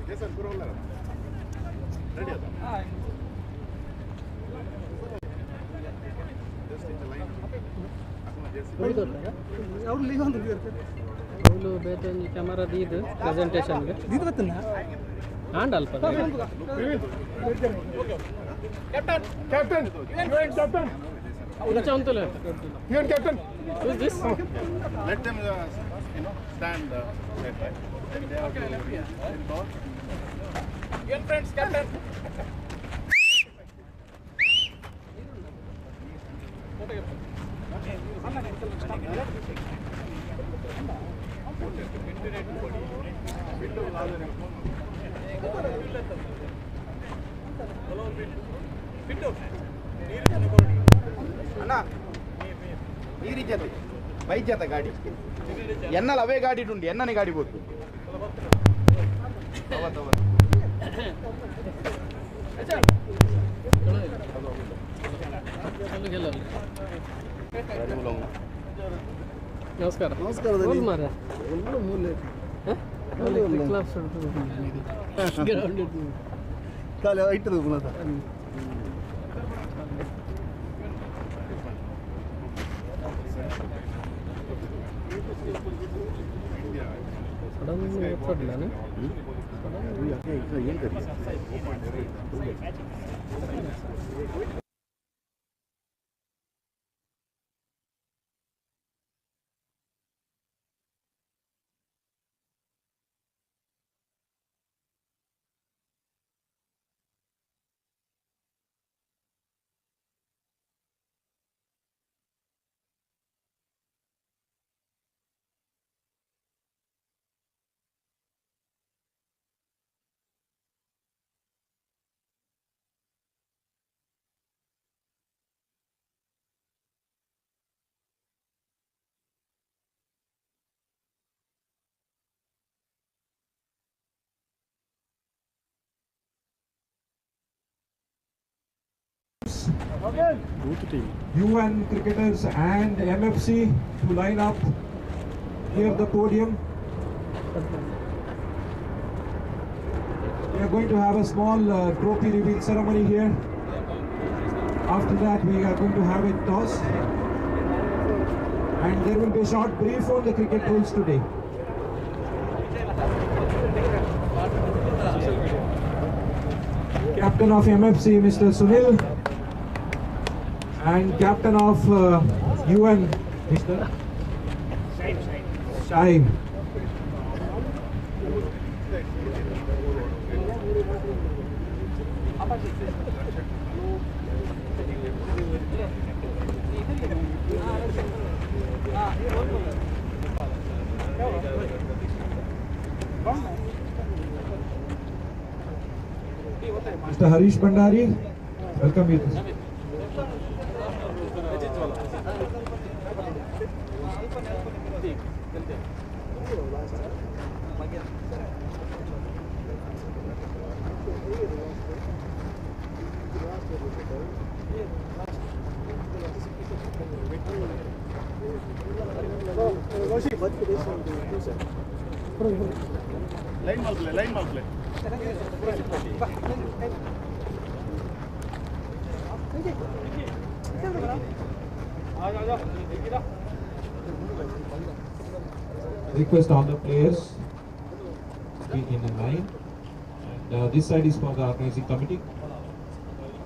Jayson, put on there. Ready? Just take the line. ಅವ್ರು leave ಅಂತ ಅವಳು ಬೇರೆ ಕ್ಯಾಮರಾ ದೀದು ಪ್ರೆಸೆಂಟೇಷನ್ಗೆ ದೀದು ಬತ್ತನ ಆಂಡ್ ಅಲ್ಪ Captain! Captain! Captain! ಉಚ್ಚ ಅಂತಲ್ಲ Here, Captain! Who's this? Let them, stand right. Then they have to ball. Again, friends, Captain! అన్నా నీరు ఇచ్చేది బైక్ చేత గాడి ఎన్నలు అవే గాడి ఉండి ఎన్నని గాడి పోతుంది ನಮಸ್ಕಾರ ನಮಸ್ಕಾರ ಮಾರ ಕಾಲ ಇಟ್ಟದು ಪುನಃ ಸಡನ್ ಎತ್ತಡ್ಲಾನೆ ಏನು ಕರಿ UN cricketers and MFC to line up near the podium. We are going to have a small trophy reveal ceremony here. After that, we are going to have a toss, and there will be a short brief on the cricket rules today. Captain of MFC, Mr. Sunil, and Captain of UN, Mr. Shaim. Mr. Harish Bhandari, welcome you. Line ball play. Request all the players to be in a line, and this side is for the organizing committee.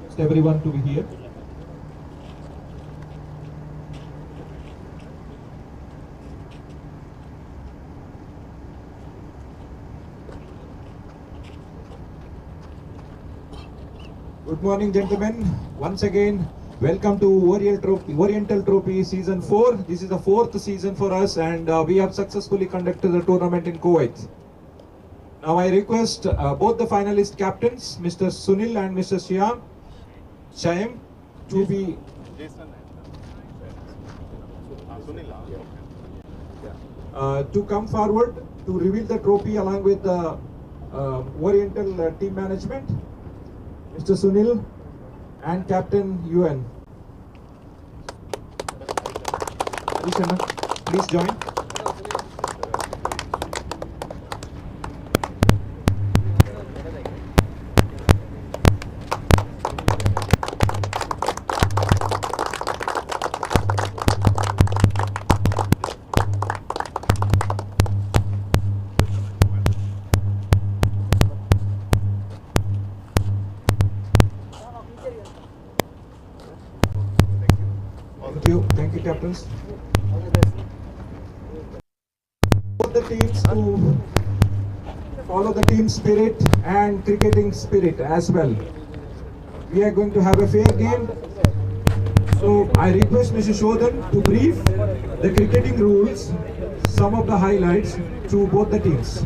Request everyone to be here. Good morning, gentlemen. Once again, welcome to Oriental Trophy Season 4. This is the 4th season for us, and we have successfully conducted the tournament in Kuwait. Now I request both the finalist captains, Mr. Sunil and Mr. Shaim, to be Jayson to come forward to reveal the trophy along with the Oriental team management, Mr. Sunil and Captain UN. Please join. captains. Both the teams to follow the team spirit and cricketing spirit as well. We are going to have a fair game. So I request Mr. Shodhan to brief the cricketing rules, some of the highlights to both the teams.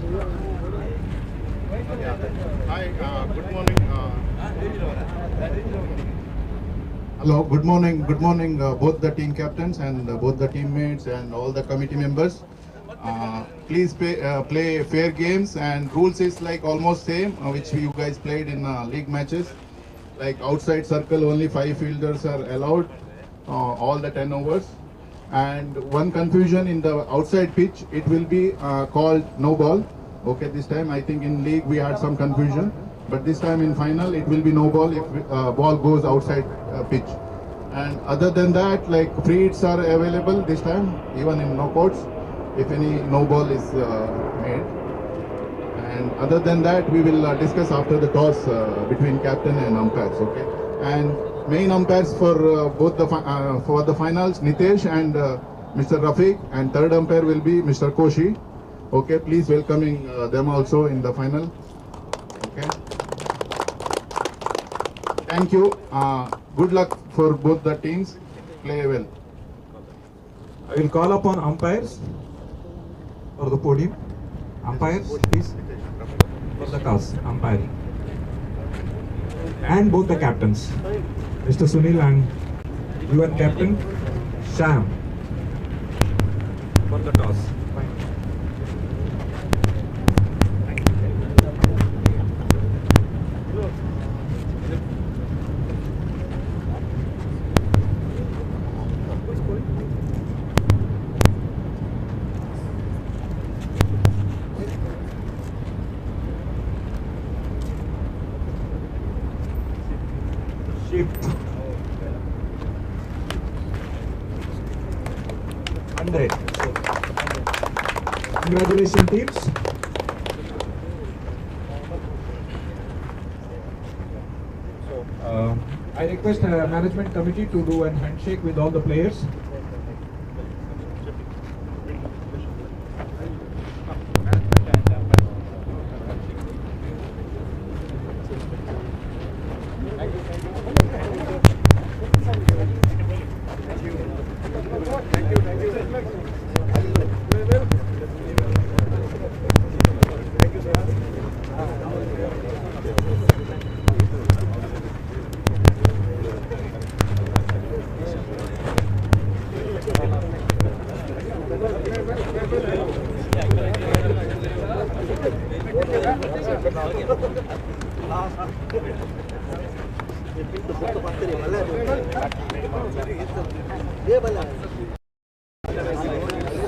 Hi, good morning. Hello, good morning, both the team captains and both the teammates and all the committee members. Please play fair games, and rules is like almost same which you guys played in league matches. Like outside circle, only 5 fielders are allowed, all the 10 overs. And one confusion in the outside pitch, it will be called no ball. Okay, this time I think in league we had some confusion, but this time in final it will be no ball if ball goes outside pitch. And other than that, like free hits are available this time, even in knockouts, if any no ball is made. And other than that, we will discuss after the toss between captain and umpires. Okay, and main umpires for both the for the finals, Nitesh and Mr. Rafiq, and third umpire will be Mr. Koshi. Okay, please welcoming them also in the final. Okay, thank you. Good luck for both the teams. Play well. I will call upon umpires for the podium. Umpires, please, for the toss, umpire. And both the captains, Mr. Sunil and UN captain Sham, for the toss. Shift 100. Congratulations, teams. I request management committee to do a handshake with all the players.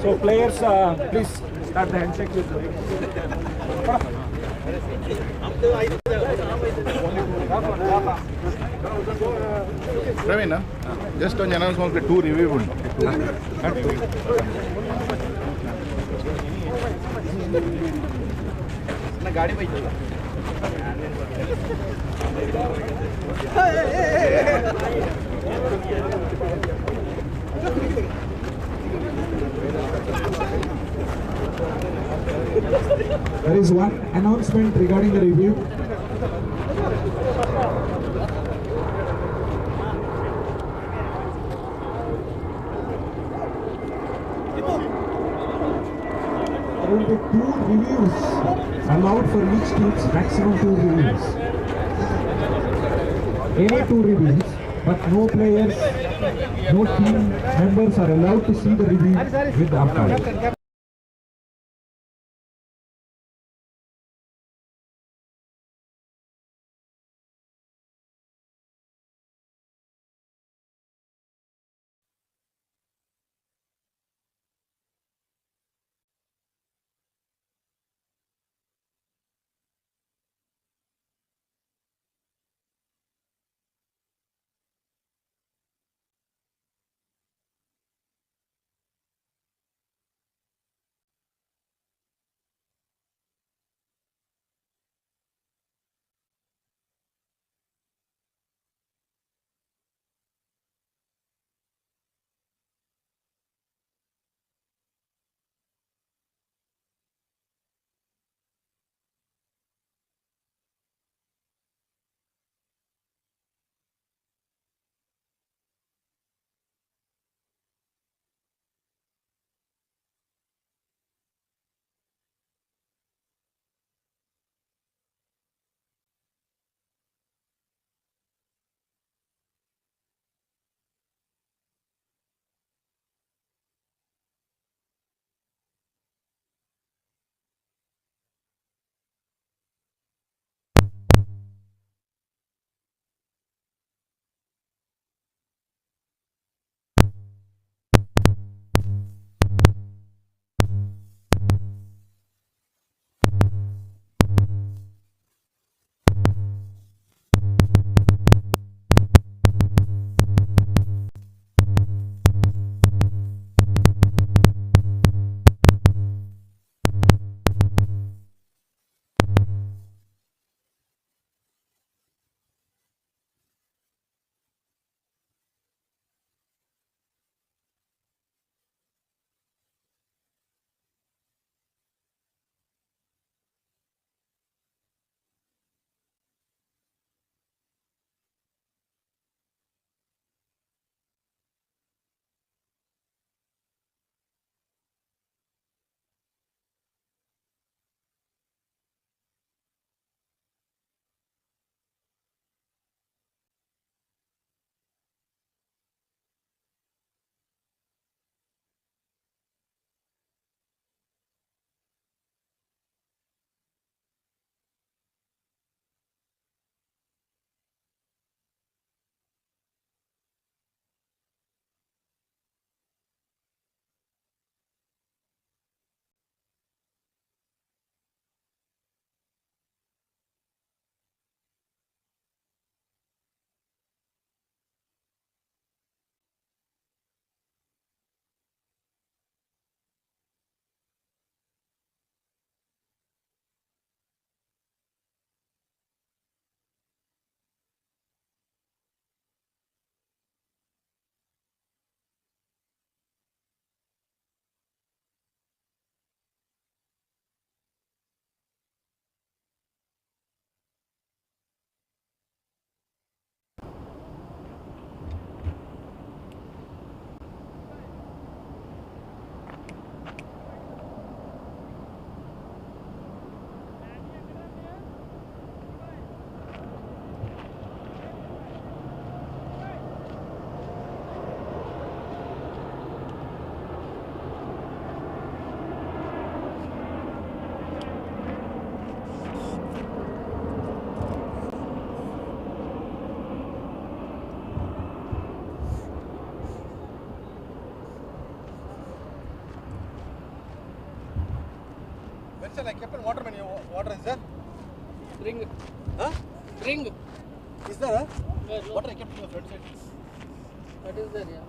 So players, please start the handshake with Praveen, just on announcement, 2 review. गाड़ी में There is one announcement regarding the review. There will be 2 reviews allowed for each team's maximum 2 reviews. Any 2 reviews, but no players, no team members are allowed to see the review with the umpire. Sir, I kept on water when water is there. Ring. Huh? Ring. Is there? Huh? Where, no? Water I kept in the front side. What is there, yeah?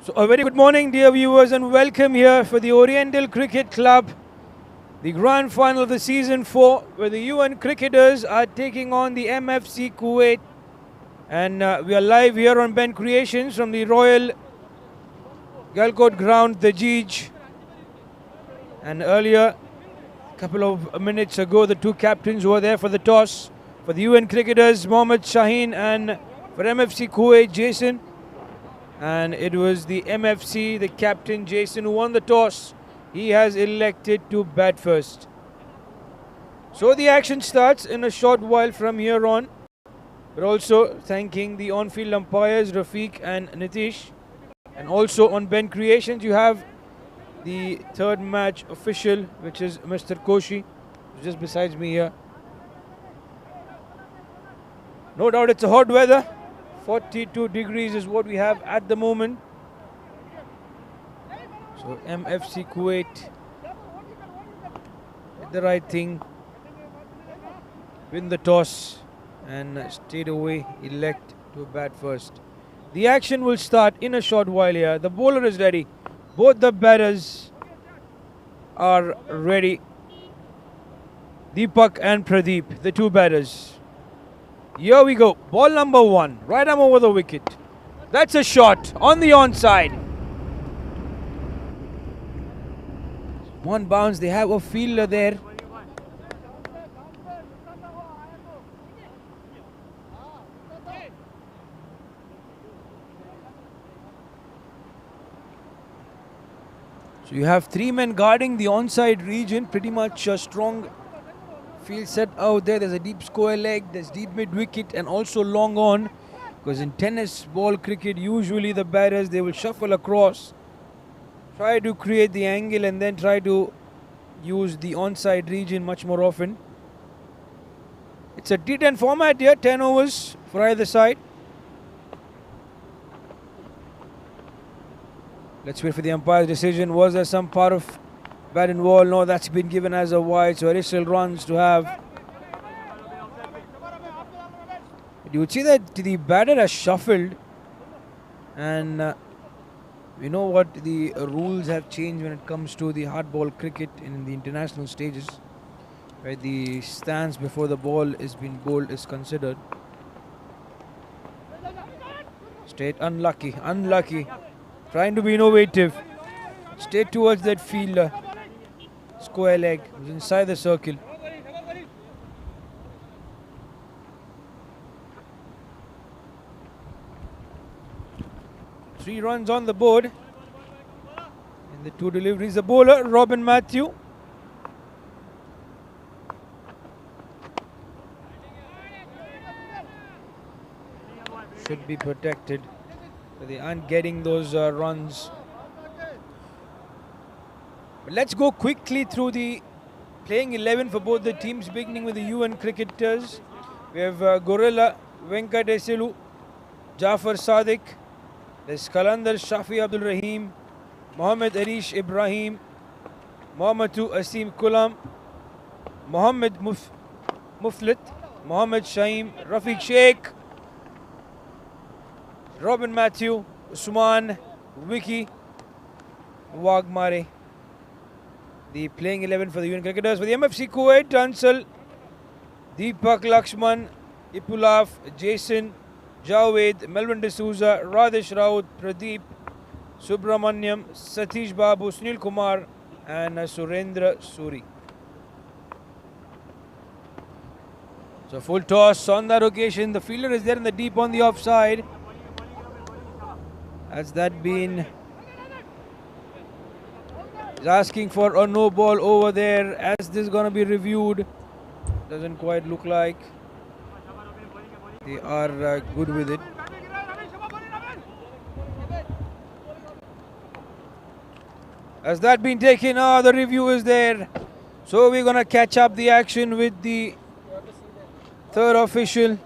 So a very good morning, dear viewers, and welcome here for the Oriental Cricket Club, the grand final of the season 4, where the UN cricketers are taking on the MFC Kuwait And we are live here on Ben Creations from the Royal Gawalkot ground, Dajeej. And earlier, a couple of minutes ago, the two captains were there for the toss. For the UN cricketers, Mohammad Shaheen, and for MFC Kuwait, Jayson. And it was the MFC, the captain Jayson, who won the toss. He has elected to bat first. So the action starts in a short while from here on. We're also thanking the on-field umpires, Rafiq and Nitish. And also on Ben Creations, you have the third match official, which is Mr. Koshi, who's just besides me here. No doubt it's a hot weather. 42 degrees is what we have at the moment. So MFC Kuwait did the right thing. Win the toss and straight away elect to bat first. The action will start in a short while here. The bowler is ready. Both the batters are ready. Deepak and Pradeep, the two batters. Here we go. Ball number 1. Right arm over the wicket. That's a shot on the onside. One bounce. They have a fielder there. So you have 3 men guarding the onside region. Pretty much a strong field set out there. There's a deep square leg, there's deep mid wicket, and also long on. Because in tennis ball cricket, usually the batters, they will shuffle across, try to create the angle, and then try to use the onside region much more often. It's a T10 format here, 10 overs for either side. Let's wait for the umpire's decision. Was there some part of bat involved? No, that's been given as a wide, so additional runs to have. You would see that the batter has shuffled, and we know what the rules have changed when it comes to the hard ball cricket in the international stages, where the stance before the ball is being bowled is considered. Straight unlucky, trying to be innovative. Straight towards that fielder. Square leg was inside the circle. Three runs on the board. In the two deliveries, the bowler, Robin Matthew. Should be protected. But they aren't getting those runs. But let's go quickly through the playing 11 for both the teams, beginning with the UN cricketers. We have Gorilla, Venkateselu, Jafar Sadiq. There's Kalandar Shafi Abdul Rahim, Mohammad Arish Ibrahim, Mohammadu Asim Kulam, Mohammad Muflit, Mohammad Shaim, Rafiq Sheikh, Robin Matthew, Usman, Vicky, Wagmare. The playing 11 for the UN cricketers. For the MFC Kuwait, Ansal, Deepak Lakshman, Ipulaf, Jayson, Javed, Melvin D'Souza, Radesh Raut, Pradeep, Subramanyam, Satish Babu, Sunil Kumar, and Surendra Suri. So full toss on that occasion. The fielder is there in the deep on the offside. Has that been... He's asking for a no ball over there. As this is going to be reviewed, doesn't quite look like they are good with it. Has that been taken? The review is there. So we're going to catch up the action with the third official.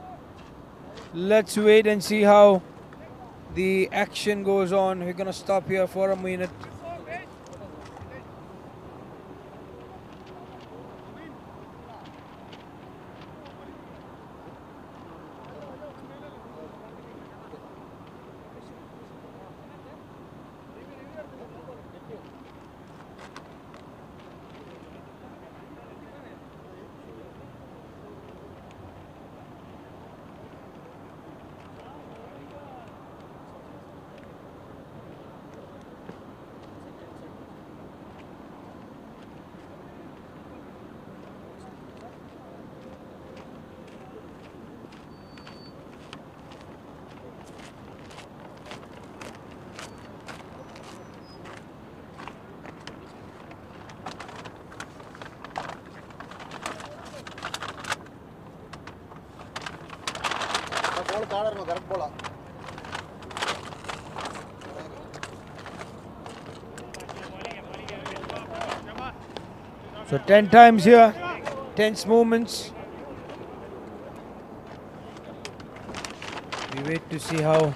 Let's wait and see how the action goes on. We're going to stop here for a minute. So 10 times here, tense moments. We wait to see how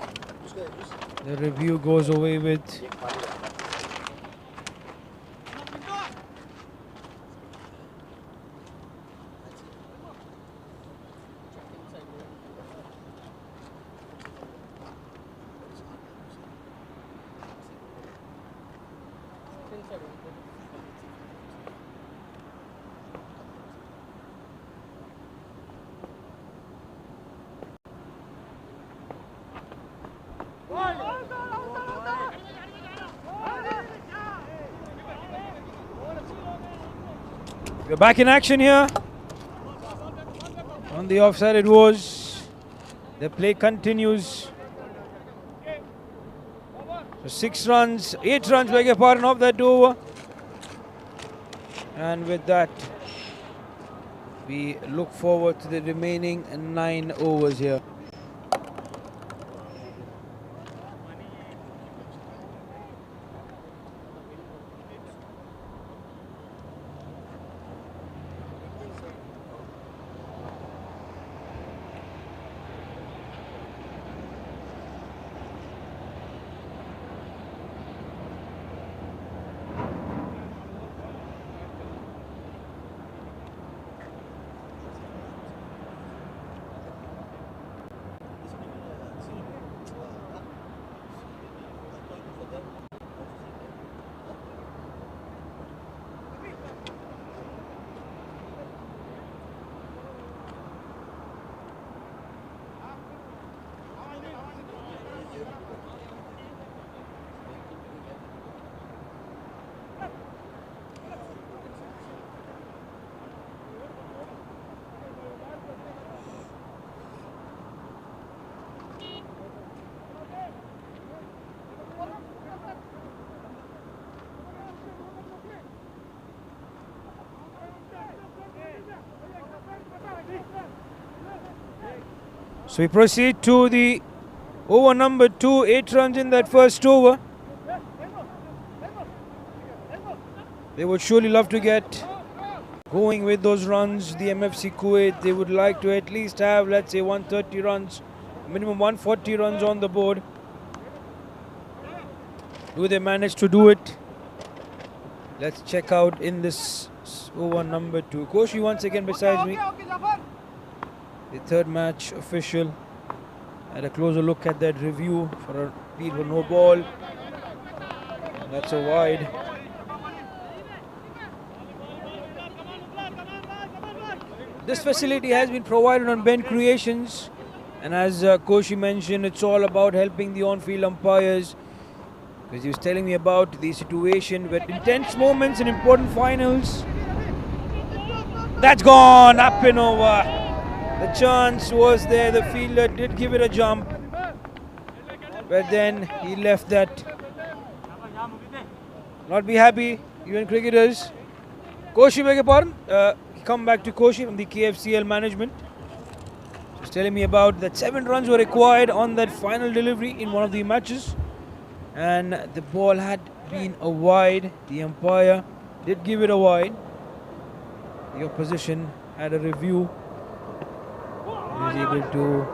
the review goes away with. We're back in action here. On the offside it was. The play continues. So 6 runs, 8 runs, beg your pardon, of that over. And with that, we look forward to the remaining 9 overs here. So we proceed to the over number 2, 8 runs in that first over. They would surely love to get going with those runs. The MFC Kuwait, they would like to at least have, let's say, 130 runs, minimum 140 runs on the board. Do they manage to do it? Let's check out in this over number 2. Koshi once again besides me. The third match official. Had a closer look at that review for a lead for no ball. That's a wide. This facility has been provided on BENCREATIONS, and as Koshi mentioned, it's all about helping the on-field umpires, because he was telling me about the situation with intense moments in important finals. That's gone up and over. The chance was there, the fielder did give it a jump, but then he left that. Not be happy, even cricketers. Koshi, beg your pardon. Come back to Koshi from the KFCL management. Just telling me about that 7 runs were required on that final delivery in one of the matches. And the ball had been a wide. The umpire did give it a wide. The opposition had a review. He was able to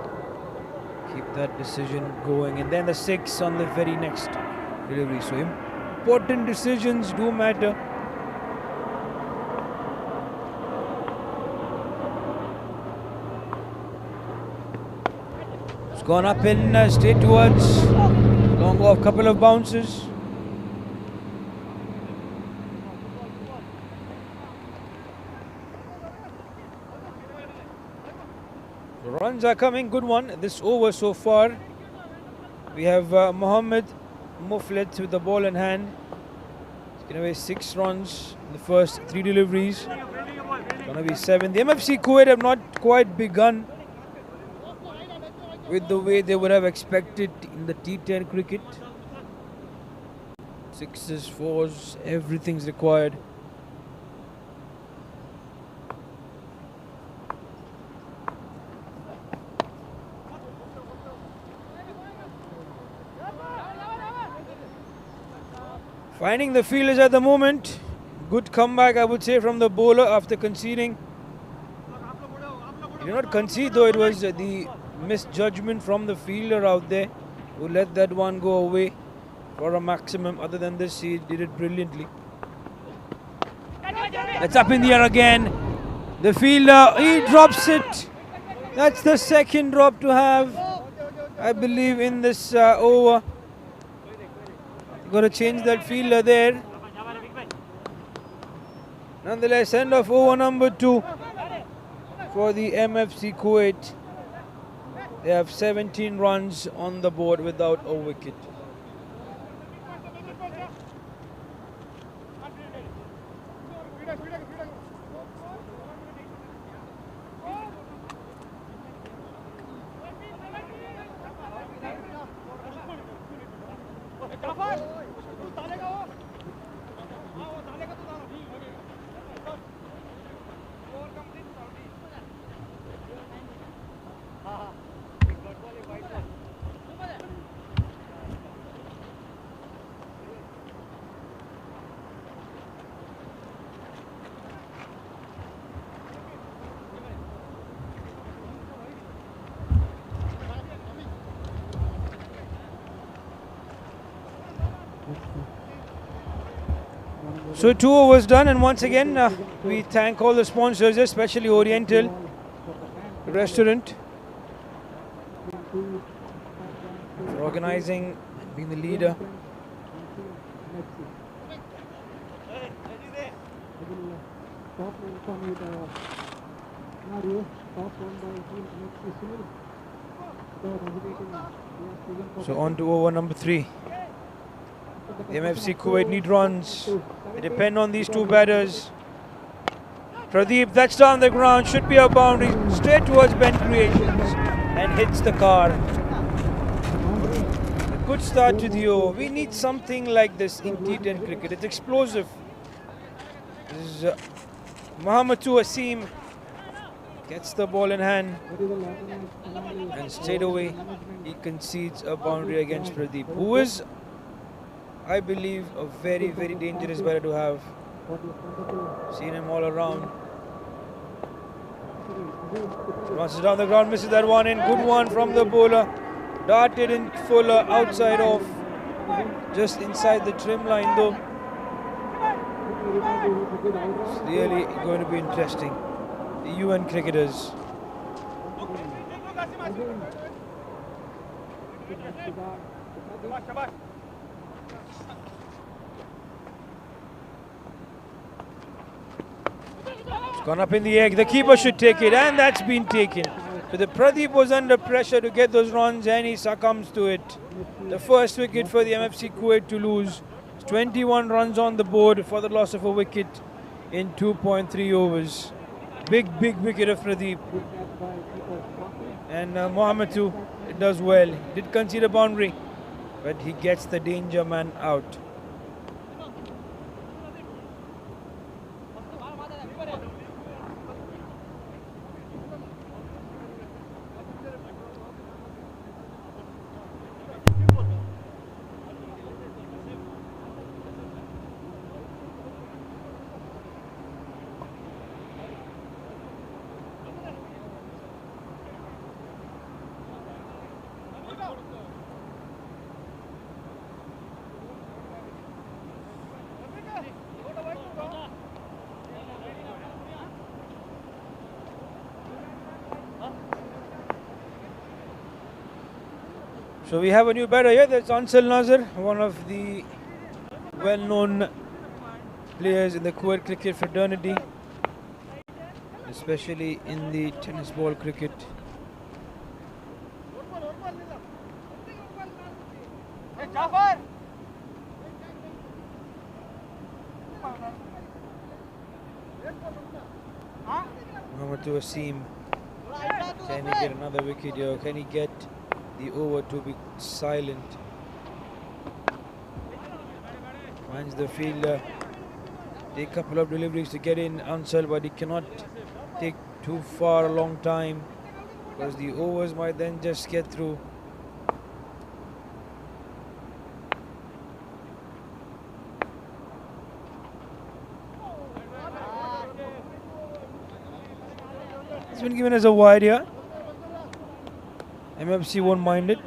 keep that decision going. And then the 6 on the very next delivery. So important decisions do matter. It's gone up in straight towards long off, couple of bounces. The runs are coming, good one. This over so far. We have Mohammed Muflet with the ball in hand. He's going to be 6 runs in the first 3 deliveries. It's going to be 7. The MFC Kuwait have not quite begun with the way they would have expected in the T10 cricket. 6s, 4s, everything's required. Finding the fielders at the moment. Good comeback, I would say, from the bowler after conceding. He did not concede though, it was the misjudgment from the fielder out there who let that one go away for a maximum. Other than this, he did it brilliantly. It's up in the air again. The fielder, he drops it. That's the second drop to have, I believe, in this over. Got to change that fielder there. Nonetheless, end of over number 2 for the MFC Kuwait. They have 17 runs on the board without a wicket. So 2 overs done, and once again we thank all the sponsors, especially Oriental Restaurant, for organizing and being the leader. So on to over number 3. The MFC Kuwait need runs. They depend on these 2 batters. Pradeep, that's down the ground, should be a boundary, straight towards BENCREATIONS and hits the car. A good start to the over. We need something like this in T10 cricket. It's explosive. This is Mohammadu Asim gets the ball in hand, and straight away he concedes a boundary against Pradeep, who is, I believe, a very, very dangerous batter to have. Seen him all around. Runs down the ground, misses that one in. Good one from the bowler. Darted in fuller, outside off. Just inside the trim line though. It's really going to be interesting. The UN cricketers. Gone up in the air. The keeper should take it, and that's been taken. So the Pradeep was under pressure to get those runs, and he succumbs to it. The first wicket for the MFC Kuwait to lose. 21 runs on the board for the loss of a wicket in 2.3 overs. Big wicket of Pradeep. And Mohammadu does well. Did concede a boundary, but he gets the danger man out. So we have a new batter here. That's Ansel Nazar, one of the well-known players in the Kuwait cricket fraternity, especially in the tennis ball cricket. Mohammadu Asim, can he get another wicket here? Can he get the over to be silent? Finds the fielder. Take a couple of deliveries to get in Ansel, but he cannot take too far a long time because the overs might then just get through. It's been given as a wide here. MFC won't mind it.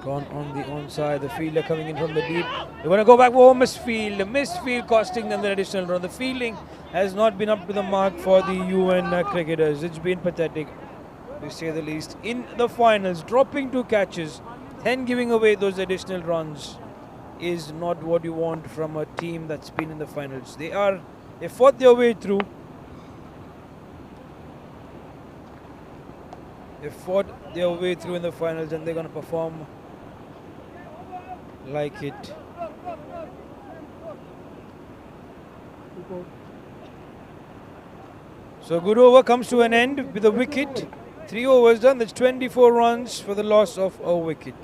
Gone on the onside, the fielder coming in from the deep. They're going to go back for missed field. The missed field costing them the additional run. The fielding has not been up to the mark for the UN cricketers. It's been pathetic, to say the least. In the finals, dropping 2 catches, then giving away those additional runs is not what you want from a team that's been in the finals. They fought their way through. They fought their way through in the finals, and they're going to perform like it. So good over comes to an end with a wicket. 3 overs done. That's 24 runs for the loss of a wicket.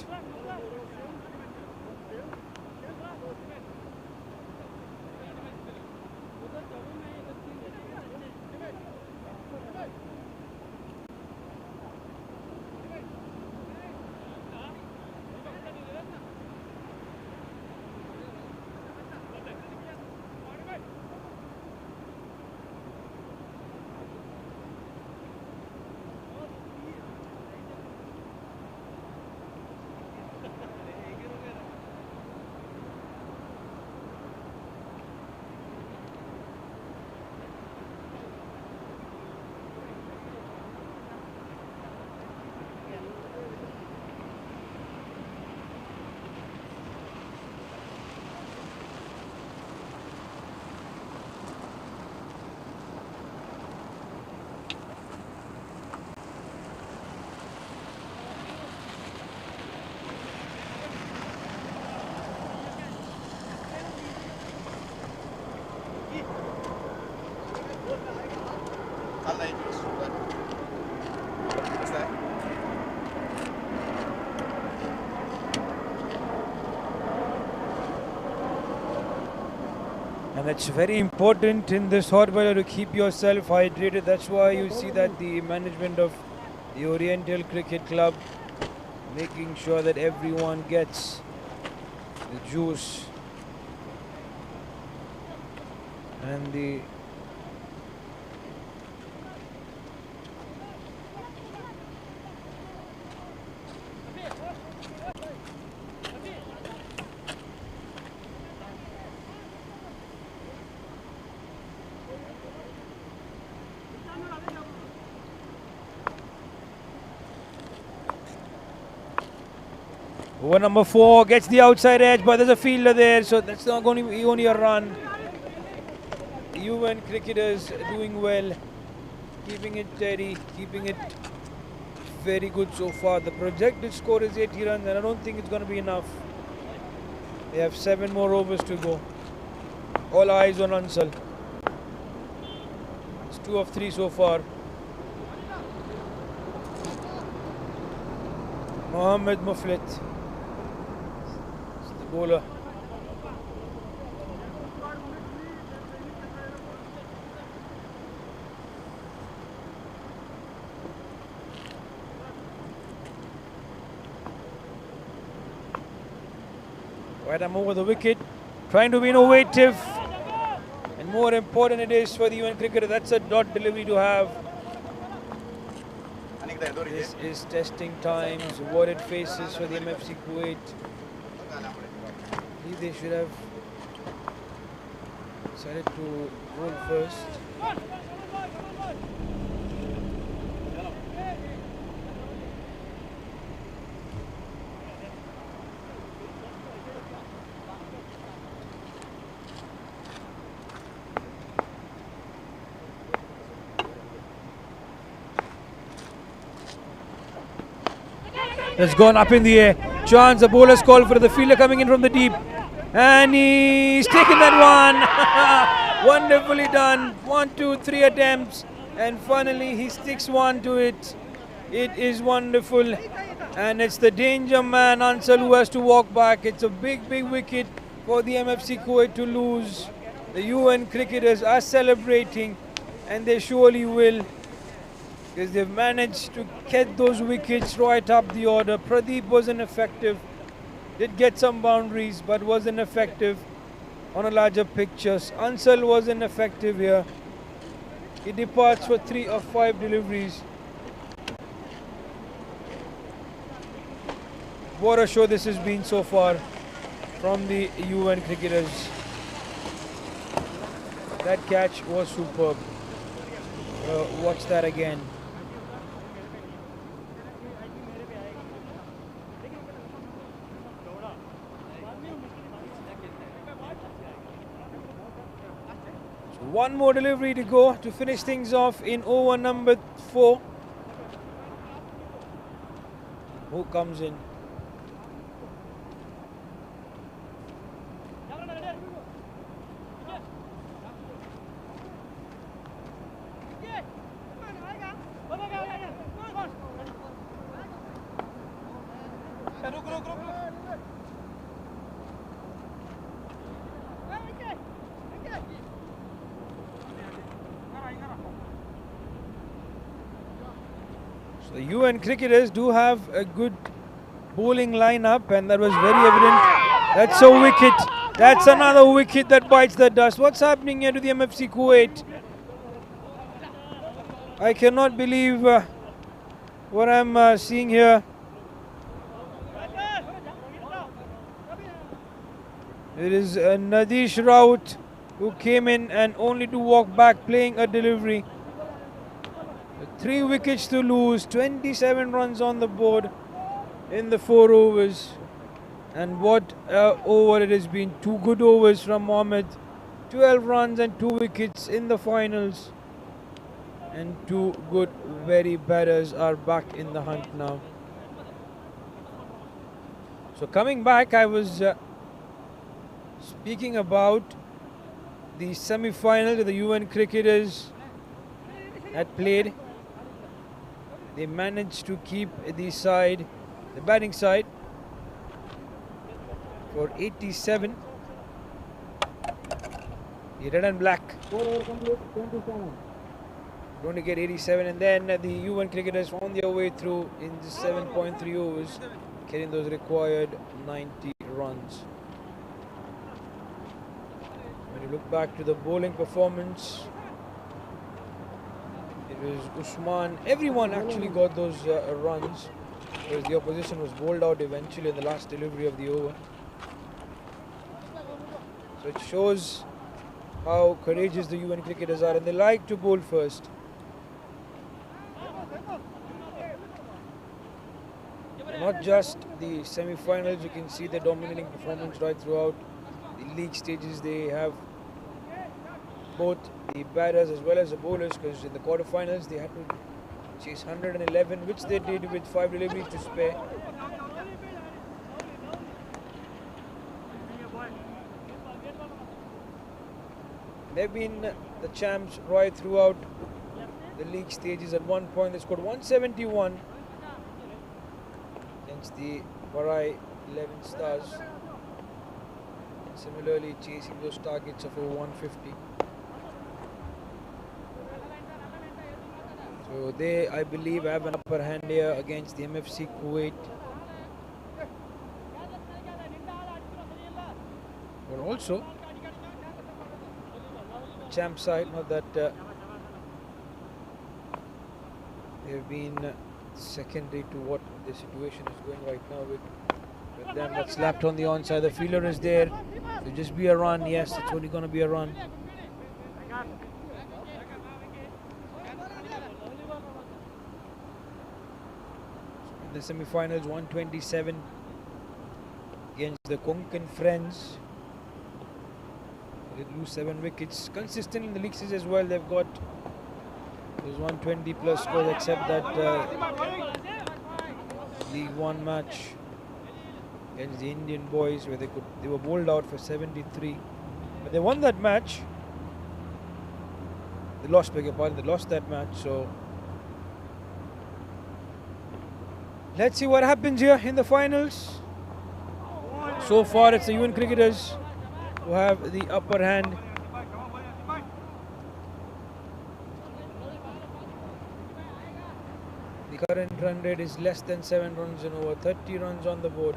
And it's very important in this hot weather to keep yourself hydrated. That's why you see that the management of the Oriental Cricket Club making sure that everyone gets the juice and the over number 4 gets the outside edge, but there's a fielder there, so that's not going to be only a run. UN cricketers doing well, keeping it steady, keeping it very good so far. The projected score is 80 runs, and I don't think it's going to be enough. They have 7 more overs to go. All eyes on Ansal. It's 2 of 3 so far. Mohammed Muflit, the bowler. Right arm over the wicket, trying to be innovative, and more important it is for the UN cricketer. That's a dot delivery to have. This is testing times, what it faces for the MFC Kuwait. I believe they should have decided to roll first. It's gone up in the air. Chance, the bowler's call for the fielder coming in from the deep. And he's taken that one. Wonderfully done. 1, 2, 3 attempts. And finally he sticks one to it. It is wonderful. And it's the danger man, Ansal, who has to walk back. It's a big, big wicket for the MFC Kuwait to lose. The UN cricketers are celebrating, and they surely will. because they've managed to get those wickets right up the order. Pradeep wasn't effective, did get some boundaries but wasn't effective on a larger picture. Ansal wasn't effective here. He departs for 3 of 5 deliveries. What a show this has been so far from the UN cricketers. That catch was superb. Watch that again. So one more delivery to go to finish things off in over number 4. Who comes in? So the UN cricketers do have a good bowling lineup, and that was very evident. That's a wicket. That's another wicket that bites the dust. What's happening here to the MFC Kuwait? I cannot believe what I'm seeing here. It is Nadish Raut who came in and only to walk back playing a delivery. 3 wickets to lose, 27 runs on the board in the 4 overs. And what over it has been. 2 good overs from Mohammed. 12 runs and 2 wickets in the finals. And 2 good, very batters are back in the hunt now. So coming back, I was speaking about the semi-final that the UN cricketers had played. They managed to keep the side, the batting side, for 87. The red and black. Going to get 87, and then the UN cricketers found their way through in the 7.3 overs, getting those required 90 runs. When you look back to the bowling performance, it was Usman. Everyone actually got those runs, because the opposition was bowled out eventually in the last delivery of the over. So it shows how courageous the UN cricketers are, and they like to bowl first. Not just the semi-finals, you can see the dominating performance right throughout the league stages. They have both the batters as well as the bowlers, because in the quarterfinals they had to chase 111, which they did with 5 deliveries to spare. They've been the champs right throughout the league stages. At one point they scored 171 against the Barai 11 Stars, and similarly chasing those targets of over 150. So they, I believe, have an upper hand here against the MFC Kuwait. But also champ side, not that they've been secondary to what the situation is going right now with them. That's slapped on the onside. The fielder is there. It'll just be a run. Yes, it's only going to be a run. In the semi-finals, 127 against the Konkan Friends. They lose 7 wickets. Consistent in the leagues as well. They've got those 120 plus scores, except that League 1 match against the Indian boys where they were bowled out for 73. But they won that match. They lost, beg your pardon, they lost that match. So let's see what happens here in the finals. So far it's the UN cricketers who have the upper hand. current run rate is less than 7 runs in over. 30 runs on the board.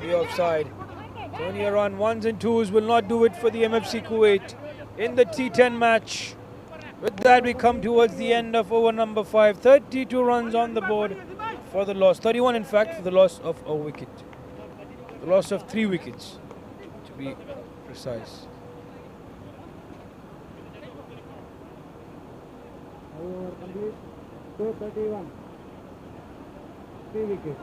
The offside. So only around ones and twos will not do it for the MFC Kuwait in the T10 match. With that, we come towards the end of over number 5. 32 runs on the board for the loss. 31, in fact, for the loss of a wicket. The loss of 3 wickets, to be precise. Over complete. 231. 3 wickets.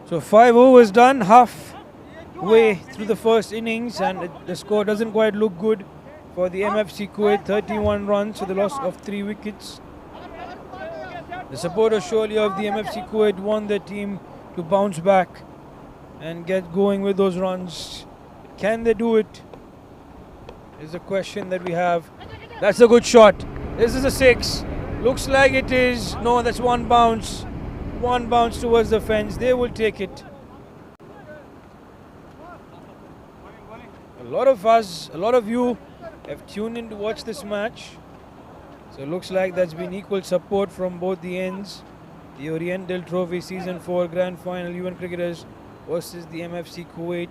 So 5 overs done, halfway through the first innings, and the score doesn't quite look good for the MFC Kuwait. 31 runs to the loss of 3 wickets. The supporters surely of the MFC Kuwait want their team to bounce back and get going with those runs. Can they do it? Is the question that we have. That's a good shot. This is a 6. Looks like it is. No, that's one bounce. One bounce towards the fence. They will take it. A lot of us, a lot of you have tuned in to watch this match. So it looks like there's been equal support from both the ends. The Oriental Trophy Season 4 Grand Final UN Cricketers versus the MFC Kuwait.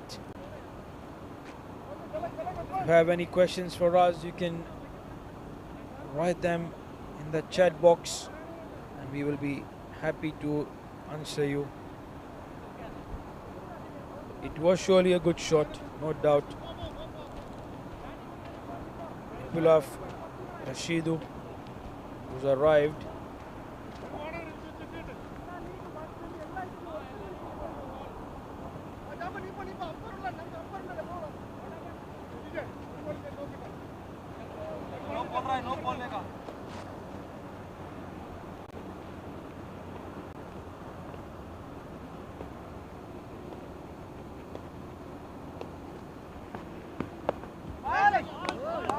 If you have any questions for us, you can write them in the chat box and we will be happy to answer you. It was surely a good shot, no doubt. Pulaf Rashidu, who's arrived.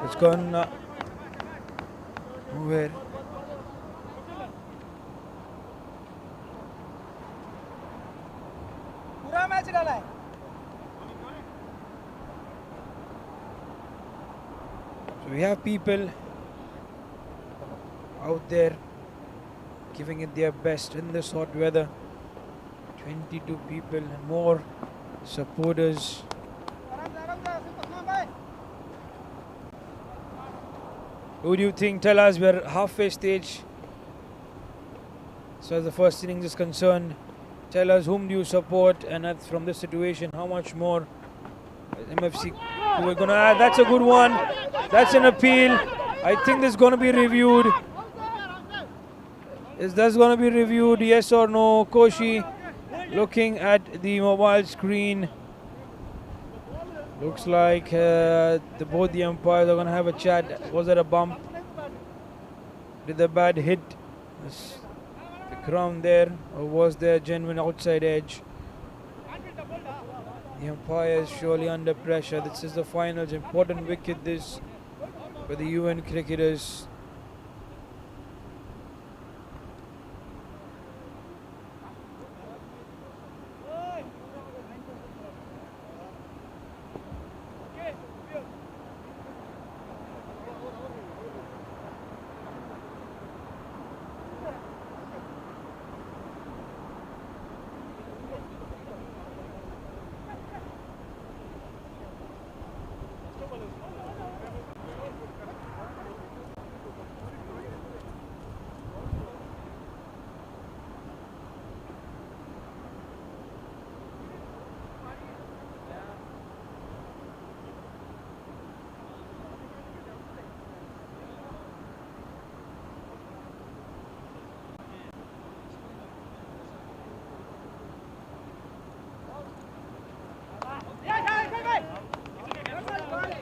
It's gone nowhere. So we have people out there giving it their best in this hot weather. 22 people and more supporters. Who do you think? Tell us. We're halfway stage. So as the first innings is concerned, tell us whom do you support, and from this situation, how much more MFC we're gonna add. That's a good one. That's an appeal. I think this is gonna be reviewed. Is this gonna be reviewed? Yes or no? Koshi looking at the mobile screen. Looks like both the umpires are going to have a chat. Was there a bump? Did the bat hit the ground there, or was there a genuine outside edge? The umpire is surely under pressure. This is the finals. Important wicket this for the UN cricketers.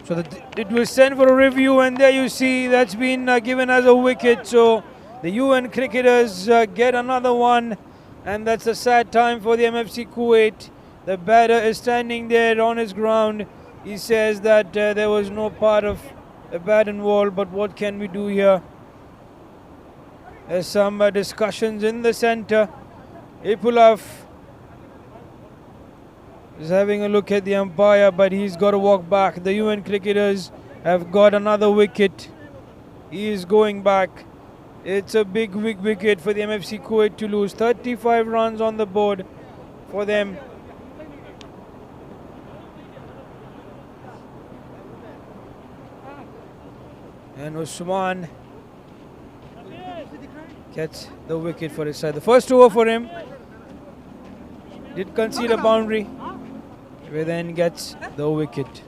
So it was sent for a review, and there you see that's been given as a wicket. So the UN cricketers get another one, and that's a sad time for the MFC Kuwait. The batter is standing there on his ground. He says that there was no part of a bat involved, but what can we do here? There's some discussions in the center. Ipulaf is having a look at the umpire, but he's got to walk back. The UN cricketers have got another wicket. He is going back. It's a big wicket for the MFC Kuwait to lose. 35 runs on the board for them. And Usman gets the wicket for his side. The first over for him did concede a boundary, where then gets the wicket.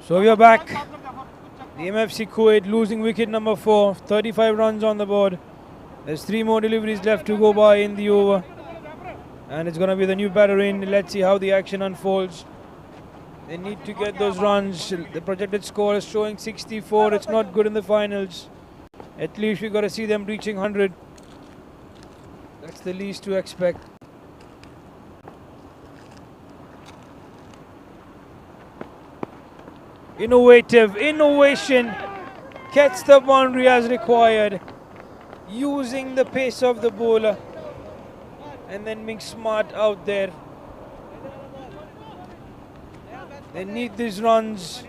So we are back. The MFC Kuwait losing wicket number 4. 35 runs on the board. There's 3 more deliveries left to go by in the over. And it's going to be the new batter in. Let's see how the action unfolds. They need to get those runs. The projected score is showing 64. It's not good in the finals. At least we got to see them reaching 100. That's the least to expect. Innovation gets the boundary as required, using the pace of the bowler and then being smart out there. They need these runs.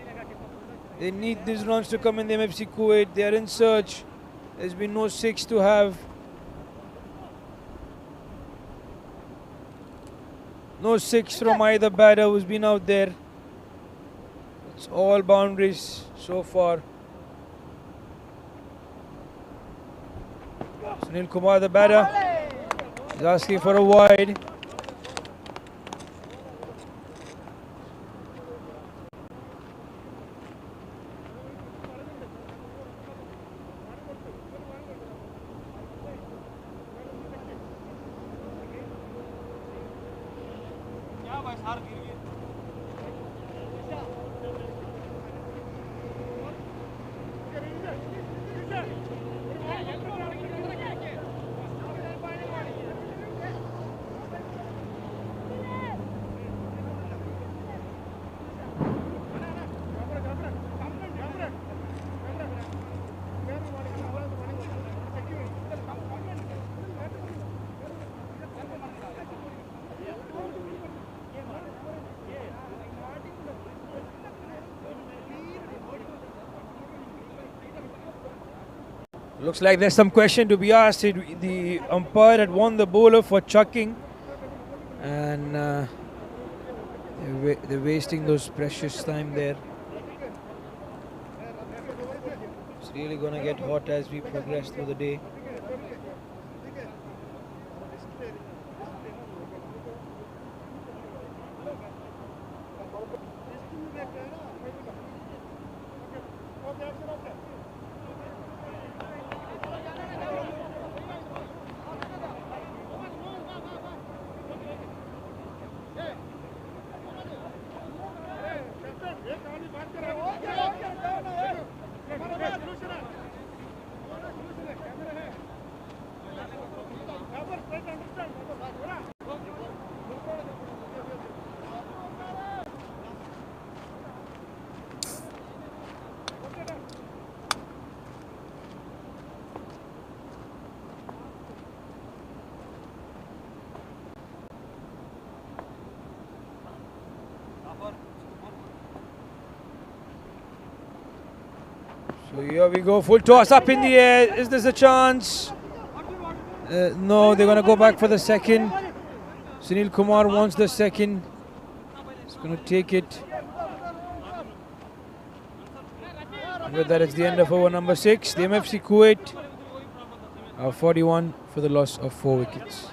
They need these runs to come in the MFC Kuwait. They are in search. There's been no 6 to have. No 6 from either batter who's been out there. It's all boundaries so far. Sunil Kumar, the batter, is asking for a wide. Looks like there's some question to be asked. The umpire had warned the bowler for chucking, and they're wasting those precious time there. It's really going to get hot as we progress through the day. So here we go, full toss up in the air. Is this a chance? No, they're going to go back for the second. Sunil Kumar wants the second. He's going to take it. And with that, it's the end of over number 6. The MFC Kuwait are 41 for the loss of 4 wickets.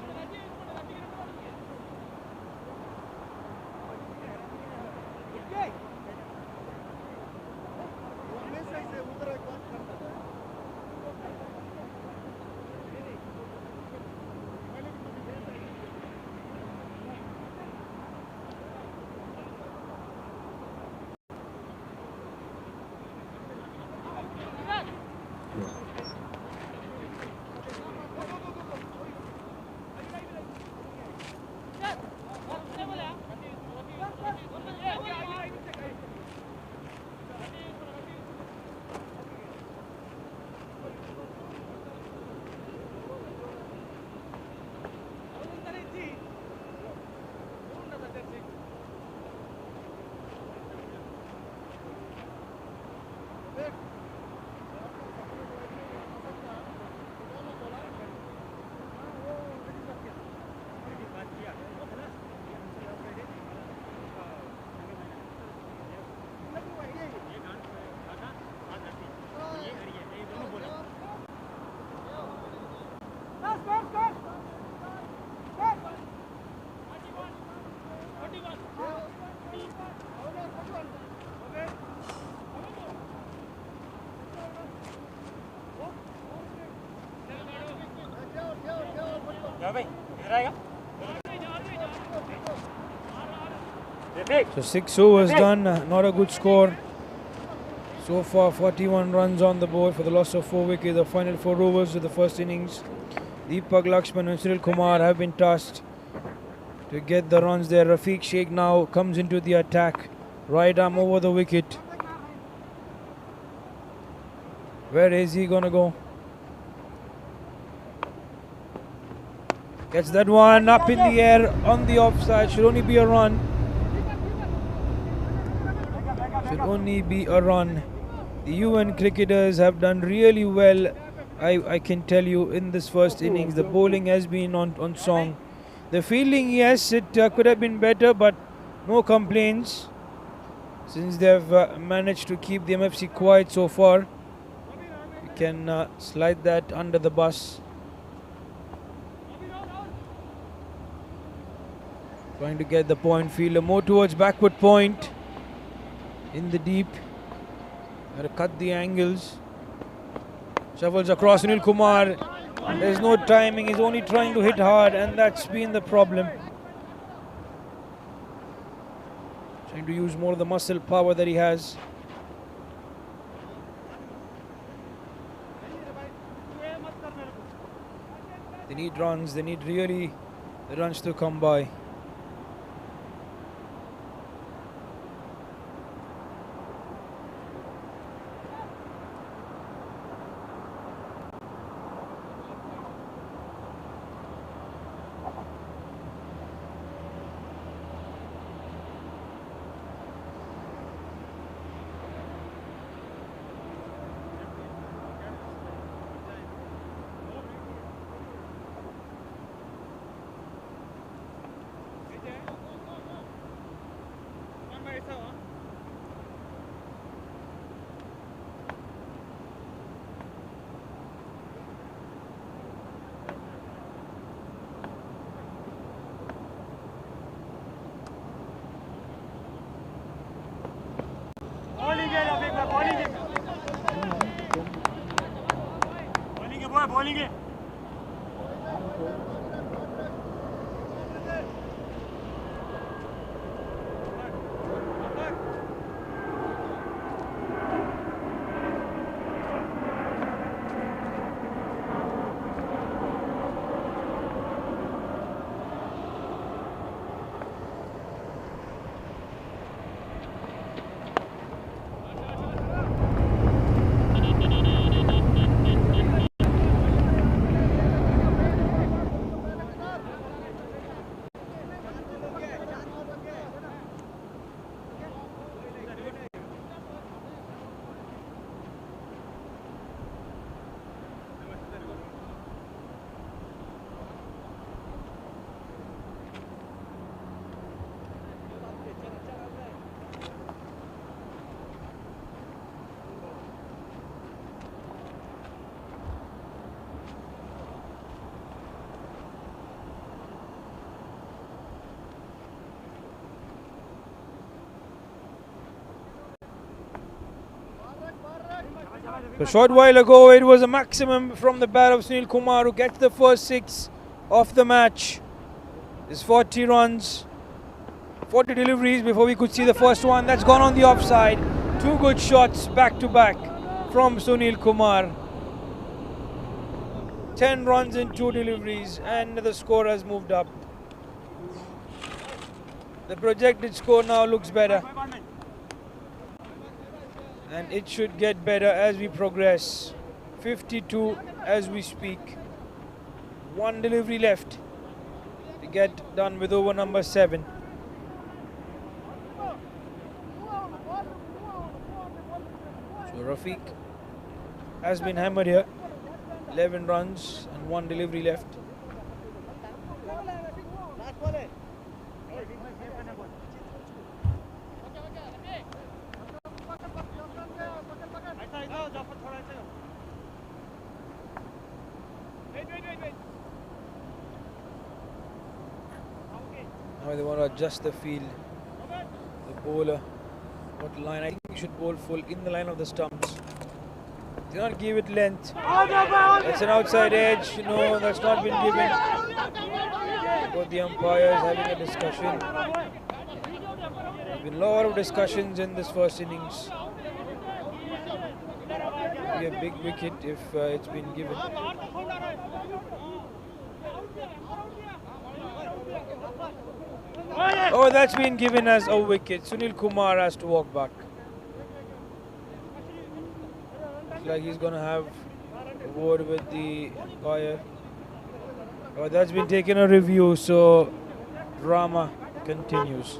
So 6 overs done, not a good score. So far 41 runs on the board for the loss of 4 wickets. The final 4 overs of the first innings. Deepak Lakshman and Sunil Kumar have been tasked to get the runs there. Rafiq Sheikh now comes into the attack. Right arm over the wicket. Where is he gonna go? Gets that one up in the air on the offside. Should only be a run. Should only be a run. The UN cricketers have done really well, I can tell you, in this first innings. The bowling has been on song. The fielding, yes, it could have been better, but no complaints, since they have managed to keep the MFC quiet so far. You can slide that under the bus. Trying to get the point fielder more towards backward point in the deep. Got to cut the angles. Shuffles across Sunil Kumar. There's no timing. He's only trying to hit hard, and that's been the problem. Trying to use more of the muscle power that he has. They need runs. They need really the runs to come by. A short while ago, it was a maximum from the bat of Sunil Kumar, who gets the first 6 of the match. It's 40 runs, 40 deliveries before we could see the first one. That's gone on the offside. 2 good shots back to back from Sunil Kumar. 10 runs in 2 deliveries, and the score has moved up. The projected score now looks better, and it should get better as we progress. 52 as we speak. 1 delivery left to get done with over number 7. So Rafiq has been hammered here. 11 runs and 1 delivery left. Now they want to adjust the field. The bowler, what line? I think he should bowl full in the line of the stumps. Do not give it length. That's an outside edge. No, that's not been given. Both the umpires having a discussion. There have been a lot of discussions in this first innings. Be a big wicket if it's been given. Oh, that's been given as a wicket. Sunil Kumar has to walk back. Looks like he's going to have a word with the umpire. Oh, that's been taken a review, so drama continues.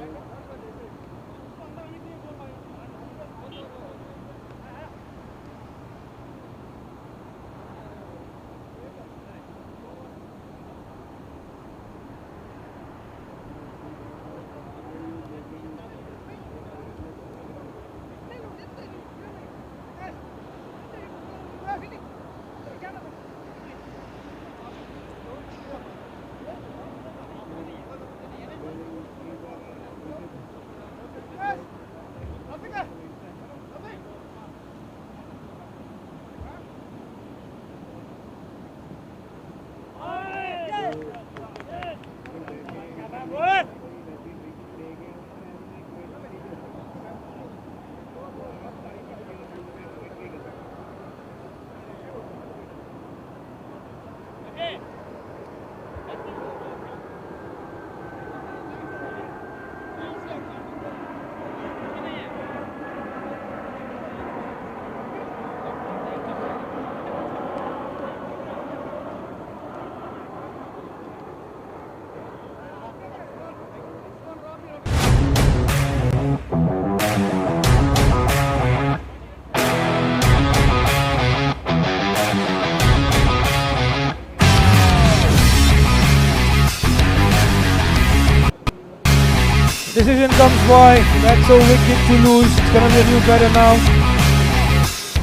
Decision comes by. That's a wicket to lose. It's going to be a new batter now.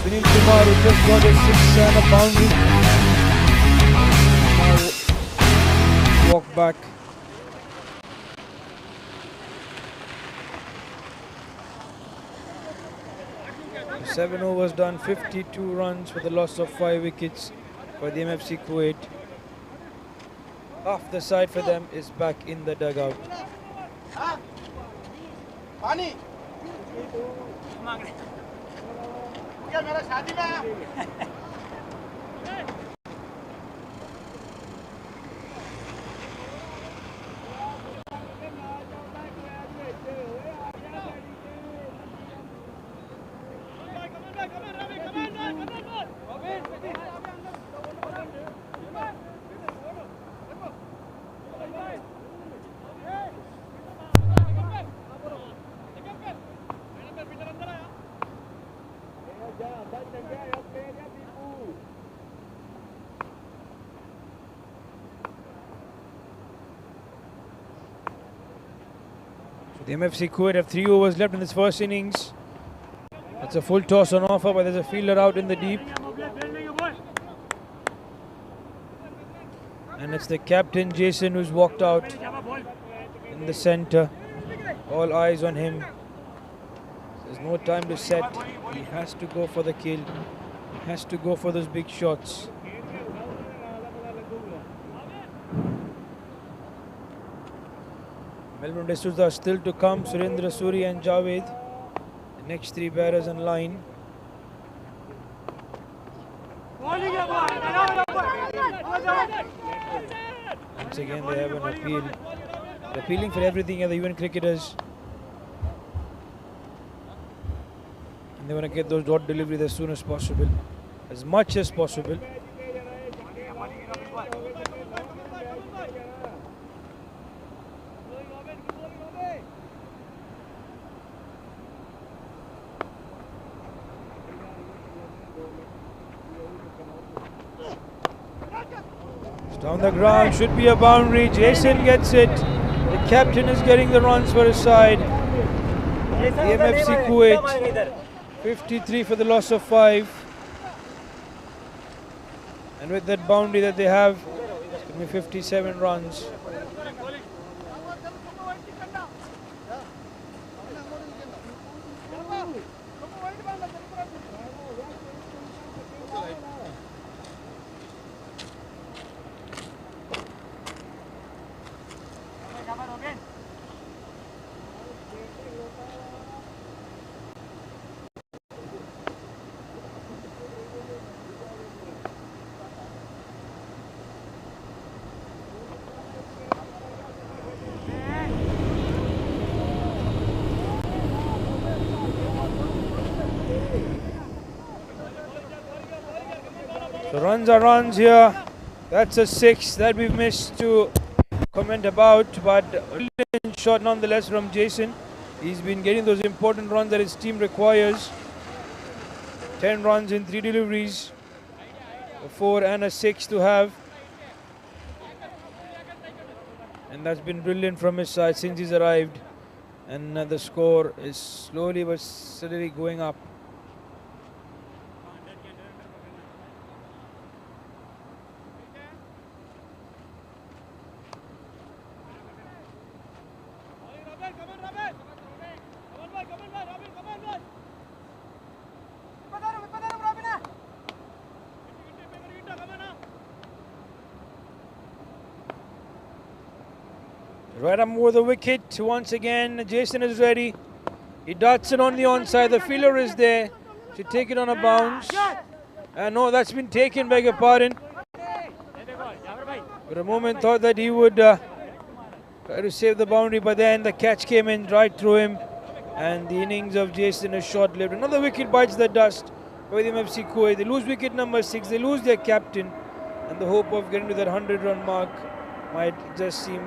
Sunil Kumar, who just got a 6 and a boundary. Now walk back. So 7 overs done, 52 runs for the loss of 5 wickets for the MFC Kuwait. Half the side for them is back in the dugout. पानी क्या मेरा शादी में आया The MFC Kuwait have 3 overs left in this first innings. That's a full toss on offer, but there's a fielder out in the deep. And it's the captain, Jayson, who's walked out in the centre. All eyes on him. There's no time to set. He has to go for the kill. has to go for those big shots. Melbourne D'Souza still to come. Surendra, Suri and Javed, the next three batters in line. Once again they have an appeal. They're appealing for everything at the UN cricketers. And they want to get those dot deliveries as soon as possible. As much as possible. Down the ground, should be a boundary. Jayson gets it. The captain is getting the runs for his side. The MFC Kuwait, 53 for the loss of 5. And with that boundary that they have, it's going to be 57 runs. So runs are runs here. That's a 6 that we've missed to comment about, but brilliant shot nonetheless from Jayson. He's been getting those important runs that his team requires. 10 runs in 3 deliveries, a 4 and a 6 to have. And that's been brilliant from his side since he's arrived. And the score is slowly but steadily going up. Right up over the wicket once again. Jayson is ready. He darts it on the onside. The fielder is there to take it on a bounce. No, that's been taken, beg your pardon. For a moment thought that he would try to save the boundary, but then the catch came in right through him. And the innings of Jayson is short-lived. Another wicket bites the dust by the MFC Kuwait. They lose wicket number 6. They lose their captain. And the hope of getting to that 100-run mark might just seem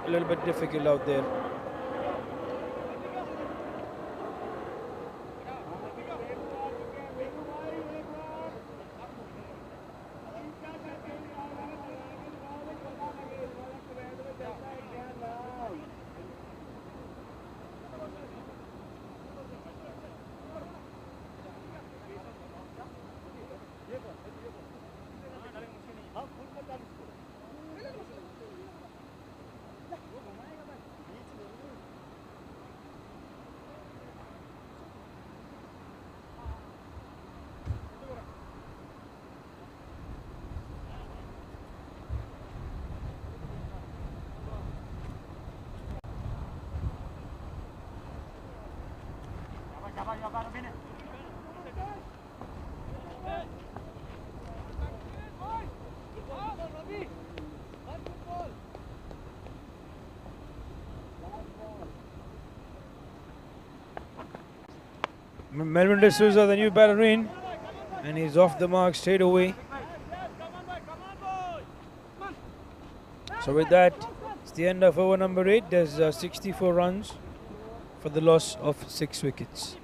a little bit difficult out there. Melbourne D'Souza, the new batter in, and he's off the mark straight away. So with that, it's the end of over number 8. There's 64 runs for the loss of 6 wickets.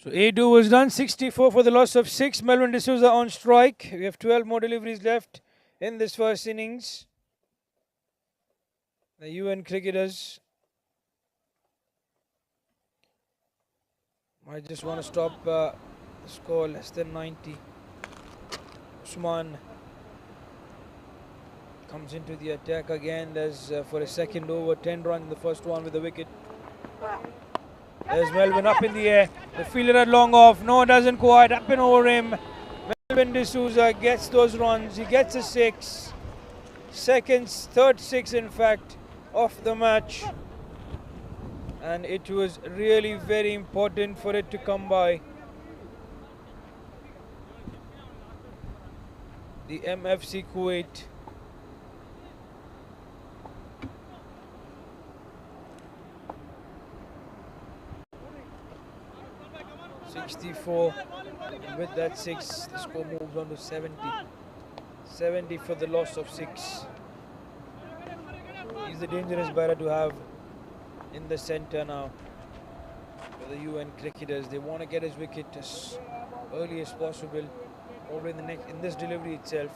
So 8 was done, 64 for the loss of 6. Melvin D'Souza on strike. We have 12 more deliveries left in this first innings. The UN cricketers might just want to stop the score less than 90. Usman comes into the attack again. There's for a second over, 10 runs in the first one with the wicket. There's Melvin up in the air. The fielder at long off. No, it doesn't quite happen over him. Melvin D'Souza gets those runs. He gets a 6. Third 6 in fact of the match. And it was really very important for it to come by. The MFC Kuwait. With that 6, the score moves on to 70. 70 for the loss of 6. He's a dangerous batter to have in the centre now for the UN cricketers. They want to get his wicket as early as possible, or in this delivery itself.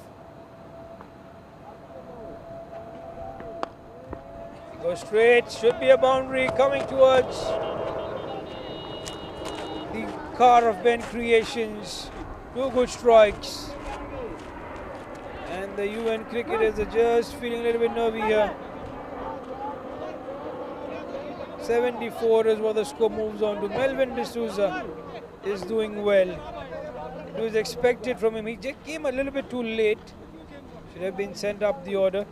He goes straight, should be a boundary coming towards the car of Ben Creations. 2 good strikes. And the UN cricketers are just feeling a little bit nervy here. 74 is what the score moves on to. Melvin D'Souza is doing well. It was expected from him. He just came a little bit too late. Should have been sent up the order.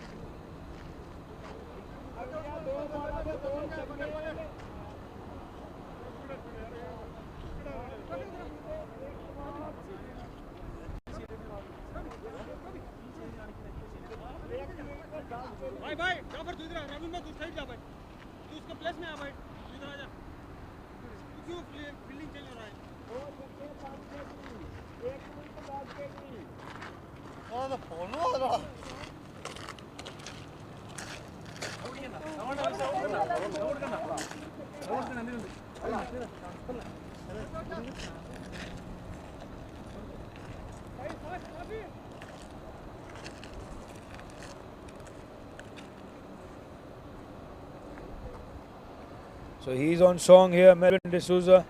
So he's on song here, Melvin D'Souza.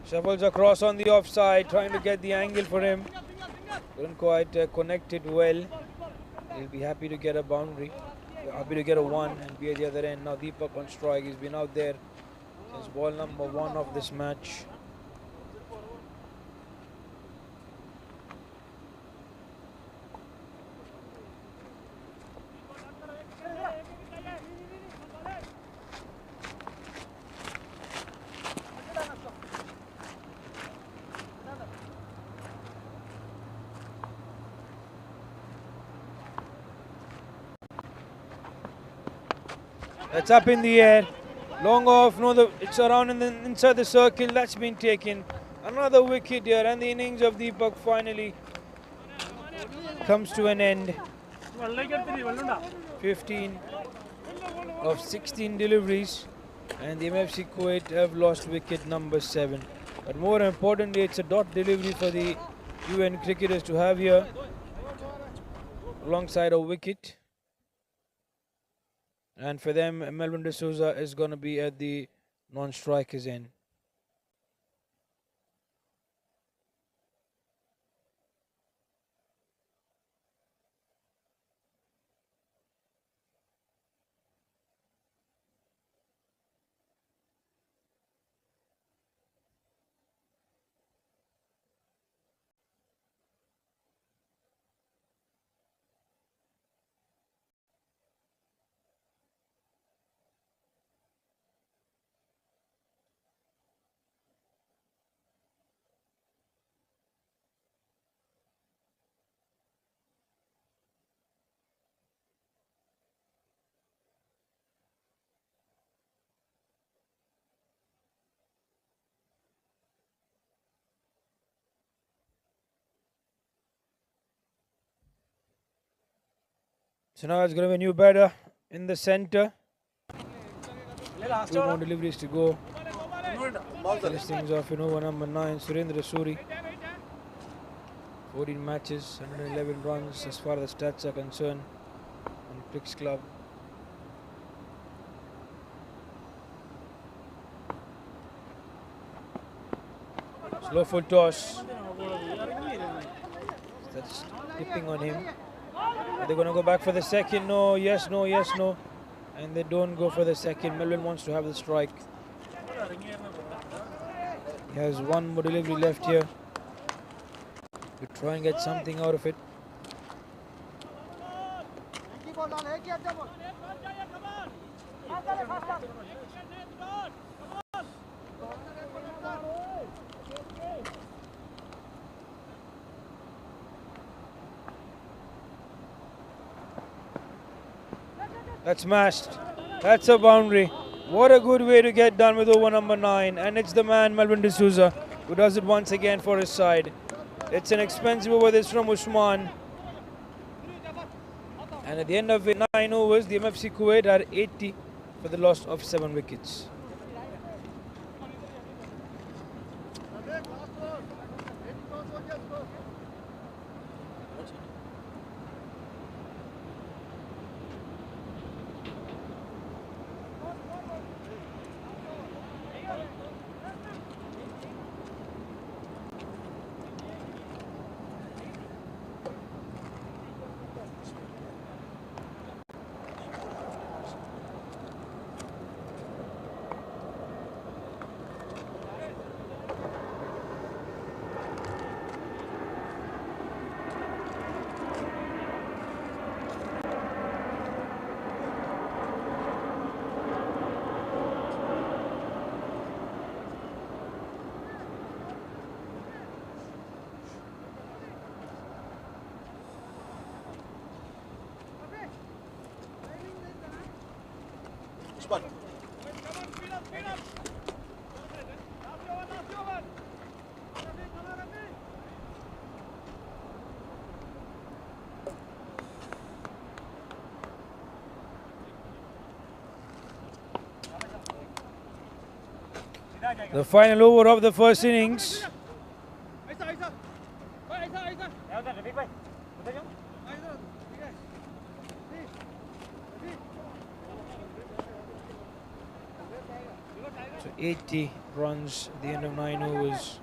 Shuffles across on the offside, trying to get the angle for him. Couldn't quite connect it well. He'll be happy to get a boundary. Happy to get a 1 and be at the other end. Now Deepak on strike. He's been out there since ball number 1 of this match. That's up in the air. Long off. No, it's around inside the circle. That's been taken. Another wicket here, and the innings of Deepak finally comes to an end. 15 of 16 deliveries, and the MFC Kuwait have lost wicket number 7. But more importantly, it's a dot delivery for the UN cricketers to have here, alongside a wicket. And for them, Melvin D'Souza is going to be at the non-strikers end. So now it's going to be a new batter in the center. 2 more deliveries to go. Finish things off in over number 9, Surendra Suri. 14 matches, 111 runs as far as the stats are concerned on Pricks Club. Slow full toss. That's tipping on him. Are they going to go back for the second? No, yes, no, yes, no. And they don't go for the second. Melbourne wants to have the strike. He has one more delivery left here. To try and get something out of it. That's smashed. That's a boundary. What a good way to get done with over number 9. And it's the man, Melvin D'Souza, who does it once again for his side. It's an expensive over this from Usman. And at the end of it, 9 overs, the MFC Kuwait had 80 for the loss of 7 wickets. The final over of the first innings. So 80 runs at the end of 9 overs.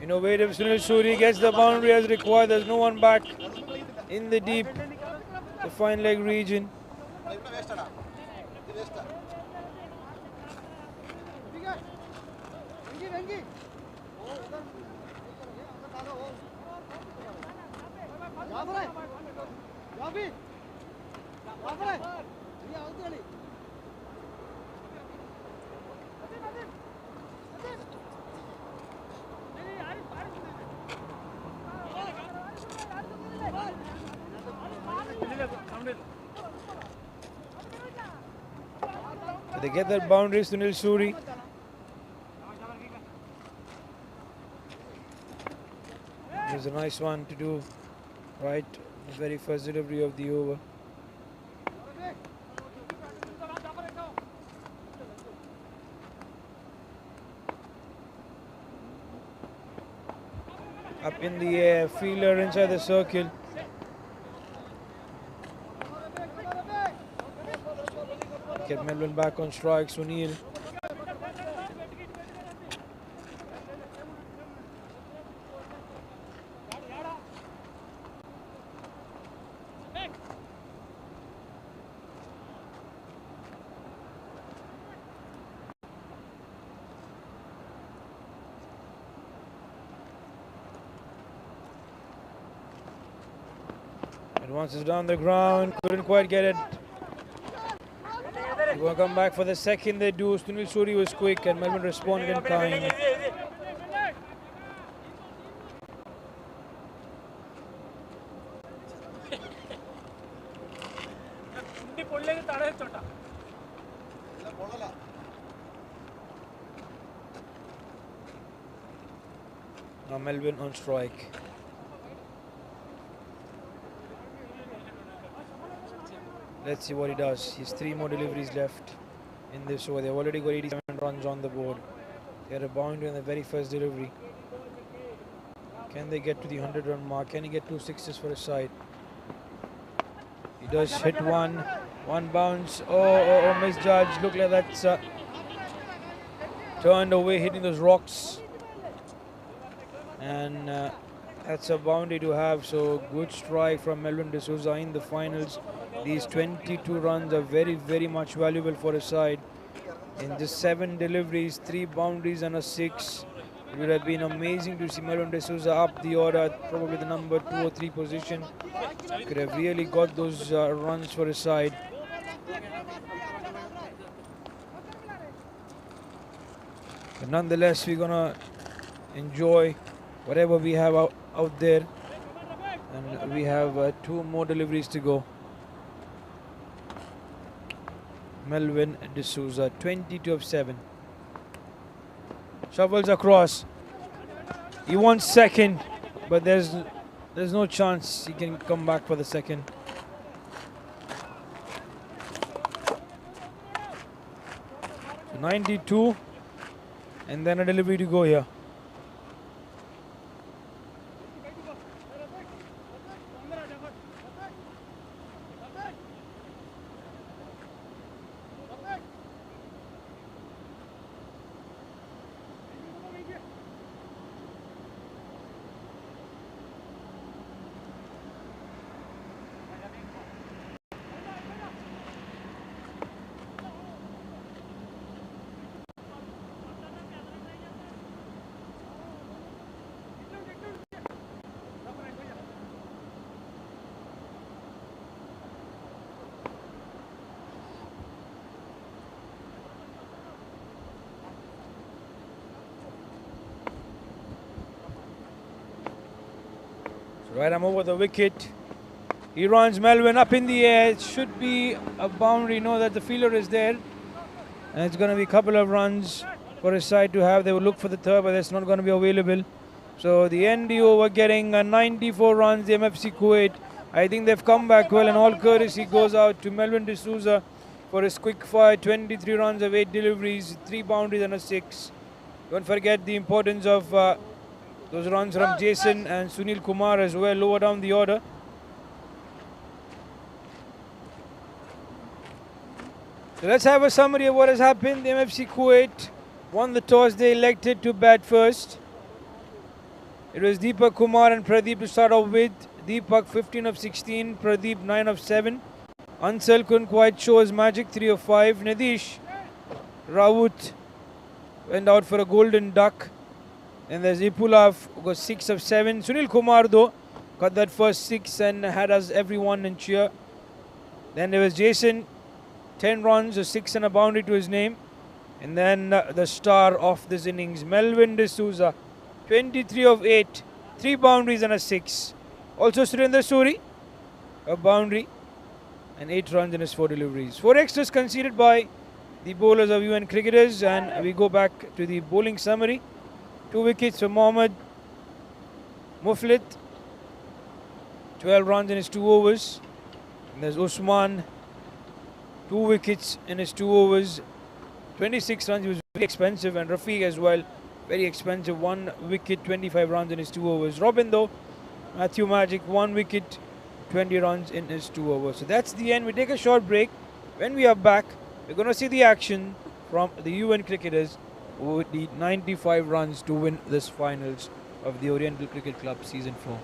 Innovative Sunil Suri gets the boundary as required. There's no one back in the deep, the fine leg region. They get that boundary, Sunil Suri. Here's a nice one to do right the very first delivery of the over. Up in the air, fielder inside the circle. Get Melbourne back on strike, Sunil. And once it's down the ground, couldn't quite get it. They will come back for the second. They do. Sunil Suri was quick and Melbourne responded in kind. Now Melvin on strike. Let's see what he does. He has 3 more deliveries left in this over. They've already got 87 runs on the board. They had a boundary on the very first delivery. Can they get to the 100-run mark? Can he get 2 sixes for his side? He does hit one. One bounce. Oh, misjudged. Look like that's turned away, hitting those rocks. And that's a boundary to have. So good strike from Melvin D'Souza in the finals. These 22 runs are very, very much valuable for his side. In just 7 deliveries, 3 boundaries and a 6. It would have been amazing to see Melvin D'Souza up the order at probably the number 2 or 3 position. Could have really got those runs for his side. But nonetheless, we're going to enjoy whatever we have out there. And we have 2 more deliveries to go. Melvin D'Souza, 22 of 7. Shovels across. He wants second, but there's no chance he can come back for the second. So 92, and then a delivery to go here. Right arm over the wicket. He runs Melvin up in the air. It should be a boundary. Know that the fielder is there. And it's going to be a couple of runs for his side to have. They will look for the third, but that's not going to be available. So the ND over getting 94 runs, the MFC Kuwait. I think they've come back well, and all courtesy goes out to Melvin D'Souza for his quick fire. 23 runs of 8 deliveries, 3 boundaries and a 6. Don't forget the importance of those runs from Jayson and Sunil Kumar as well, lower down the order. So let's have a summary of what has happened. The MFC Kuwait won the toss. They elected to bat first. It was Deepak Kumar and Pradeep to start off with. Deepak 15 of 16, Pradeep 9 of 7. Ansel couldn't quite show his magic, 3 of 5. Nitish Raut went out for a golden duck. And there's Ipulav who got 6 of 7. Sunil Kumar though got that first 6 and had us everyone in cheer. Then there was Jayson, 10 runs, a 6 and a boundary to his name. And then the star of this innings, Melvin D'Souza, 23 of 8, 3 boundaries and a 6. Also Surendra Suri, a boundary and 8 runs in his 4 deliveries. 4 extras conceded by the bowlers of UN cricketers, and we go back to the bowling summary. 2 wickets for Mohammad Muflit, 12 runs in his 2 overs. And there's Usman, 2 wickets in his 2 overs, 26 runs. He was very expensive, and Rafiq as well, very expensive, 1 wicket, 25 runs in his 2 overs. Robin though, Matthew Magic, 1 wicket, 20 runs in his 2 overs. So that's the end. We take a short break. When we are back, we're going to see the action from the UN cricketers who would need 95 runs to win this finals of the Oriental Cricket Club Season 4.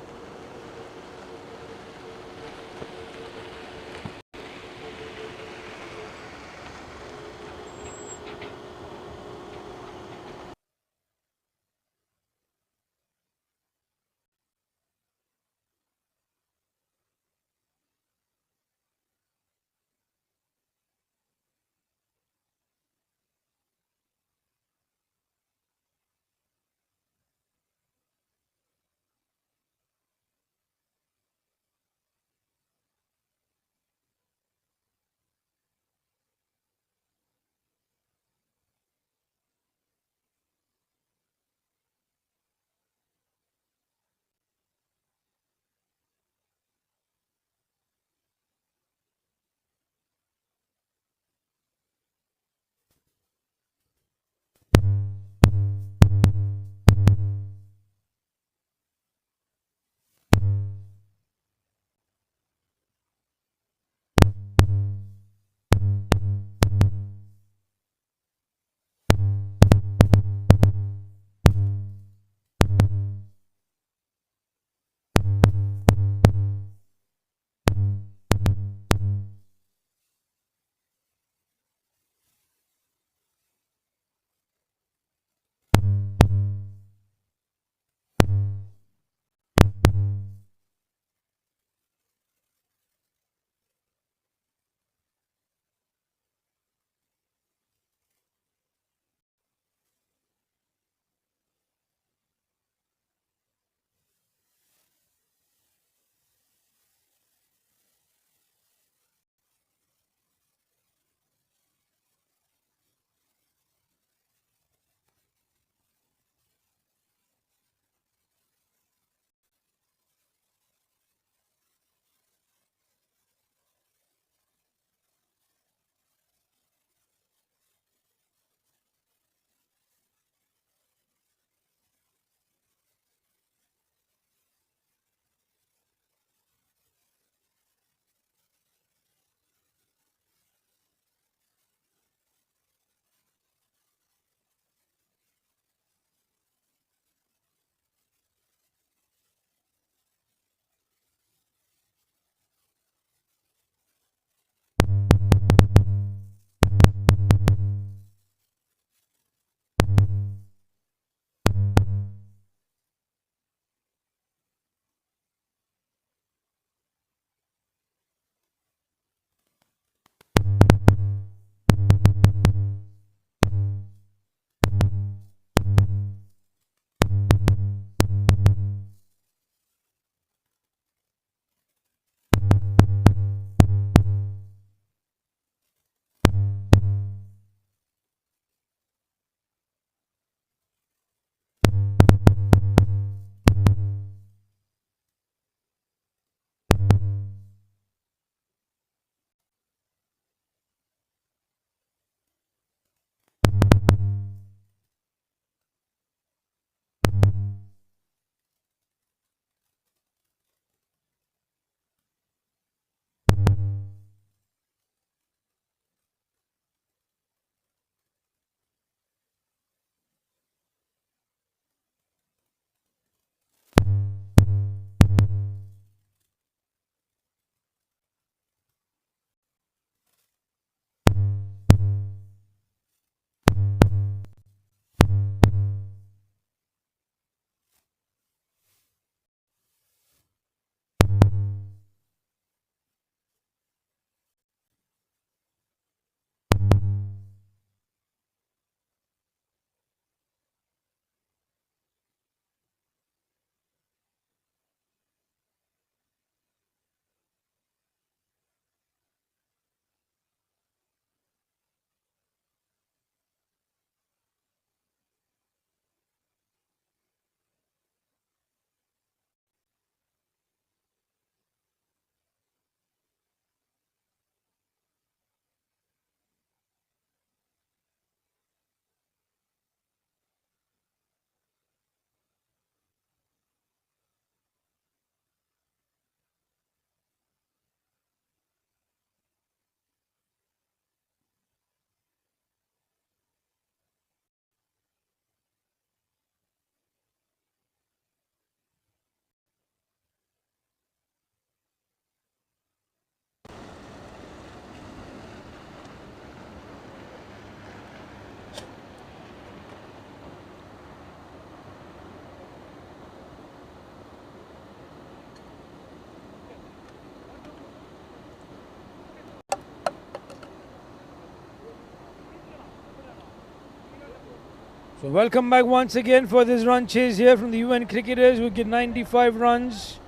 So welcome back once again for this run chase here from the UN cricketers who get 95 runs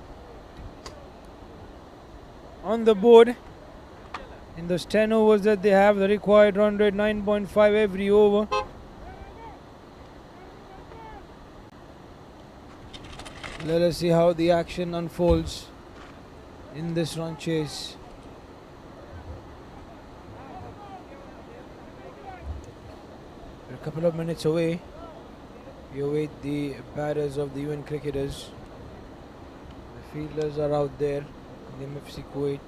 on the board. In those 10 overs that they have, the required run rate 9.5 every over. Let us see how the action unfolds in this run chase. We're a couple of minutes away. We await the batters of the UN cricketers. The fielders are out there in the MFC Kuwait.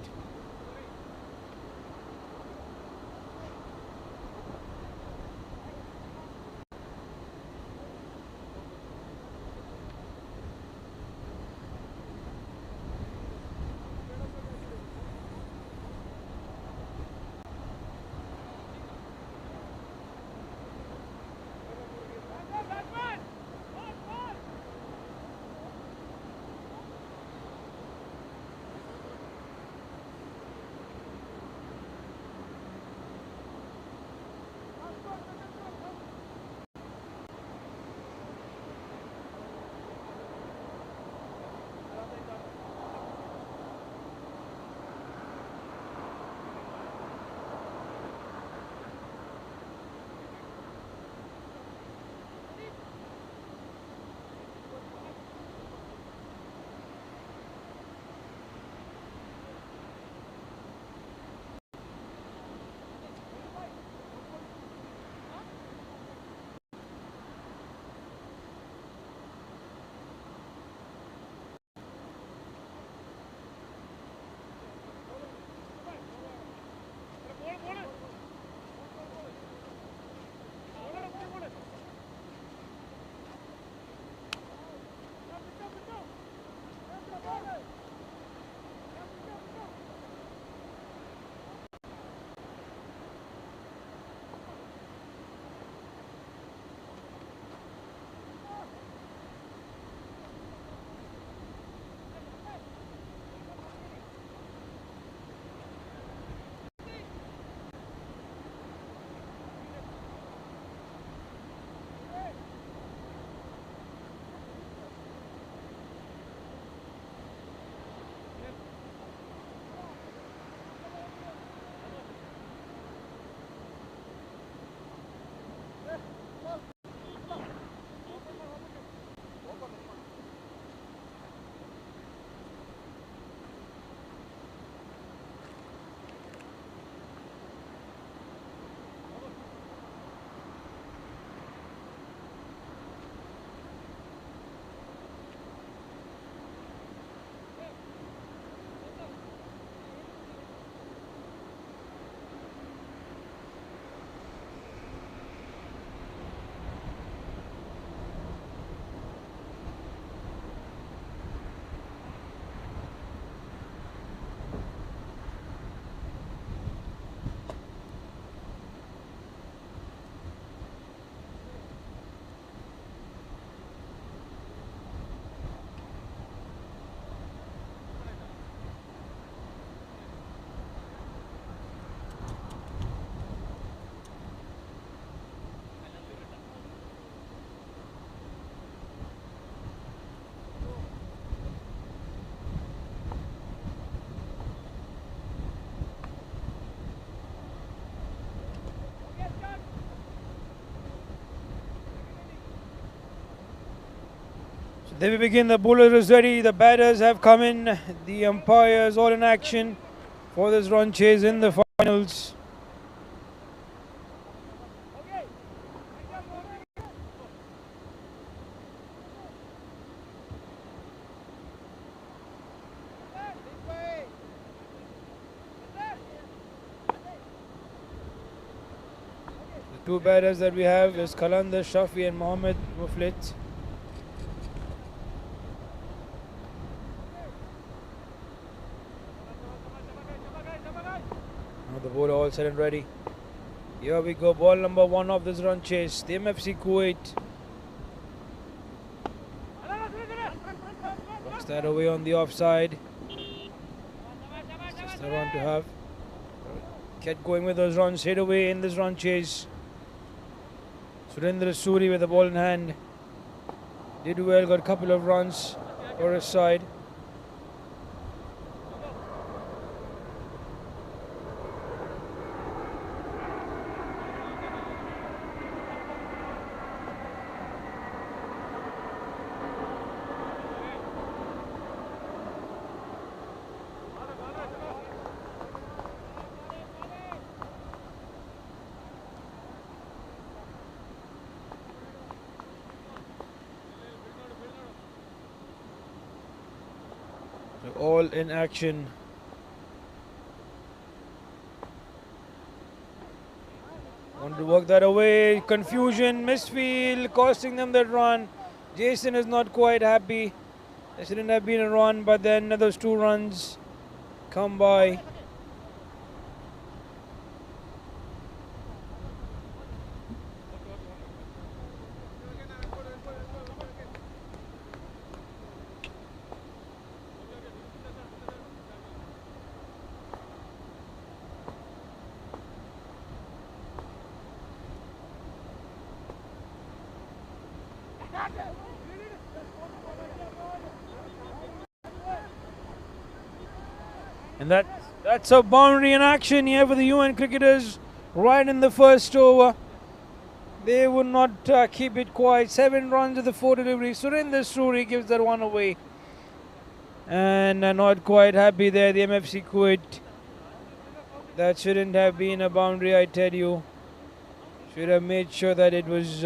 They will begin. The bowler is ready. The batters have come in. The umpires all in action for this run chase in the finals. The two batters that we have is Qalandar Shafi and Mohammad Muflit. The ball all set and ready. Here we go, ball number 1 of this run chase. The MFC Kuwait works that away on the offside. Just a run to have. Get going with those runs straight away in this run chase. Surendra Suri with the ball in hand. Did well, got a couple of runs for his side. All in action. Want to work that away. Confusion, misfield, costing them that run. Jayson is not quite happy. There shouldn't have been a run, but then those 2 runs come by. And that's a boundary in action here for the UN cricketers right in the first over. They would not keep it quiet. 7 runs of the 4 deliveries. Surendra Suri gives that one away. And not quite happy there, the MFC Kuwait. That shouldn't have been a boundary, I tell you. Should have made sure that it was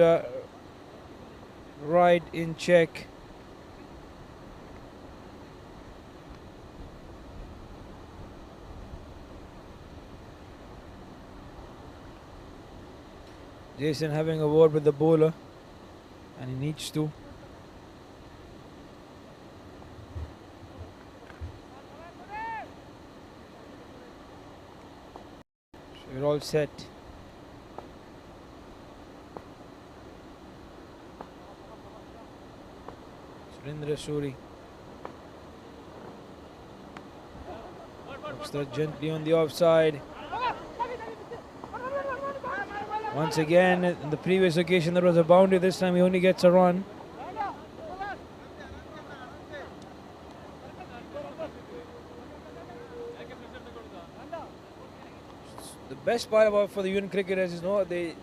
right in check. Jayson having a word with the bowler, and he needs to. So we're all set. Surendra Suri puts that gently on the offside. Once again, in the previous occasion there was a boundary. This time he only gets a run. The best part about for the UN cricketers is they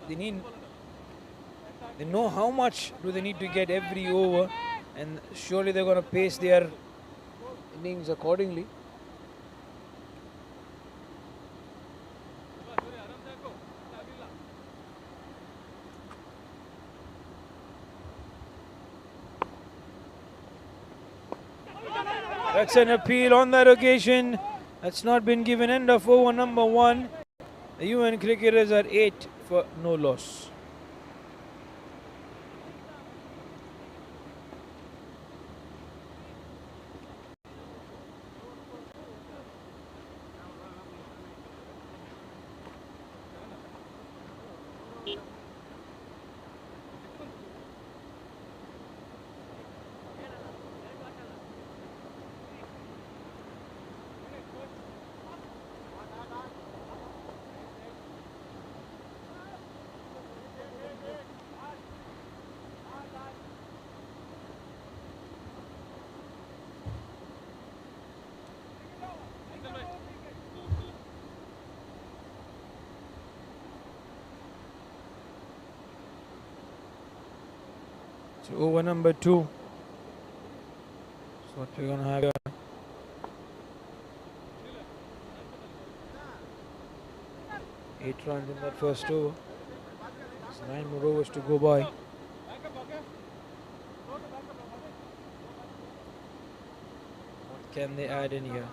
know how much do they need to get every over, and surely they're going to pace their innings accordingly. That's an appeal on that occasion. That's not been given. End of over number 1. The UN cricketers are 8 for no loss. So over number 2. That's what we're going to have here. Eight runs in that first over. There's 9 more overs to go by. What can they add in here?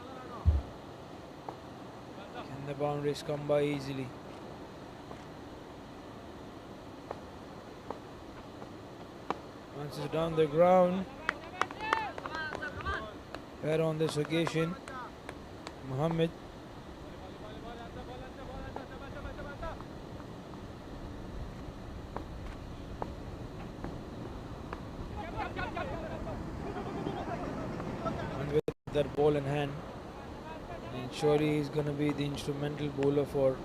Can the boundaries come by easily? Once it's down the ground, better on this occasion, Mohammed. And with that ball in hand, and surely he's going to be the instrumental bowler for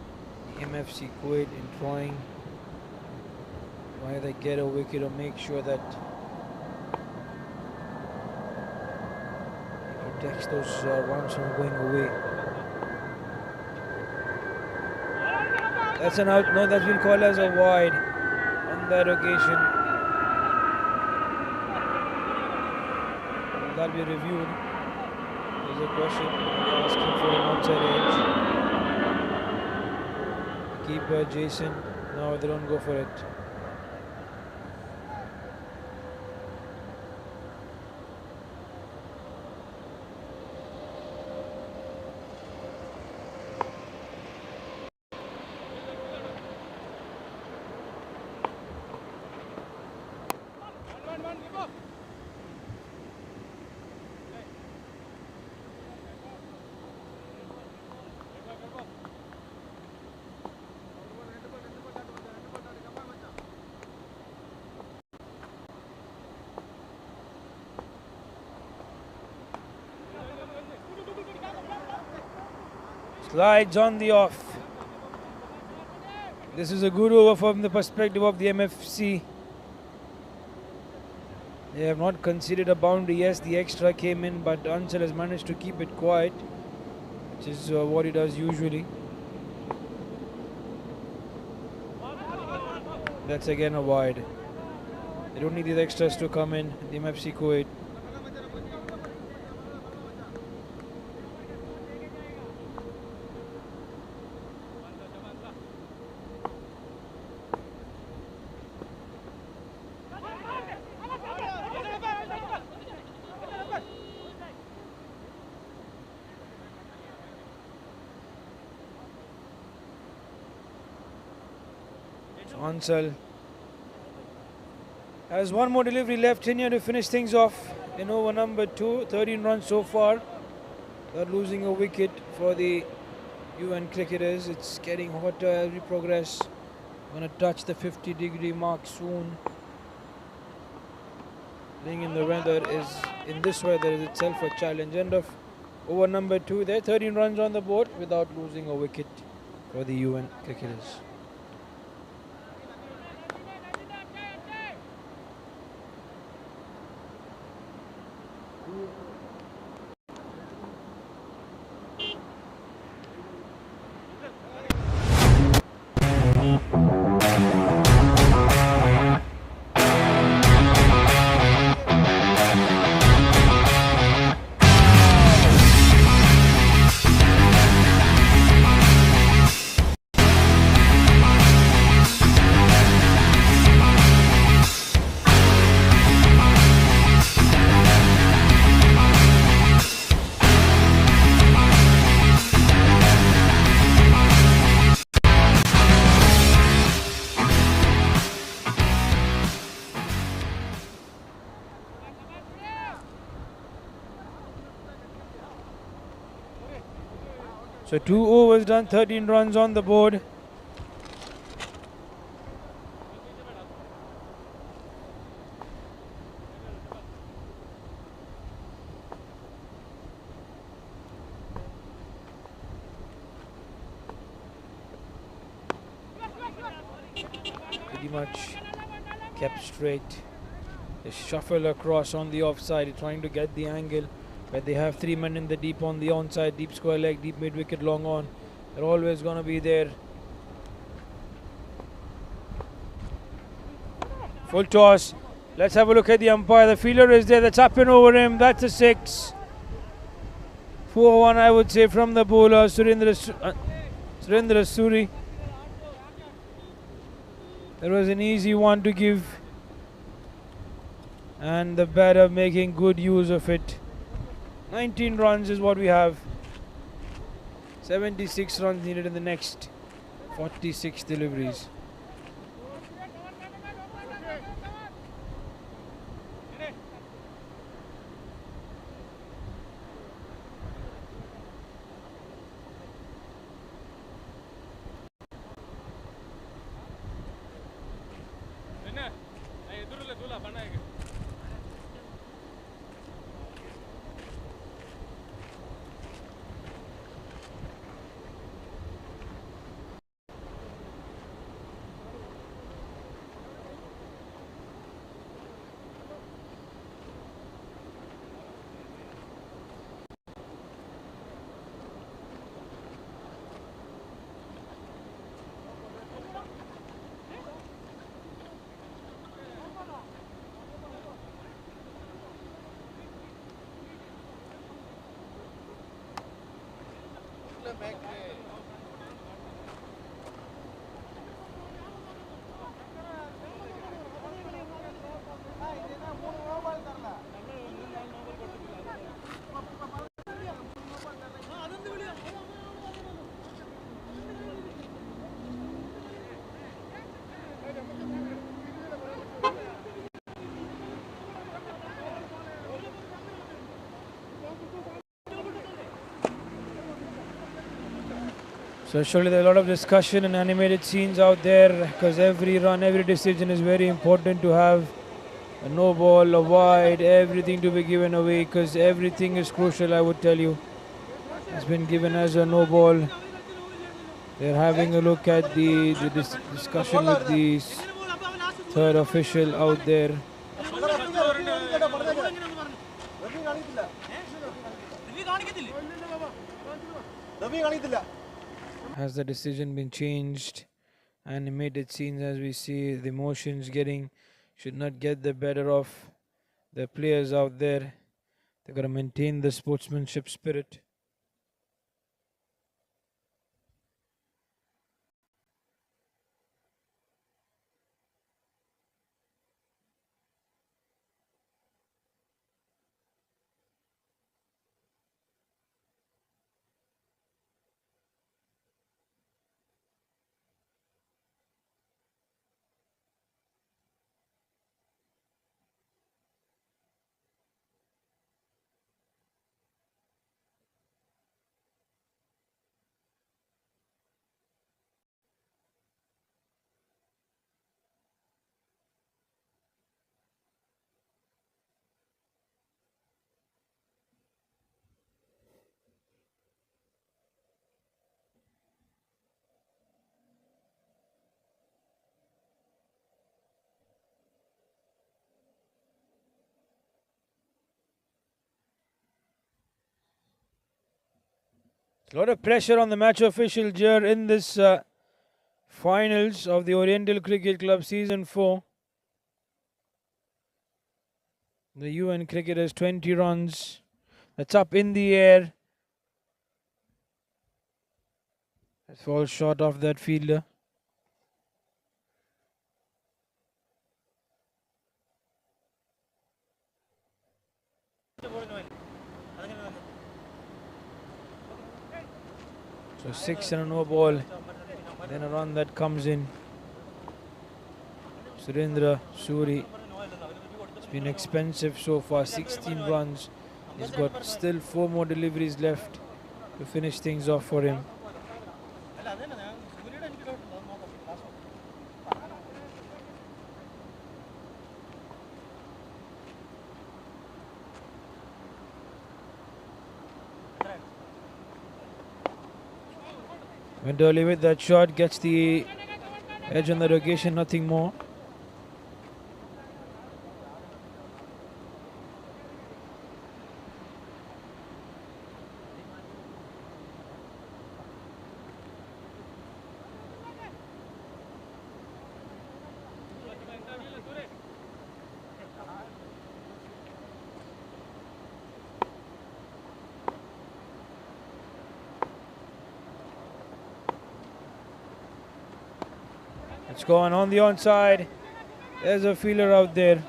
MFC Kuwait in trying why they get a wicket or make sure that he protects those runs from going away. That's an out. No, that's been called as a wide on that occasion. That'll be reviewed. There's a question asking for an outside edge. Keeper Jayson. No, they don't go for it. Slides on the off. This is a good over from the perspective of the MFC. They have not conceded a boundary. Yes, the extra came in, but Ansel has managed to keep it quiet, which is what he does usually. That's again a wide. They don't need these extras to come in, the MFC Kuwait. Ansel has one more delivery left in here to finish things off in over number 2. 13 runs so far. They're losing a wicket for the UN cricketers. It's getting hotter as we progress. Going to touch the 50-degree mark soon. Being in the weather is, in this weather, is itself a challenge. End of over number 2 there. 13 runs on the board without losing a wicket for the UN cricketers. So 2 overs done, 13 runs on the board. Pretty much kept straight. They shuffle across on the offside, trying to get the angle. But they have 3 men in the deep on the onside, deep square leg, deep mid wicket, long on. They're always going to be there. Full toss. Let's have a look at the umpire. The fielder is there. That's up and over him. That's a 6. 4-1, I would say, from the bowler, Surendra Suri. That was an easy one to give. And the batter making good use of it. 19 runs is what we have. 76 runs needed in the next 46 deliveries. So surely there's a lot of discussion and animated scenes out there because every run, every decision is very important to have. A no ball, a wide, everything to be given away because everything is crucial, I would tell you. It's been given as a no ball. They're having a look at the discussion with the third official out there. Has the decision been changed? Animated scenes as we see the emotions should not get the better of the players out there. They've got to maintain the sportsmanship spirit. A lot of pressure on the match official here in this finals of the Oriental Cricket Club Season 4. The UN cricket has 20 runs. That's up in the air. It falls short of that fielder. So 6 and a no ball. Then a run that comes in. Surendra Suri. It's been expensive so far. 16 runs. He's got still 4 more deliveries left to finish things off for him. Went early with that shot, gets the edge on the location, nothing more. It's gone on the onside. There's a fielder out there.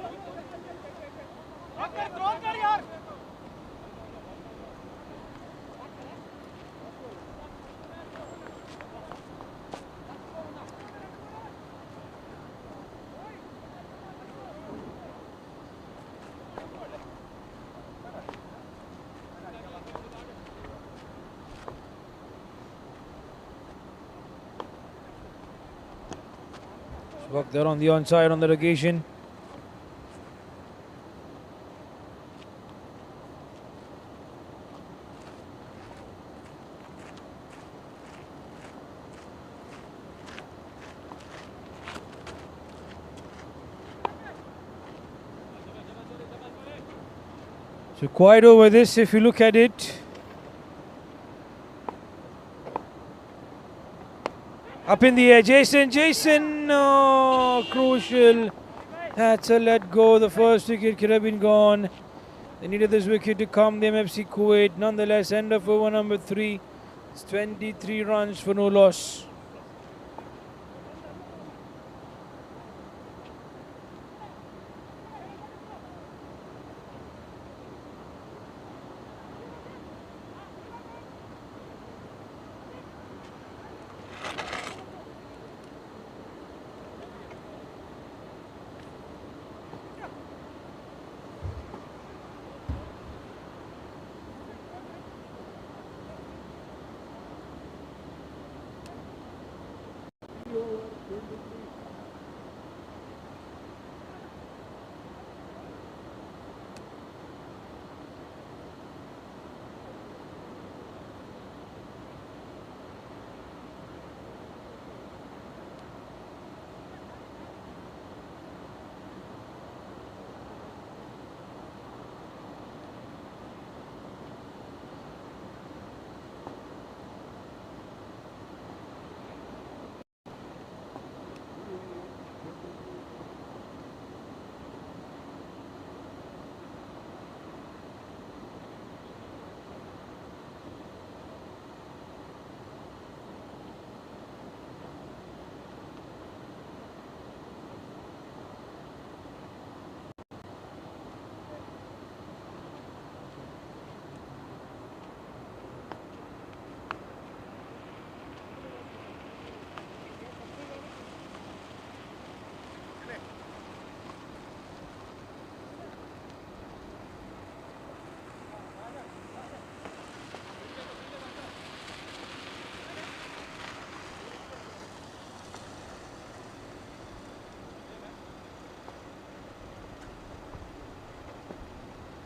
Work there on the onside on the location. So quite over this if you look at it. Up in the air, Jayson, no, crucial. That's a let go. The first wicket could have been gone. They needed this wicket to come. The MFC Kuwait, nonetheless, end of over number 3. It's 23 runs for no loss.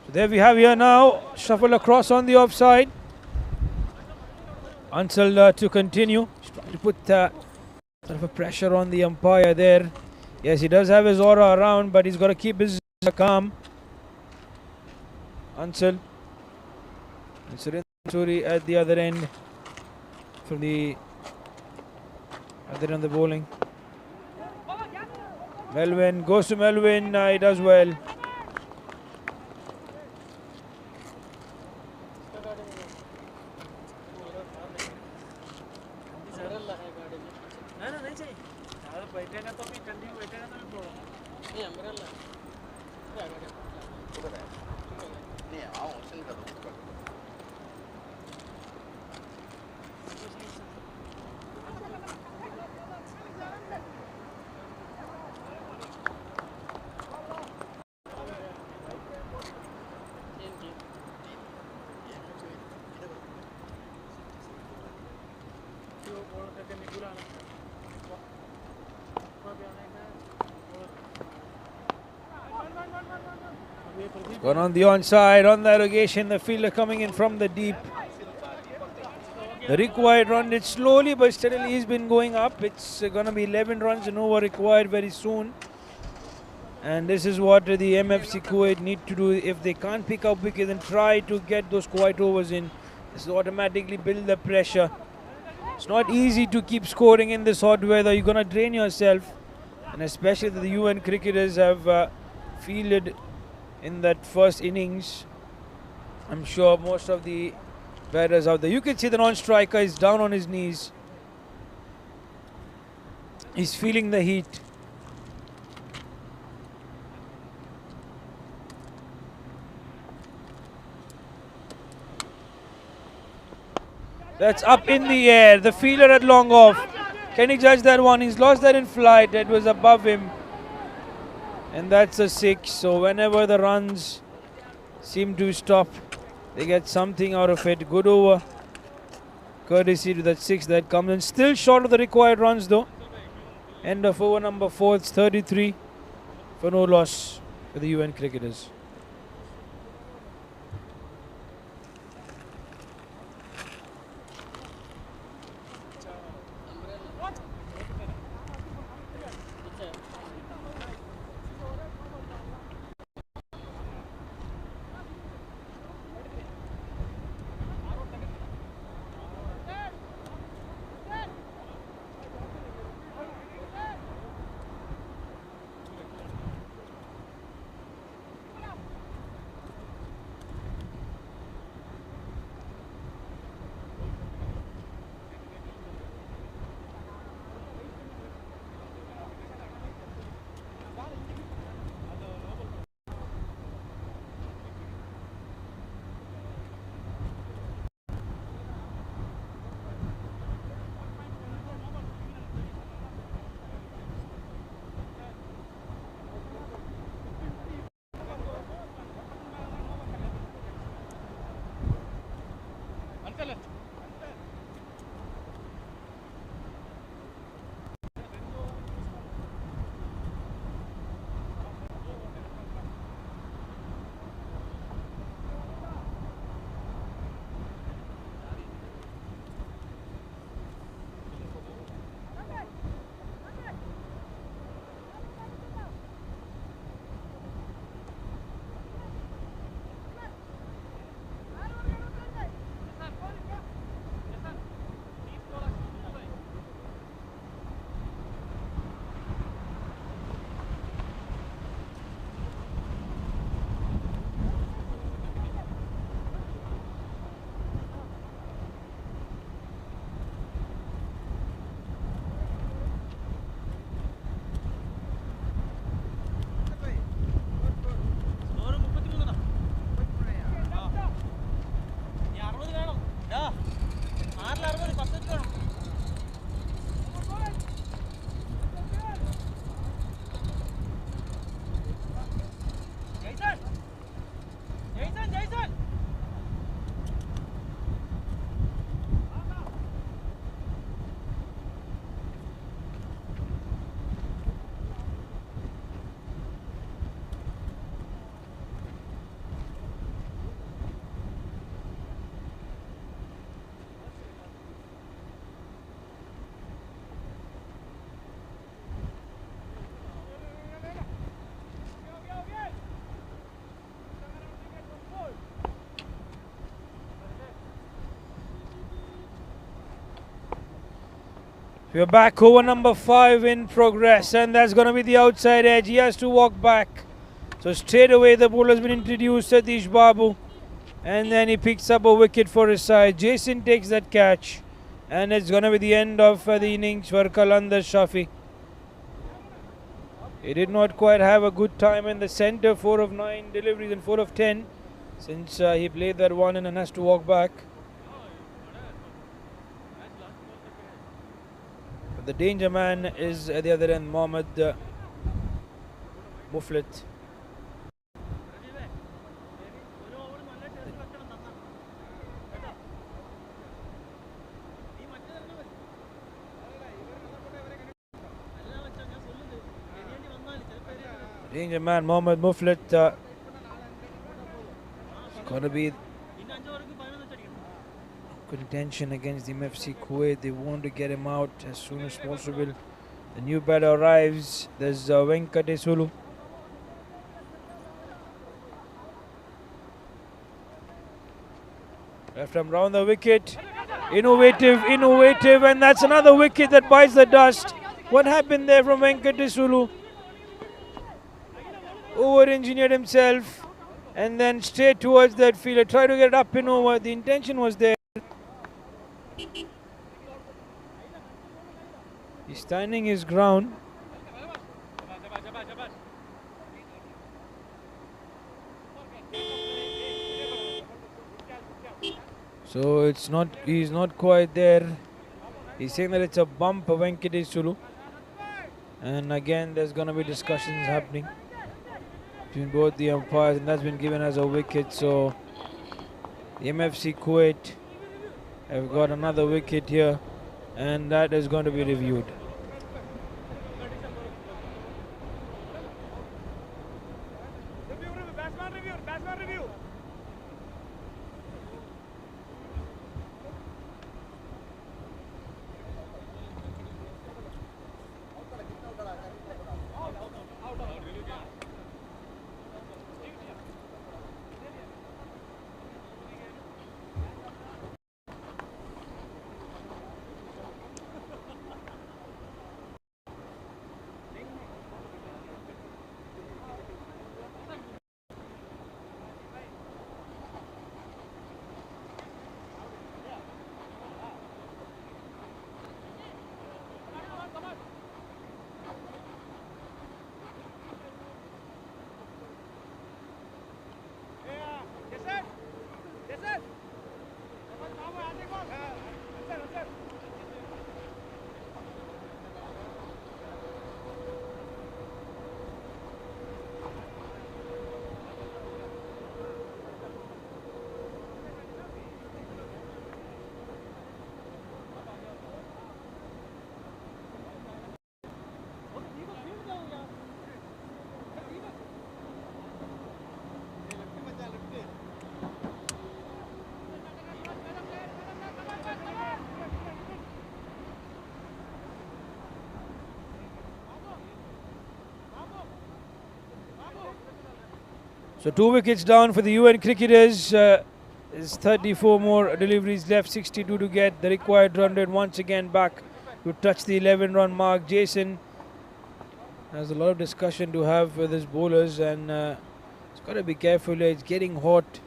So there we have here now, shuffle across on the offside. Ansel to continue. He's trying to put sort of a pressure on the umpire there. Yes, he does have his aura around, but he's got to keep his calm. Ansel. And Surendra at the other end from the other end of the bowling. Melvin goes to Melvin. He does well. Gone on the onside, on the allocation, the fielder coming in from the deep. The required run, it's slowly but steadily he's been going up. It's going to be 11 runs and over required very soon. And this is what the MFC Kuwait need to do. If they can't pick up wickets and try to get those Kuwait overs in, this will automatically build the pressure. It's not easy to keep scoring in this hot weather. You're going to drain yourself. And especially the UN cricketers have fielded in that first innings. I'm sure most of the batters out there. You can see the non-striker is down on his knees. He's feeling the heat. That's up in the air. The fielder at long off. Can he judge that one? He's lost that in flight. That was above him. And that's a 6. So whenever the runs seem to stop, they get something out of it. Good over. Courtesy to that 6 that comes in. Still short of the required runs though. End of over number 4. It's 33 for no loss for the UN cricketers. We're back, over number 5 in progress, and that's going to be the outside edge. He has to walk back. So straight away the ball has been introduced, Satish Babu, and then he picks up a wicket for his side. Jayson takes that catch, and it's going to be the end of the innings for Qalandar Shafi. He did not quite have a good time in the centre, 4 of 9 deliveries and 4 of 10 since he played that one and has to walk back. But the danger man is at the other end, Mohammad Muflit. Danger man Mohammad Muflit is going to be contention against the MFC Kuwait. They want to get him out as soon as possible. The new batter arrives. There's Venkatesulu. Left arm round the wicket. Innovative, and that's another wicket that bites the dust. What happened there from Venkatesulu? Over-engineered himself and then straight towards that fielder. Try to get it up and over. The intention was there. He's standing his ground. So it's not, he's not quite there. He's saying that it's a bump of Venkatesulu. And again there's going to be discussions happening between both the umpires, and that's been given as a wicket. So the MFC Kuwait have got another wicket here, and that is going to be reviewed. So 2 wickets down for the UN cricketers. There's 34 more deliveries left, 62 to get. The required run rate once again back to touch the 11-run mark. Jayson has a lot of discussion to have with his bowlers, and he's got to be careful here. It's getting hot.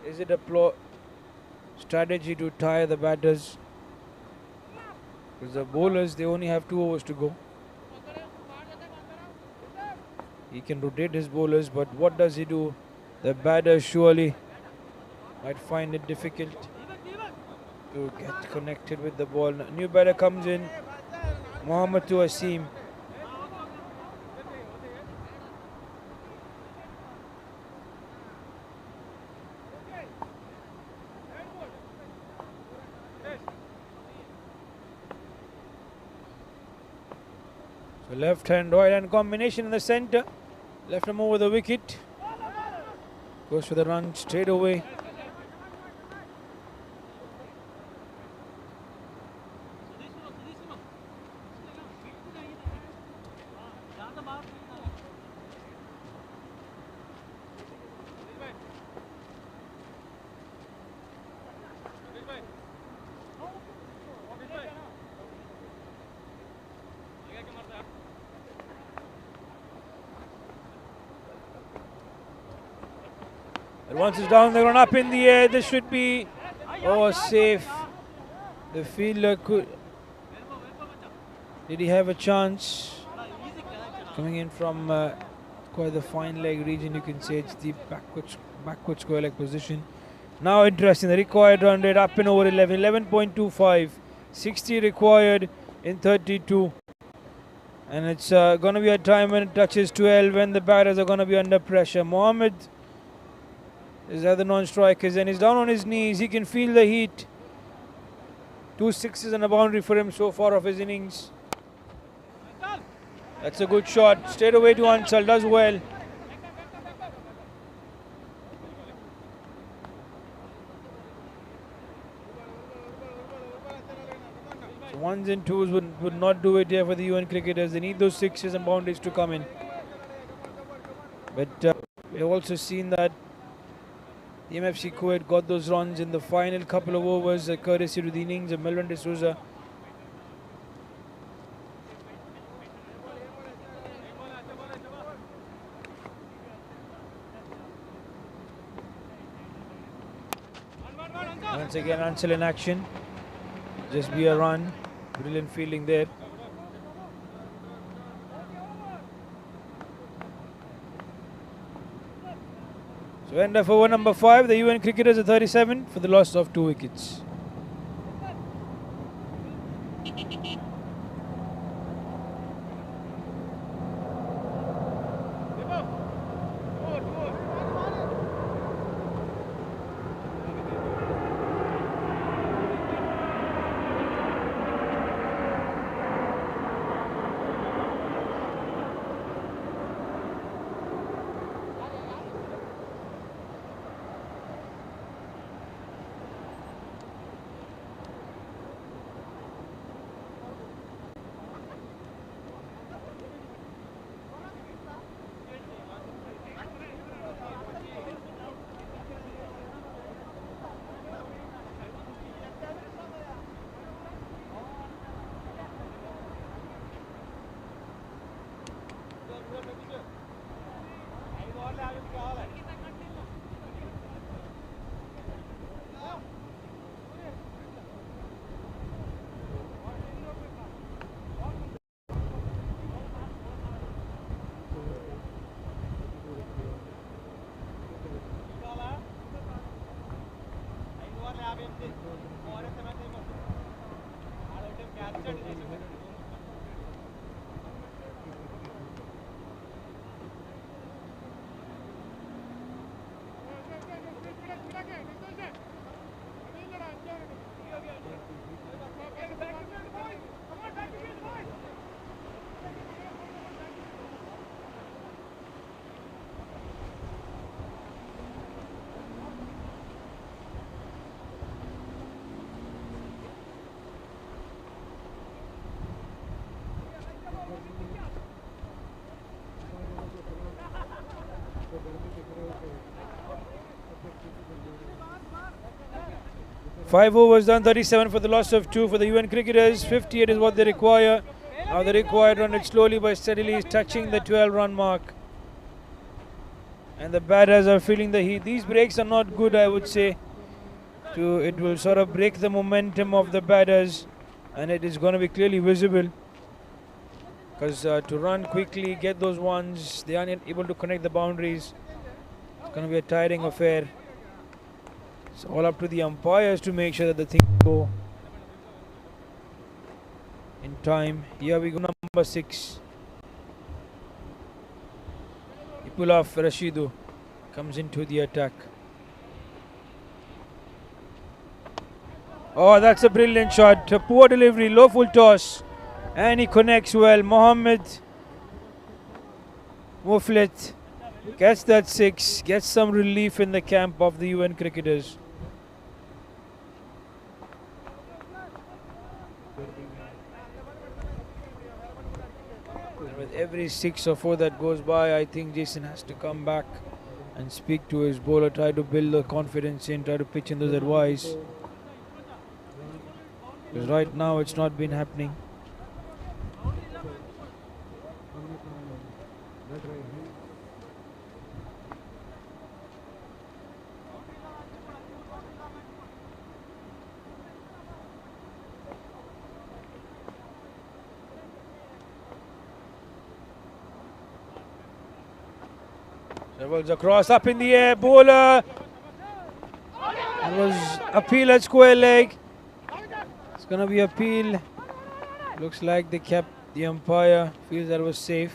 Is it a strategy to tire the batters? Because the bowlers, they only have 2 overs to go. He can rotate his bowlers, but what does he do? The batters surely might find it difficult to get connected with the ball. New batter comes in, Mohammad to Asim. So left hand, right hand combination in the centre. Left him over the wicket. Goes for the run straight away. And once it's down, they run up in the air. This should be safe. The fielder could. Did he have a chance? Coming in from quite the fine leg region, you can say it's the backward square leg position. Now interesting, the required run rate up and over 11, 11.25, 60 required in 32. And it's going to be a time when it touches 12, when the batters are going to be under pressure. Mohammed is the other non-strikers, and he's down on his knees. He can feel the heat. 2 sixes and a boundary for him so far of his innings. That's a good shot. Straight away to Ansal, does well. So 1s and 2s would not do it here for the UN cricketers. They need those 6s and boundaries to come in. But we've also seen that the MFC Kuwait got those runs in the final couple of overs, courtesy to the innings of Melvin D'Souza. Once again, Ansel in action. Just be a run. Brilliant fielding there. So end of over number 5, the UN cricketers are 37 for the loss of 2 wickets. 5 overs done, 37 for the loss of 2 for the UN cricketers. 58 is what they require. Now the required run rate slowly but steadily is touching the 12-run mark. And the batters are feeling the heat. These breaks are not good, I would say. It will sort of break the momentum of the batters, and it is going to be clearly visible. Because to run quickly, get those ones, they aren't able to connect the boundaries. It's going to be a tiring affair. It's all up to the umpires to make sure that the things go in time. Here we go, number 6. Ipulaf Rashidu comes into the attack. Oh, that's a brilliant shot. A poor delivery, low full toss. And he connects well. Mohammed Muflet gets that 6, gets some relief in the camp of the UN cricketers. And with every 6 or 4 that goes by, I think Jayson has to come back and speak to his bowler, try to build the confidence in, try to pitch in those advice. Because right now it's not been happening. Servals across, up in the air, bowler. That was appeal at square leg. It's going to be appeal. Looks like they kept the umpire, feels that was safe.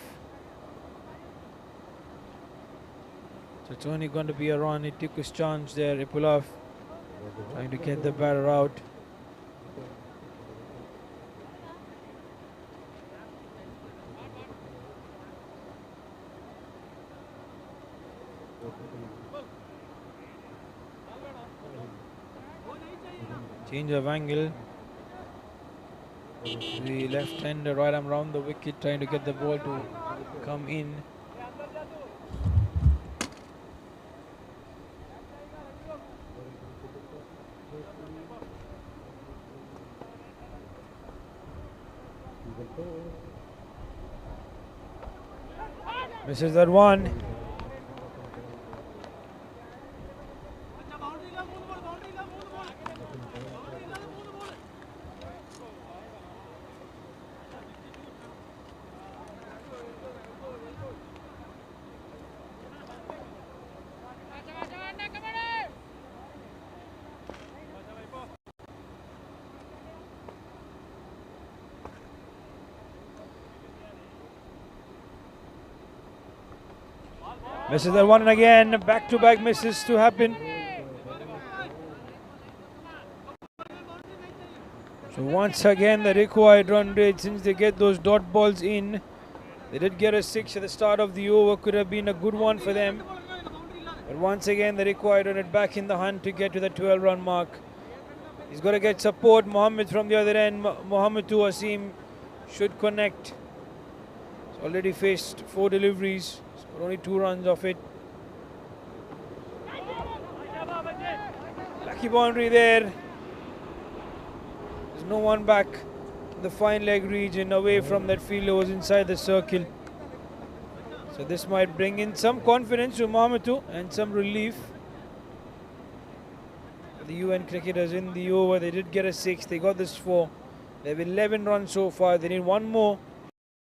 So it's only going to be a run. He took his chance there, Ipulaf, trying to get the batter out. Change of angle. The left-hander right arm round the wicket, trying to get the ball to come in. Misses that one. Misses that one, and again back-to-back misses to happen. So once again the required run rate, since they get those dot balls in, they did get a 6 at the start of the over, could have been a good one for them. But once again the required run rate back in the hunt to get to the 12-run mark. He's got to get support. Mohammed from the other end, Mohammed to Asim should connect. He's already faced 4 deliveries. Only 2 runs off it. Lucky boundary there. There's no one back in the fine leg region, away from that fielder, was inside the circle. So this might bring in some confidence to Mohammedu and some relief. The UN cricketers in the over, they did get a 6, they got this 4. They have 11 runs so far, they need 1 more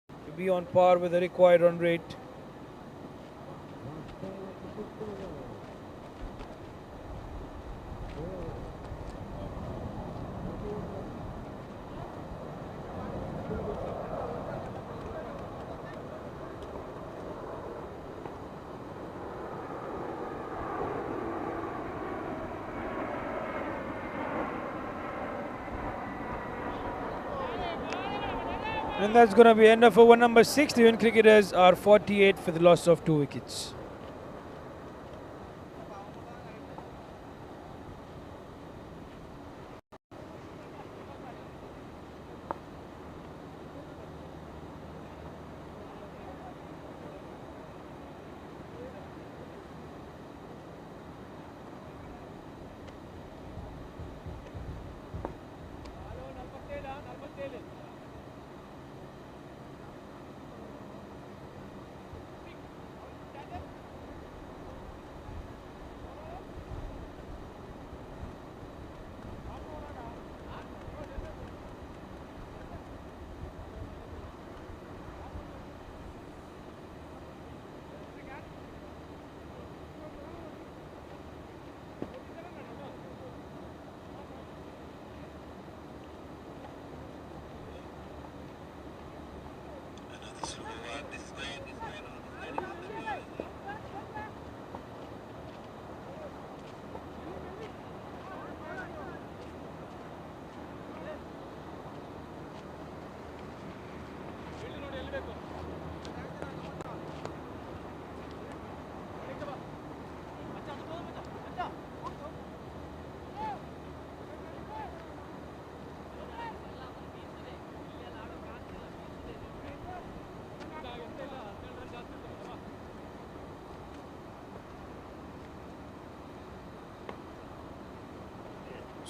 to be on par with the required run rate. And that's going to be end of over number 6. The UN cricketers are 48 for the loss of 2 wickets.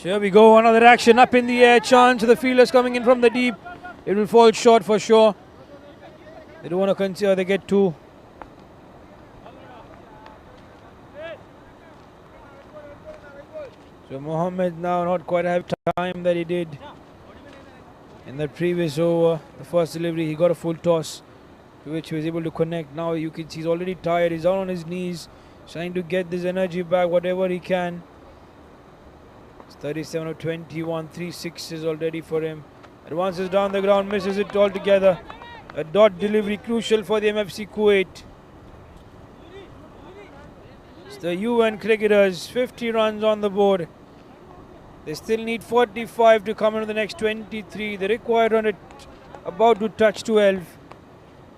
So here we go, another action up in the air, chance, the fielders coming in from the deep. It will fall short for sure. They don't want to consider, they get two. So Mohammed now not quite have time that he did in the previous over. The first delivery, he got a full toss, to which he was able to connect. Now you can see he's already tired, he's down on his knees, trying to get this energy back, whatever he can. It's 37 of 21, 3 sixes already for him. Advances down the ground, misses it altogether. A dot delivery crucial for the MFC Kuwait. It's the UN cricketers, 50 runs on the board. They still need 45 to come into the next 23. The required run about to touch 12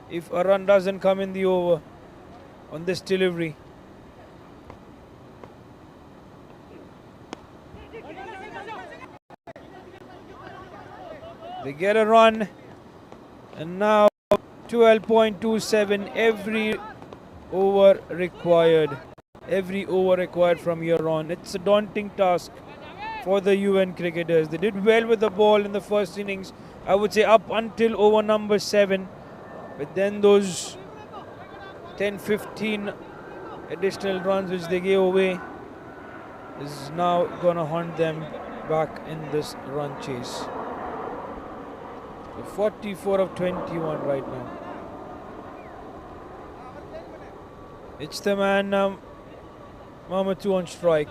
if a run doesn't come in the over on this delivery. They get a run, and now 12.27 every over required. Every over required from here on. It's a daunting task for the UN cricketers. They did well with the ball in the first innings, I would say up until over number 7. But then those 10-15 additional runs which they gave away is now going to haunt them back in this run chase. 44 of 21 right now. It's the man Mohammed 2 on strike.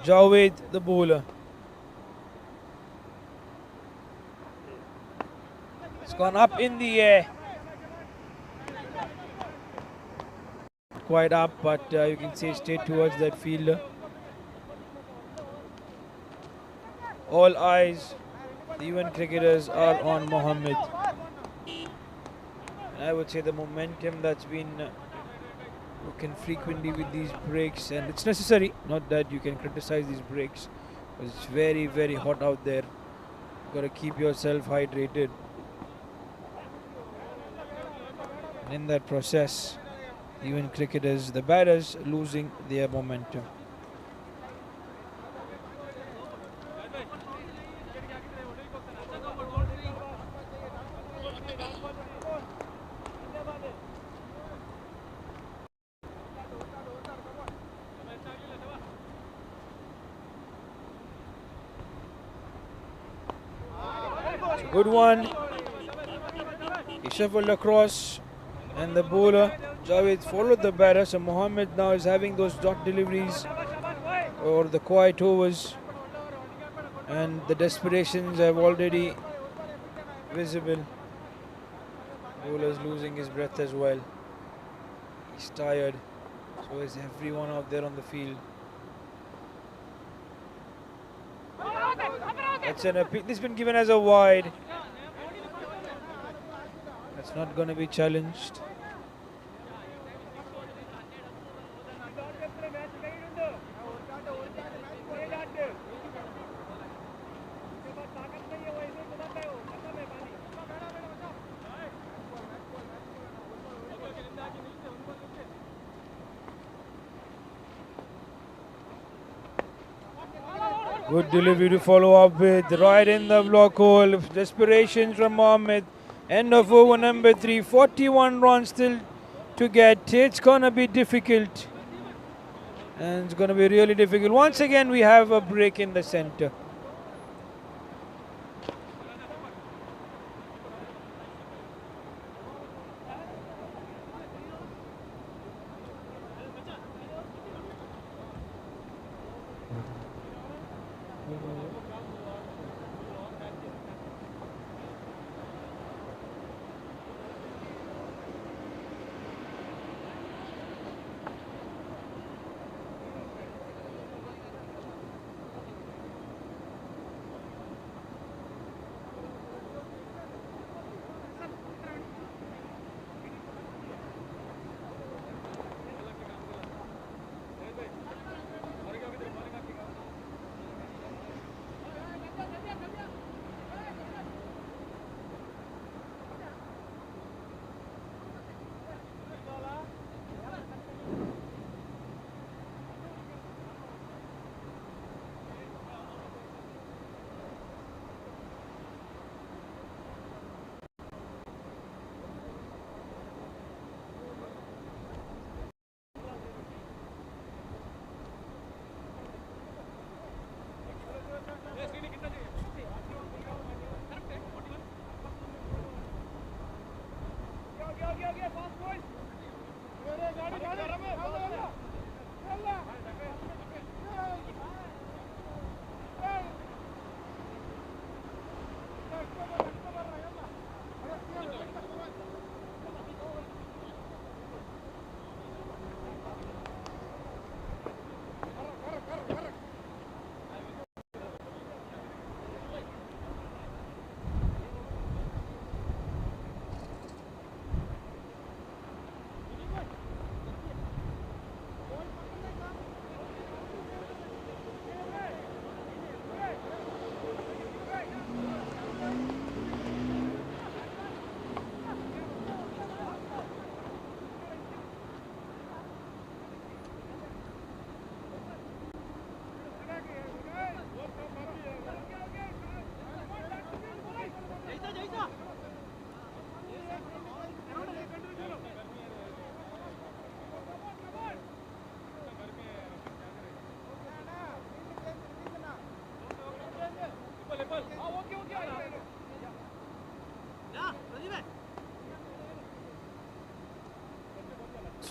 Javed the bowler. It's gone up in the air. Quite up, but you can see straight towards that fielder. All eyes, the UN cricketers, are on Mohammed. And I would say the momentum that's been broken frequently with these breaks, and it's necessary, not that you can criticize these breaks, because it's very, very hot out there. You've got to keep yourself hydrated. And in that process, even cricketers, the batters, losing their momentum. Good one. He shuffled across, and the bowler Javed followed the batter. So Mohammed now is having those dot deliveries or the quiet overs, and the desperations are already visible. Bowler's losing his breath as well. He's tired. So is everyone out there on the field. That's an appeal. This has been given as a wide. That's not going to be challenged. Good delivery to follow up with, right in the block hole. Desperation from Mohammed. End of over number 3. 41 runs still to get. It's gonna be difficult. And it's gonna be really difficult. Once again, we have a break in the center.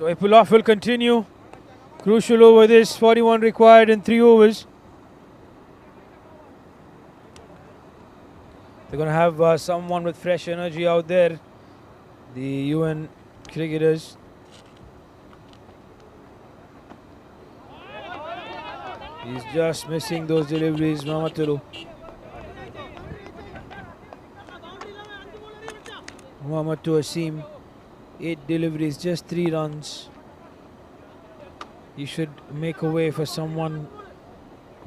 So a pull-off will continue. Crucial over this, 41 required in 3 overs. They're going to have someone with fresh energy out there, the UN cricketers. He's just missing those deliveries, Mamatulu. Muhammad to Asim, 8 deliveries, just 3 runs. He should make a way for someone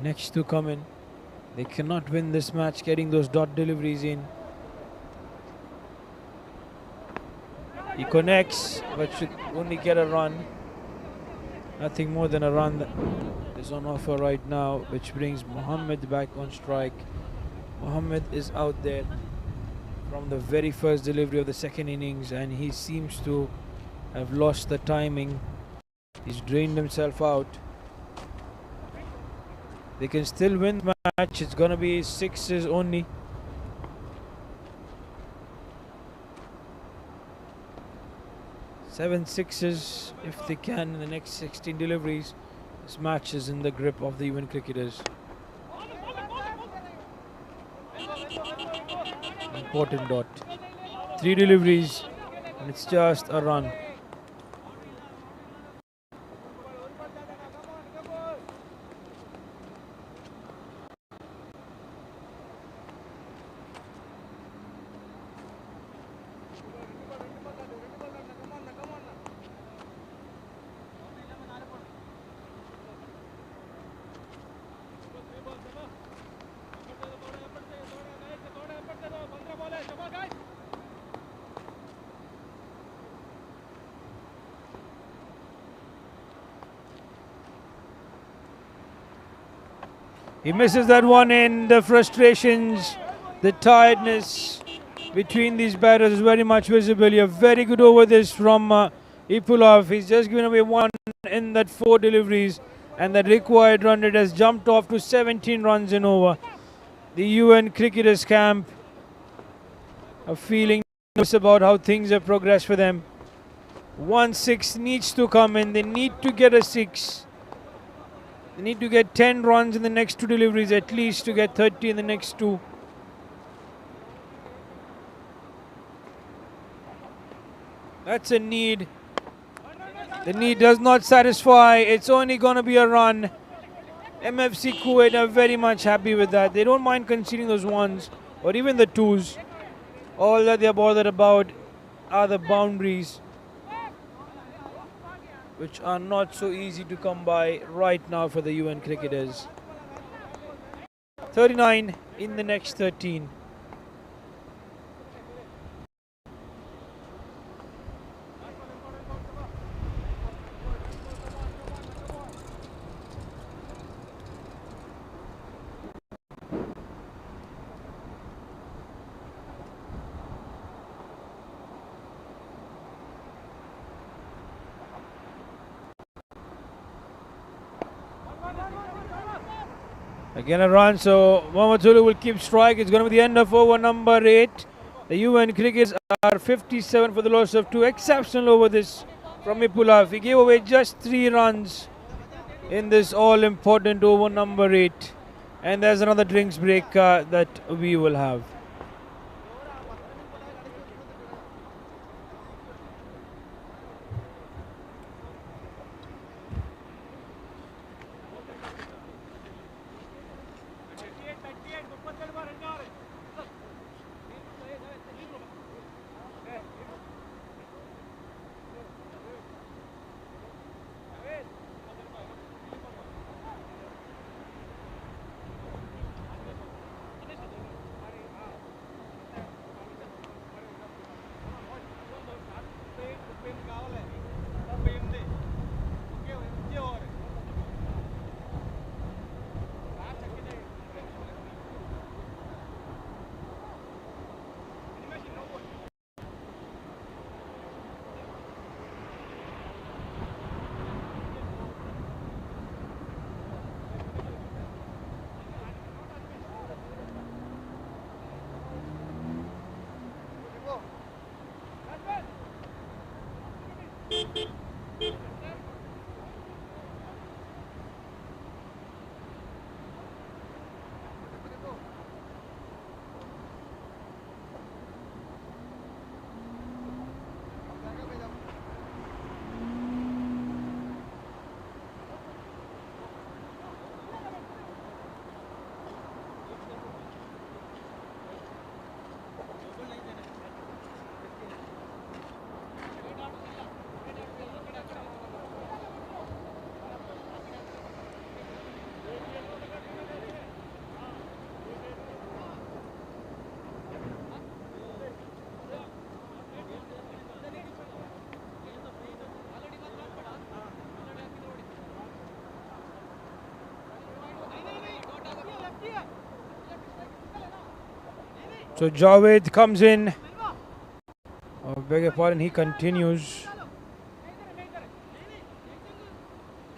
next to come in. They cannot win this match getting those dot deliveries in. He connects, but should only get a run. Nothing more than a run that is on offer right now, which brings Mohammed back on strike. Mohammed is out there from the very first delivery of the second innings, and he seems to have lost the timing. He's drained himself out. They can still win the match. It's gonna be 6s only. Seven sixes if they can in the next 16 deliveries. This match is in the grip of the UN cricketers. Important dot. 3 deliveries and it's just a run. He misses that one in. The frustrations, the tiredness between these batters is very much visible. A very good over this from Ipulov. He's just given away 1 in that 4 deliveries, and that required run rate has jumped off to 17 runs in over. The UN cricketers camp are feeling nervous about how things have progressed for them. 1-6 needs to come in. They need to get a 6. They need to get 10 runs in the next 2 deliveries at least to get 30 in the next 2. That's a need. The need does not satisfy. It's only going to be a run. MFC Kuwait are very much happy with that. They don't mind conceding those 1s or even the 2s. All that they're bothered about are the boundaries, which are not so easy to come by right now for the UN cricketers. 39 in the next 13. Again a run, so Mohammed will keep strike. It's going to be the end of over number 8. The UN cricketers are 57 for the loss of 2. Exceptional over this from Ipulov. He gave away just 3 runs in this all-important over number 8. And there's another drinks break that we will have. So Javed comes in. Oh, beg your pardon, he continues.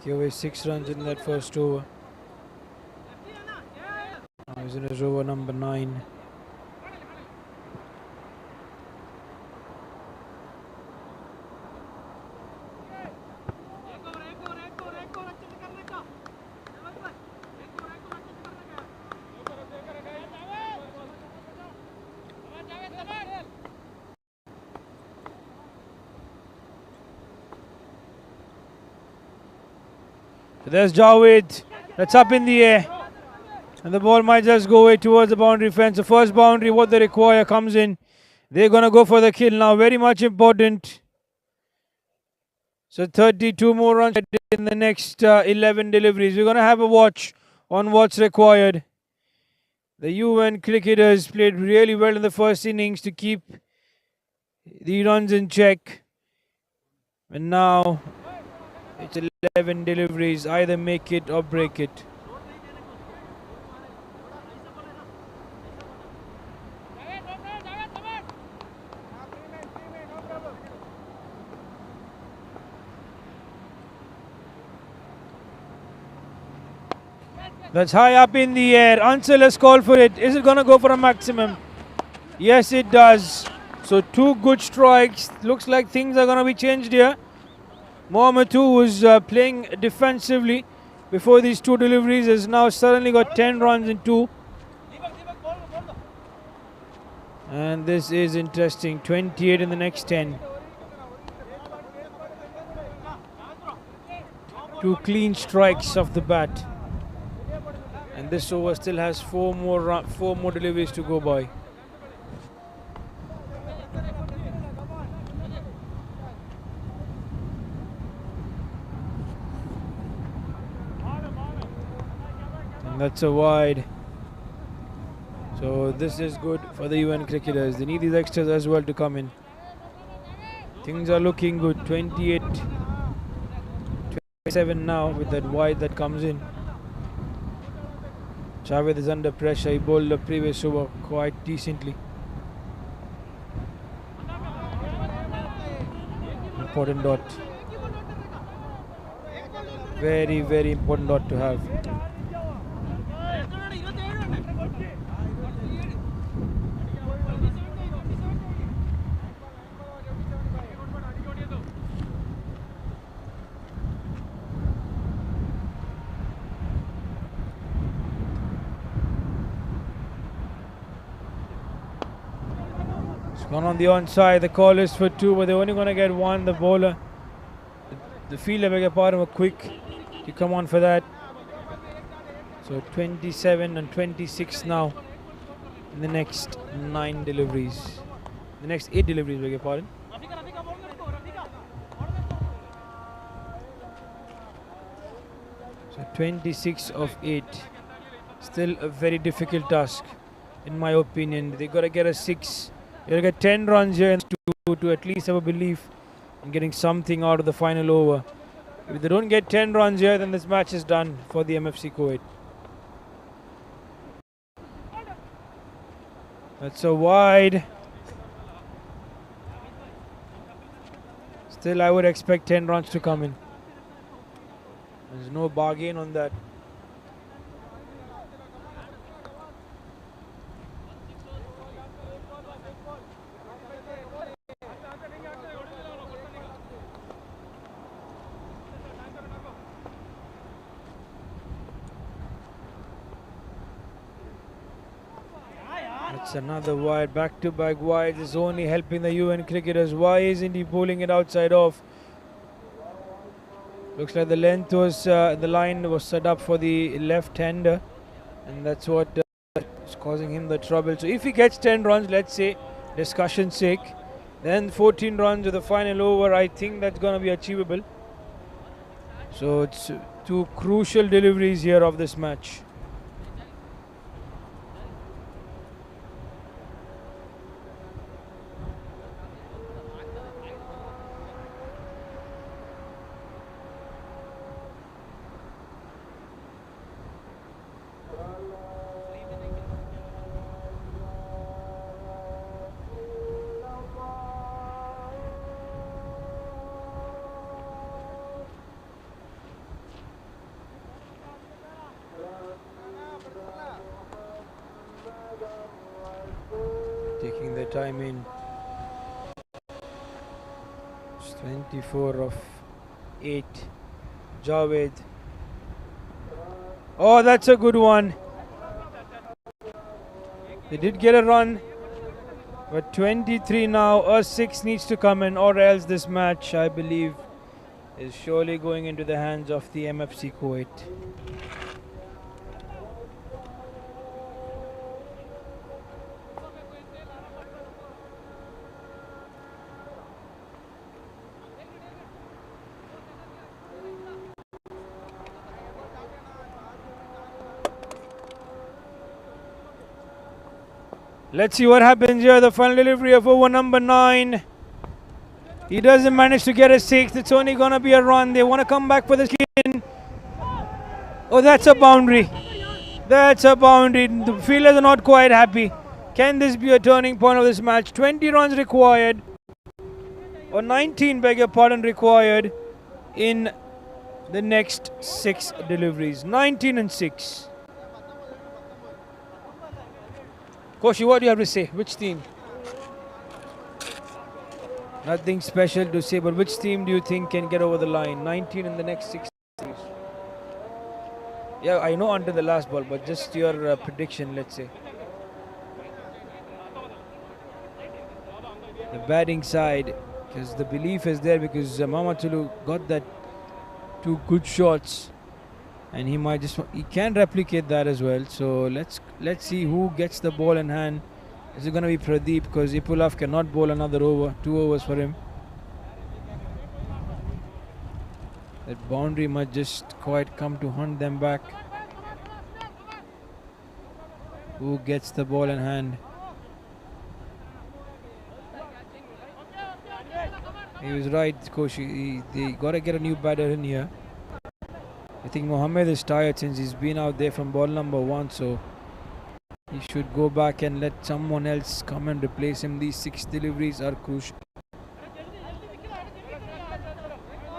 Gave away 6 runs in that first over. Now he's in his over number 9. So there's Javed. That's up in the air. And the ball might just go away towards the boundary fence. The first boundary, what they require, comes in. They're going to go for the kill now. Very much important. So 32 more runs in the next 11 deliveries. We're going to have a watch on what's required. The UN cricketers played really well in the first innings to keep the runs in check. And now it's 11 deliveries. Either make it or break it. That's high up in the air. Ansel has called for it. Is it going to go for a maximum? Yes, it does. So 2 good strikes. Looks like things are going to be changed here. Mohamed, who was playing defensively before these 2 deliveries, has now suddenly got 10 runs in 2. And this is interesting. 28 in the next 10. 2 clean strikes off the bat. And this over still has 4 more deliveries to go by. And that's a wide. So this is good for the UN cricketers. They need these extras as well to come in. Things are looking good. 28, 27 now with that wide that comes in. Javed is under pressure. He bowled the previous over quite decently. Important dot. Very, very important dot to have. Gone on the onside. The call is for 2, but they're only going to get 1. The bowler, the fielder, beg your pardon, were quick to come on for that. So 27 and 26 now in the next 9 deliveries. The next 8 deliveries, beg your pardon. So 26 of 8. Still a very difficult task, in my opinion. They got to get a 6. They'll get 10 runs here to at least have a belief in getting something out of the final over. If they don't get 10 runs here, then this match is done for the MFC Kuwait. That's a wide. Still, I would expect 10 runs to come in. There's no bargain on that. It's another wide, back-to-back wide is only helping the UN cricketers. Why isn't he pulling it outside off? Looks like the length was, the line was set up for the left-hander, and that's what is causing him the trouble. So if he gets 10 runs, let's say, discussion's sake, then 14 runs with the final over, I think that's going to be achievable. So it's 2 crucial deliveries here of this match. the time in. It's 24 of 8. Javed. Oh, that's a good one. They did get a run. But 23 now. A 6 needs to come in, or else this match, I believe, is surely going into the hands of the MFC Kuwait. Let's see what happens here. The final delivery of over number 9. He doesn't manage to get a 6. It's only going to be a run. They want to come back for the skin. Oh, that's a boundary. That's a boundary. The fielders are not quite happy. Can this be a turning point of this match? 20 runs required. Or 19, beg your pardon, required in the next 6 deliveries. 19 and 6. Koshi, what do you have to say? Which team? Nothing special to say, but which team do you think can get over the line? 19 in the next 6 days. Yeah, I know under the last ball, but just your prediction, let's say. The batting side, because the belief is there, because Mamatulu got that 2 good shots. And he might he can replicate that as well. So let's see who gets the ball in hand. Is it going to be Pradeep? Because Ipulaf cannot bowl another over. 2 overs for him. That boundary might just quite come to hunt them back. Who gets the ball in hand? He was right, Koshi. They got to get a new batter in here. I think Mohammed is tired since he's been out there from ball number 1, so he should go back and let someone else come and replace him. These 6 deliveries are crucial.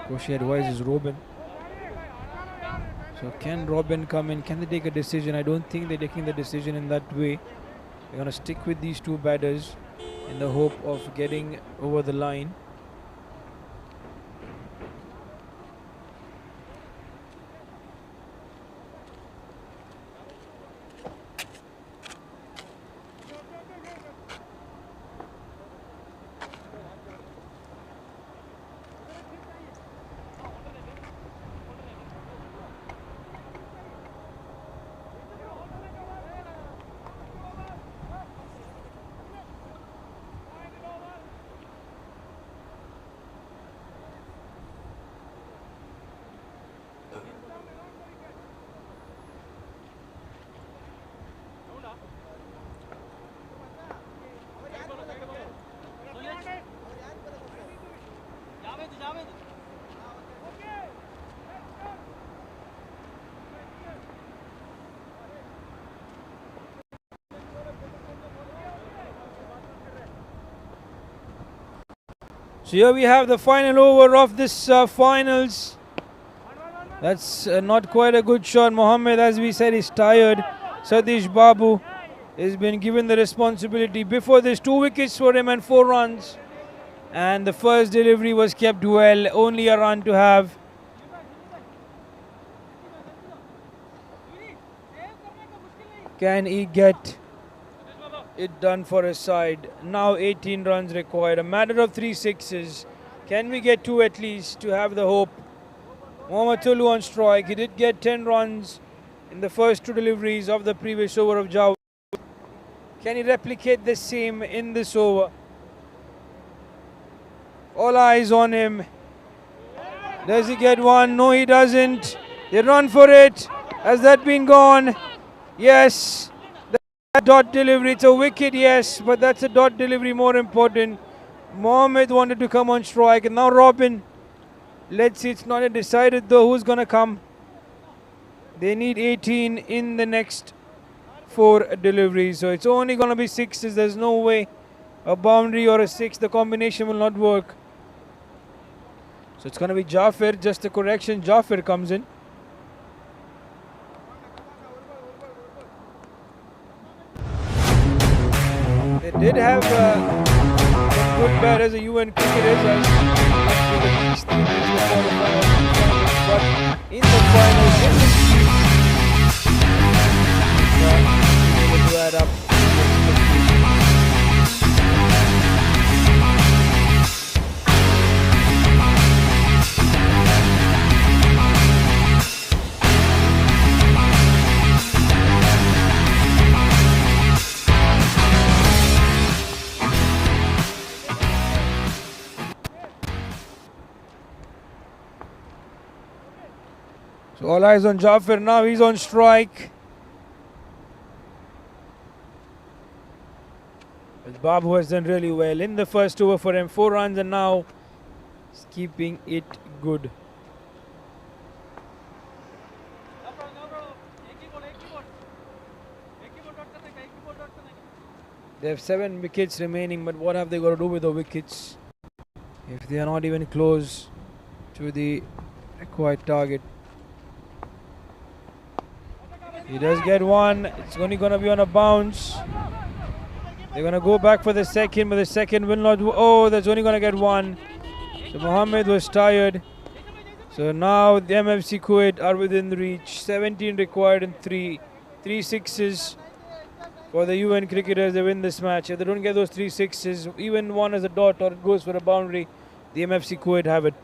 Koshi advises Robin. So can Robin come in? Can they take a decision? I don't think they're taking the decision in that way. They're going to stick with these 2 batters in the hope of getting over the line. So here we have the final over of this finals. That's not quite a good shot. Mohammed, as we said, is tired. Satish Babu has been given the responsibility. Before this, 2 wickets for him and 4 runs. And the first delivery was kept well. Only a run to have. Can he get it done for his side? Now 18 runs required. A matter of 3 sixes. Can we get 2 at least to have the hope? Mohammad Tulu on strike. He did get 10 runs in the first 2 deliveries of the previous over of Jawed. Can he replicate the same in this over? All eyes on him. Does he get 1? No, he doesn't. They run for it. Has that been gone? Yes. Dot delivery, it's a wicket, yes, but that's a dot delivery more important. Mohammed wanted to come on strike, and now Robin. Let's see, it's not yet decided though who's going to come. They need 18 in the next 4 deliveries, so it's only going to be 6s. There's no way a boundary or a 6, the combination will not work. So it's going to be Jaffer, just a correction, Jaffer comes in. They did have good batters, the UN cricketers, but in the final, able to add up. So all eyes on Jaffer now, he's on strike. But Babu has done really well in the first over for him, 4 runs, and now he's keeping it good. They have 7 wickets remaining, but what have they got to do with the wickets if they are not even close to the required target? He does get one. It's only going to be on a bounce. They're going to go back for the second, but the second will not. Oh, that's only going to get one. So Mohammed was tired. So now the MFC Kuwait are within reach. 17 required and 3 sixes for the UN cricketers. They win this match. If they don't get those 3 sixes, even one as a dot or it goes for a boundary, the MFC Kuwait have it.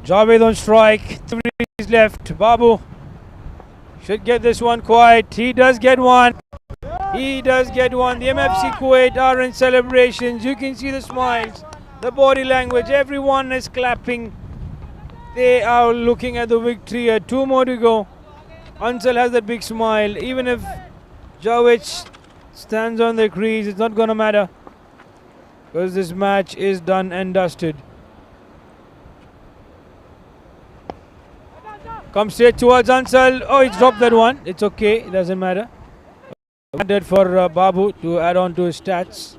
Javed on strike, 3 is left. Babu should get this one quiet. He does get one. He does get one. The MFC Kuwait are in celebrations. You can see the smiles, the body language. Everyone is clapping. They are looking at the victory. 2 more to go. Ansel has that big smile. Even if Javed stands on the crease, it's not going to matter because this match is done and dusted. Comes straight towards Ansel. Oh, he's dropped that one. It's okay. It doesn't matter. Wanted for Babu to add on to his stats.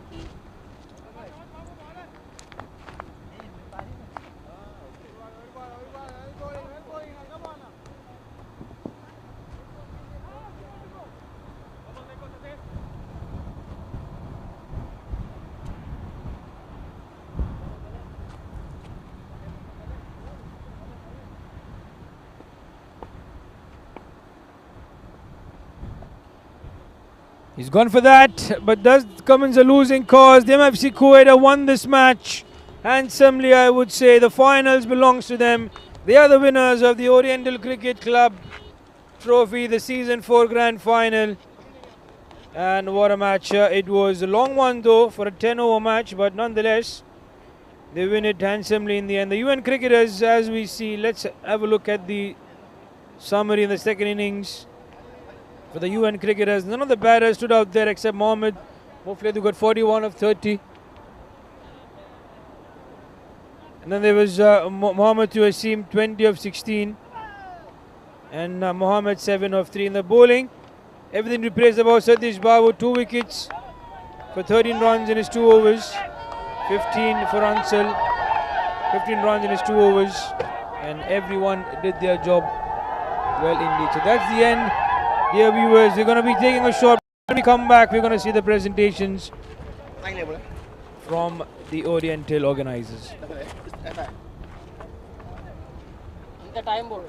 He's gone for that, but does come in a losing cause. The MFC Kuwait have won this match handsomely, I would say. The finals belongs to them. They are the winners of the Oriental Cricket Club Trophy, the Season 4 Grand Final. And what a match it was. A long one though for a 10-over match, but nonetheless, they win it handsomely in the end. The UN cricketers, as we see, let's have a look at the summary in the second innings. For the UN cricketers, none of the batters stood out there except Mohammed. Hopefully they got 41 of 30. And then there was Mohammed to Asim, 20 of 16. And Mohammed, 7 of 3 in the bowling. Everything to praise about Satish Babu, 2 wickets for 13 runs in his 2 overs. 15 for Ansel, 15 runs in his 2 overs. And everyone did their job well indeed. So that's the end. Dear viewers, we're going to be taking a short. When we come back, we're going to see the presentations from the Oriental organizers. The time board.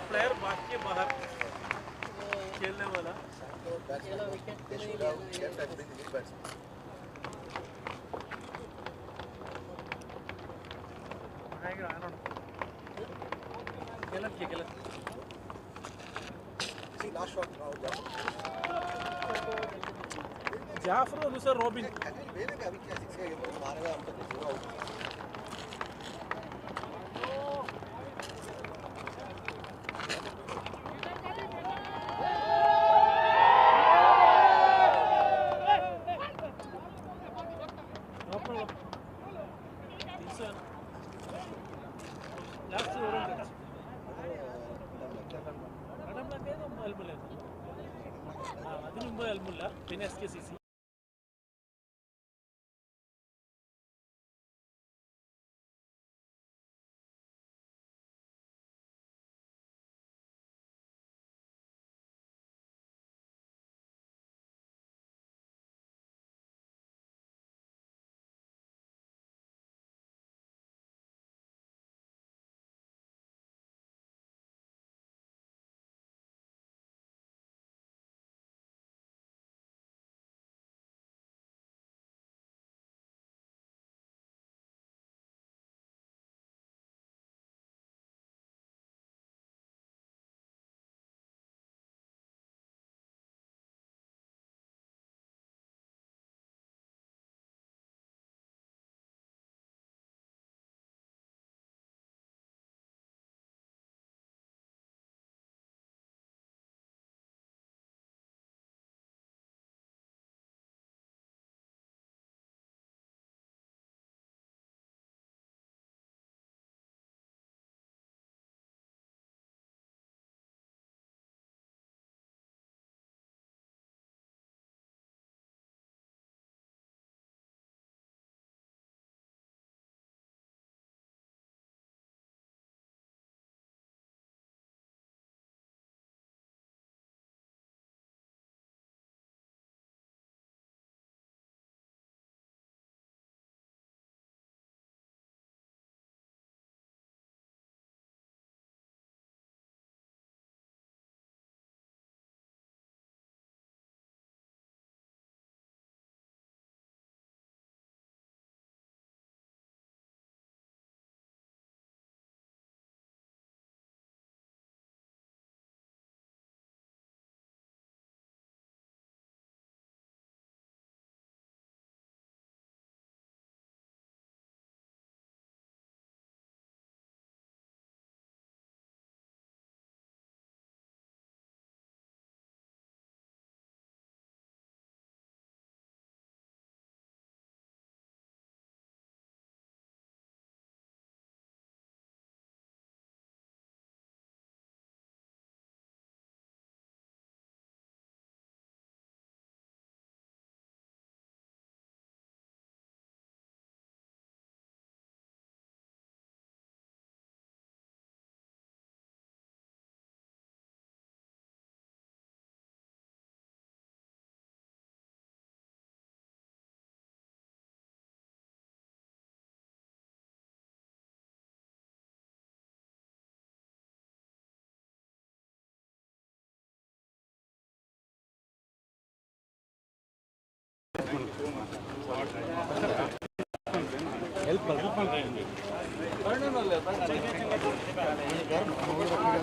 Player They should have kept and bring new batsmen. See, last shot now, Jaffer or Sir Robin?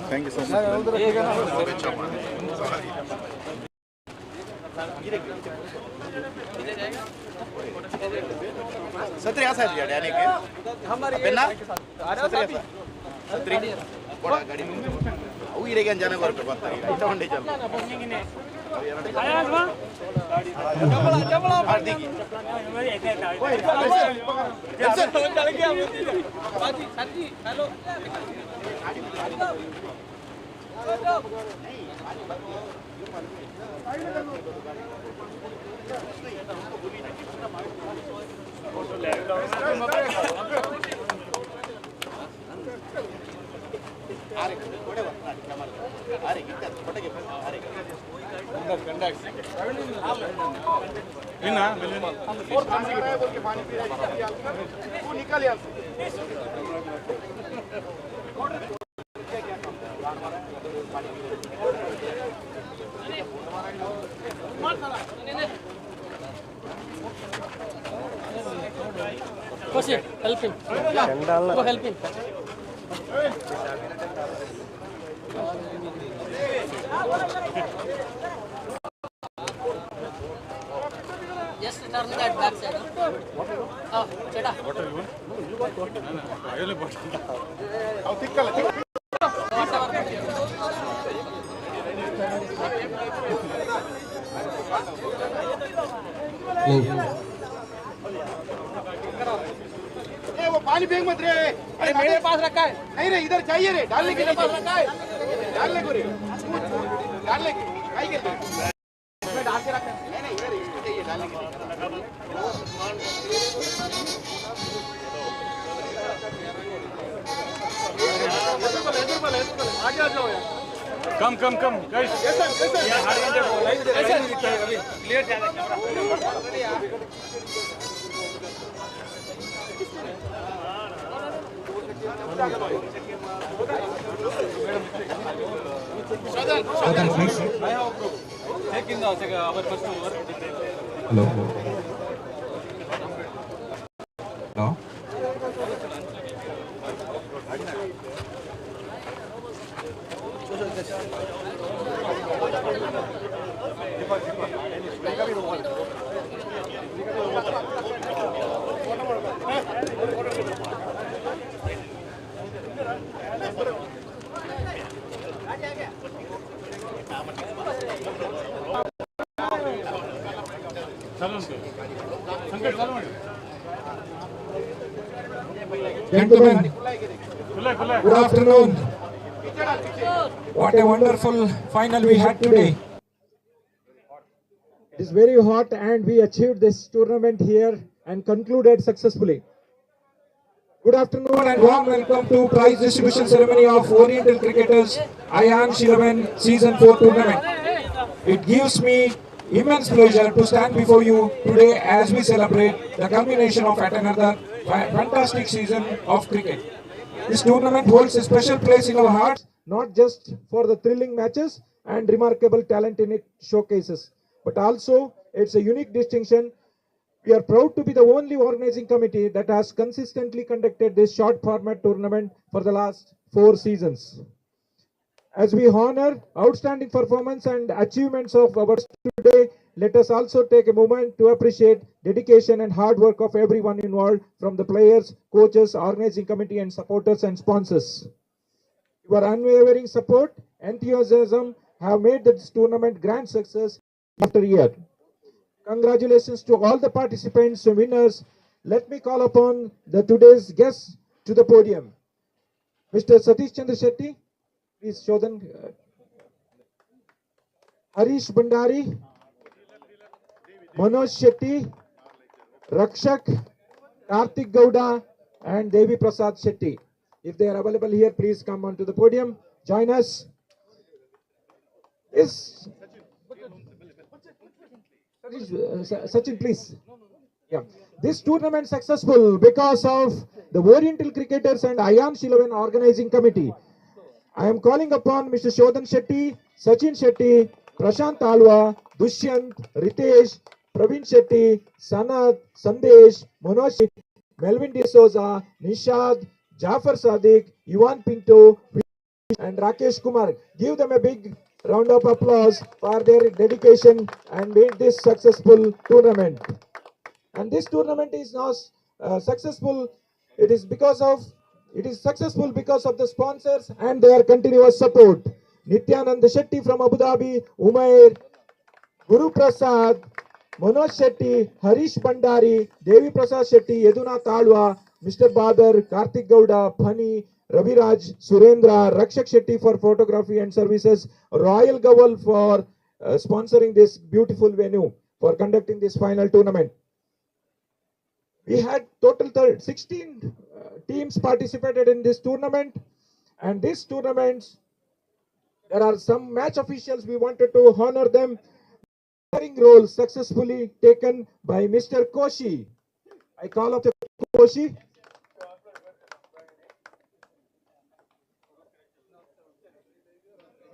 Thank you so much. सत्री आसा है यानी के हमारे बेना सत्री सत्री बड़ा गाड़ी वो इरे के जाने को पे बात है इतना वंडे चल आया ना जबला जबला हार्दिक जैसे चल गया बाजी sir ji hello Proceed. Help him. Go help him. Just turn that back side. Oh, Cheta. What are you? I'll think of it. वो पानी फेंक मत रे। अरे मेरे पास रखा है। नहीं रे इधर चाहिए रे डालने के लिए पास रखा है। डालने को रे। डालने के। काई के लिए? इसमें डाल के रखा है। नहीं इधर इसको चाहिए डालने के लिए। आगे आ जाओ यार। कम गाइस। ये हार गए लाइव दिखता है अभी क्लियर जा रहा है camera. Southern, please. Take in our first over. Hello. Hello. Gentlemen, good afternoon. What a wonderful final we had today. It is very hot and we achieved this tournament here and concluded successfully. Good afternoon And warm welcome to prize distribution ceremony of Oriental Cricketers Ayan Shilavan Season 4 tournament. It gives me immense pleasure to stand before you today as we celebrate the culmination of yet another fantastic season of cricket. This tournament holds a special place in our hearts, not just for the thrilling matches and remarkable talent in it showcases, but also it's a unique distinction. We are proud to be the only organizing committee that has consistently conducted this short format tournament for the last 4 seasons. As we honor outstanding performance and achievements of ours today, let us also take a moment to appreciate dedication and hard work of everyone involved, from the players, coaches, organizing committee and supporters and sponsors. Your unwavering support, enthusiasm have made this tournament grand success after year. Congratulations to all the participants and winners. Let me call upon today's guests to the podium. Mr. Satish Chandra Shetty, please show them. Harish Bandari, Manoj Shetty, Rakshak, Karthik Gowda and Devi Prasad Shetty. If they are available here, please come onto the podium. Join us. Yes. Sachin, please. Yeah. This tournament successful because of the Oriental Cricketers and Ayan Shilavan organizing committee. I am calling upon Mr. Shodhan Shetty, Sachin Shetty, Prashant Alwa, Dushyant, Ritesh, Praveen Shetty, Sanat, Sandesh, Manoj Shetty, Melvin D'Souza, Nishad, Jafar Sadiq, Yuvan Pinto, and Rakesh Kumar. Give them a big round of applause for their dedication and made this successful tournament. And this tournament is now successful. It is successful because of the sponsors and their continuous support. Nityanand Shetty from Abu Dhabi, Umair, Guru Prasad, Manoj Shetty, Harish Bandari, Devi Prasad Shetty, Yaduna Talwa, Mr. Badar, Karthik Gowda, Phani, Raviraj, Surendra, Rakshak Shetty for photography and services, Royal Gawal for sponsoring this beautiful venue for conducting this final tournament. We had total 16 teams participated in this tournament, and this tournament, there are some match officials, we wanted to honor them. Role successfully taken by Mr. Koshi. I call up the Koshi.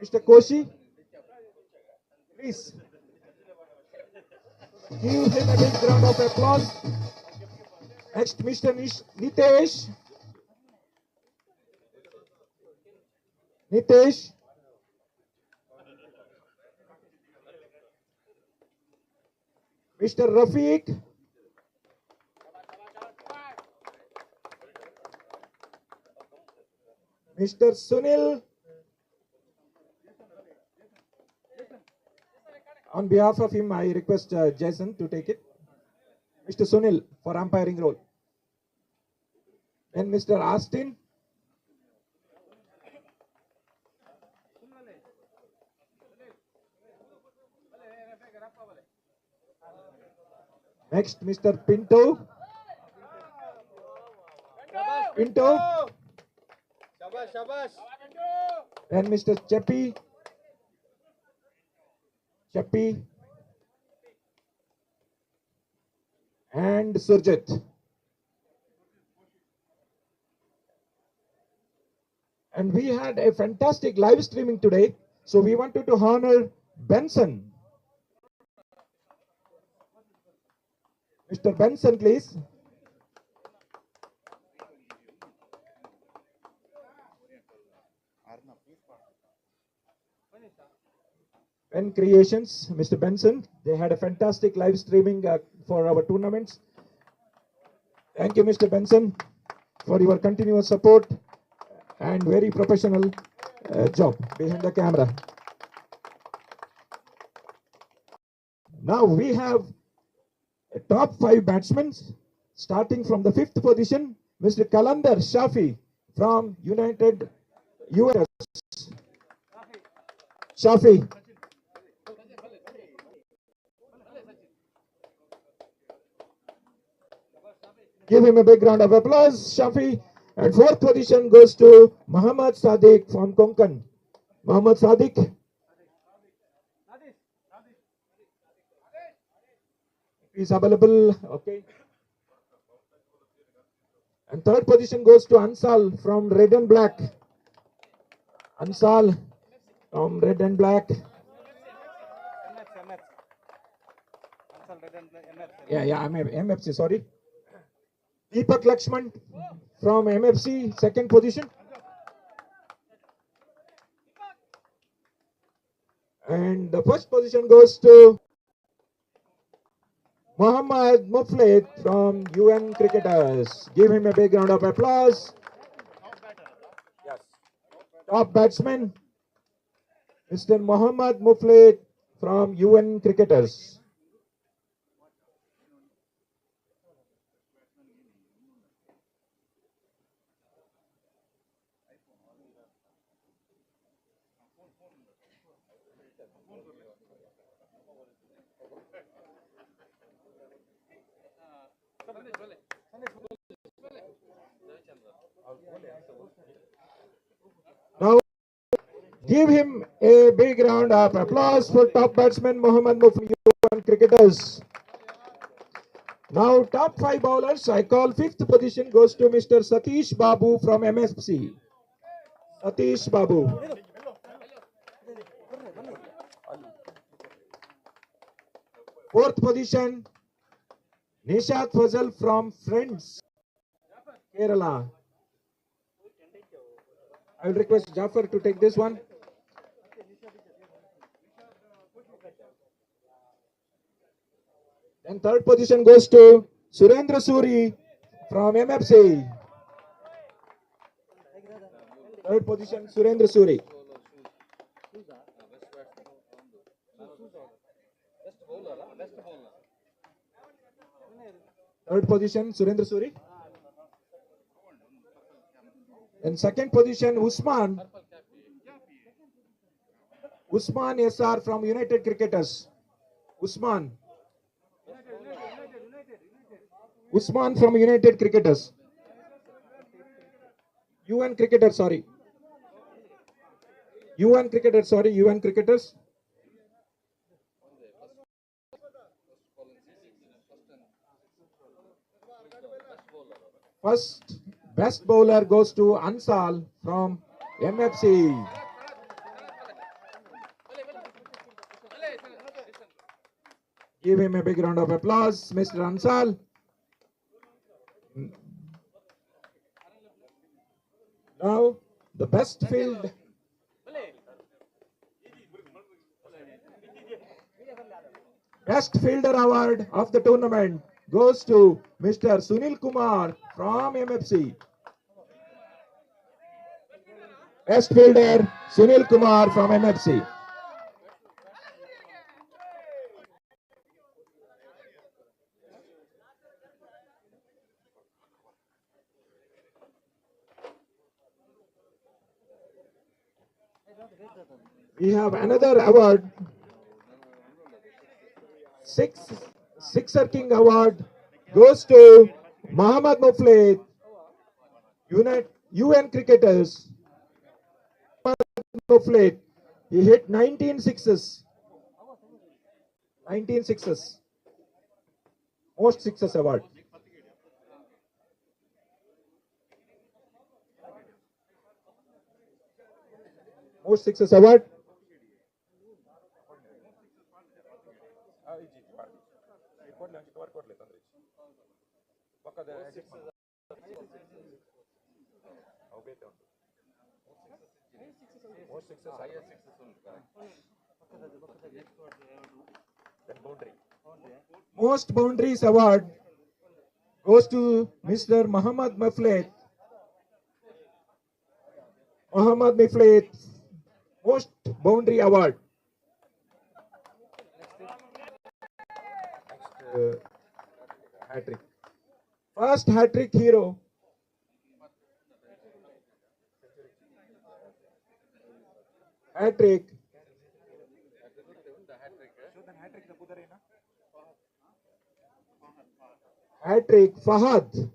Mr. Koshi, please. Give him a big round of applause. Next, Mr. Nitesh. Nitesh. Mr. Rafiq. Mr. Sunil. On behalf of him, I request Jayson to take it. Mr. Sunil for umpiring role. Then Mr. Austin. Next, Mr. Pinto. Pinto. Then Mr. Chepi. Chepi. And Surjit. And we had a fantastic live streaming today. So we wanted to honor Benson. Mr. Benson, please. BENCREATIONS, Mr. Benson. They had a fantastic live streaming for our tournaments. Thank you, Mr. Benson, for your continuous support and very professional job behind the camera. Now we have a top 5 batsmen, starting from the 5th position, Mr. Kalandar Shafi from United US. Shafi. Give him a big round of applause, Shafi. And 4th position goes to Muhammad Sadiq from Konkan. Muhammad Sadiq. Is available, okay. And 3rd position goes to Ansal from Red and Black. Ansal from Red and Black. Yeah, I'm MFC, sorry. Deepak Lakshman from MFC, 2nd position. And the 1st position goes to Muhammad Muflid from UN Cricketers. Give him a big round of applause. Yes. Top batsman, Mr. Muhammad Muflid from UN Cricketers. Now, give him a big round of applause for top batsman Muhammad Muflid from UN Cricketers. Now, top 5 bowlers, I call 5th position goes to Mr. Satish Babu from MFC. Satish Babu. 4th position, Nishat Fazal from Friends, Kerala. I will request Jafar to take this one. And 3rd position goes to Surendra Suri from MFC. 3rd position, Surendra Suri. Third position, Surendra Suri. And 2nd position, Usman. Usman SR from United Cricketers. Usman. Usman from United Cricketers. UN Cricketers, sorry. UN Cricketers, sorry, UN Cricketers. First best bowler goes to Ansal from MFC. Give him a big round of applause, Mr. Ansal. Now, the best field. Best fielder award of the tournament goes to Mr. Sunil Kumar from MFC. Best fielder Sunil Kumar from MFC. We have another award. Sixer King Award goes to Mohammad Muflid, UN cricketers. Muflid, he hit 19 sixes. 19 sixes. Most sixes award. Most sixes award. Most boundaries award goes to Mr. Mohammad Muflid. Mohammad Muflid, most boundary award. Hat-trick. First hat-trick hero. Hat-trick. Hat-trick Fahad.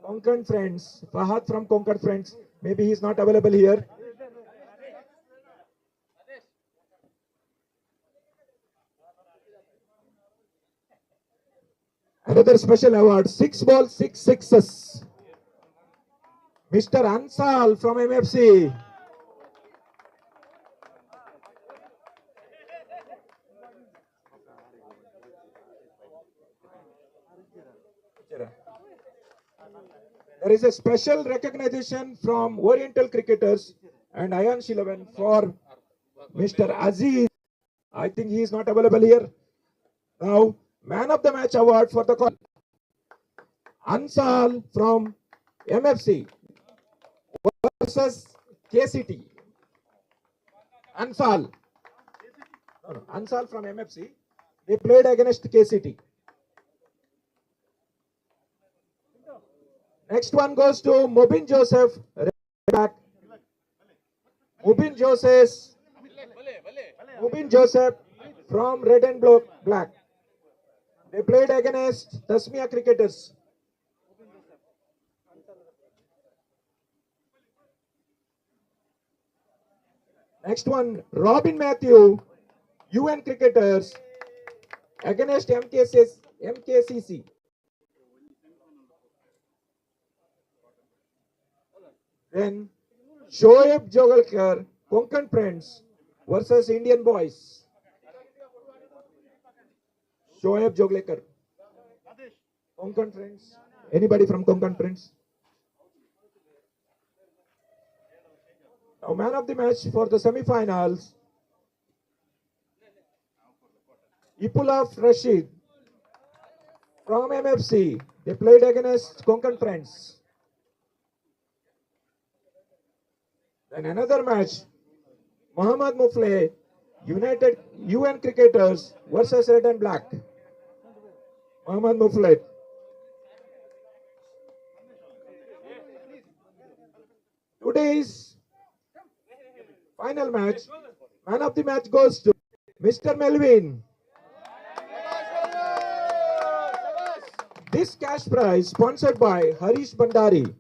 Konkan friends. Fahad from Konkan friends. Maybe he is not available here. Another special award, 6 balls, 6 sixes. Mr. Ansal from MFC. There is a special recognition from Oriental cricketers and Ayan Shilavan for Mr. Aziz. I think he is not available here. Now, Man of the Match award for the call. Ansal from MFC versus KCT. Ansal. No, Ansal from MFC. They played against KCT. Next one goes to Mobin Joseph. Mobin Joseph from Red and Black. They played against Tasmia cricketers. Next one, Robin Matthew, UN cricketers against MKCC. Then Shoaib Jogalkar, Konkan friends versus Indian boys. Shoaib Jogalkar, Konkan friends. Anybody from Konkan friends? Now, man of the match for the semi-finals, Ipulaf Rashid from MFC. They played against Konkan friends. Then another match, Mohammad Muflid, United UN cricketers versus Red and Black. Mohammad Muflid. Today's final match, man of the match goes to Mr. Melvin. This cash prize sponsored by Harish Bandari.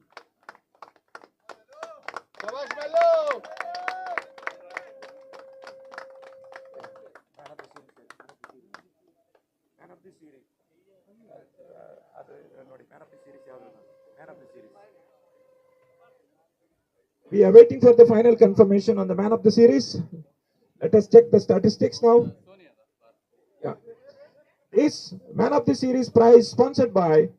We are waiting for the final confirmation on the man of the series. Let us check the statistics now. Yeah. This Man of the Series prize sponsored by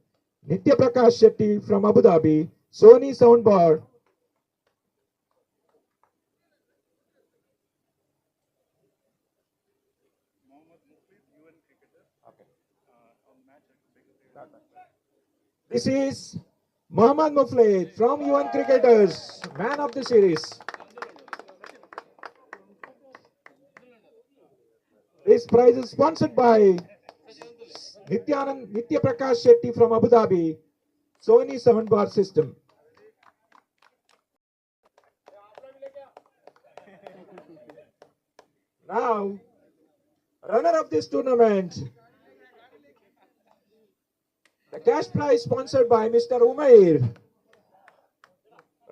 Nitya Prakash Shetty from Abu Dhabi, Sony Soundbar. This is Mohammad Muflid from UN Cricketers, Man of the Series. This prize is sponsored by Nitya Prakash Shetty from Abu Dhabi, Sony Soundbar System. Now, runner of this tournament, the cash prize sponsored by Mr. Umair.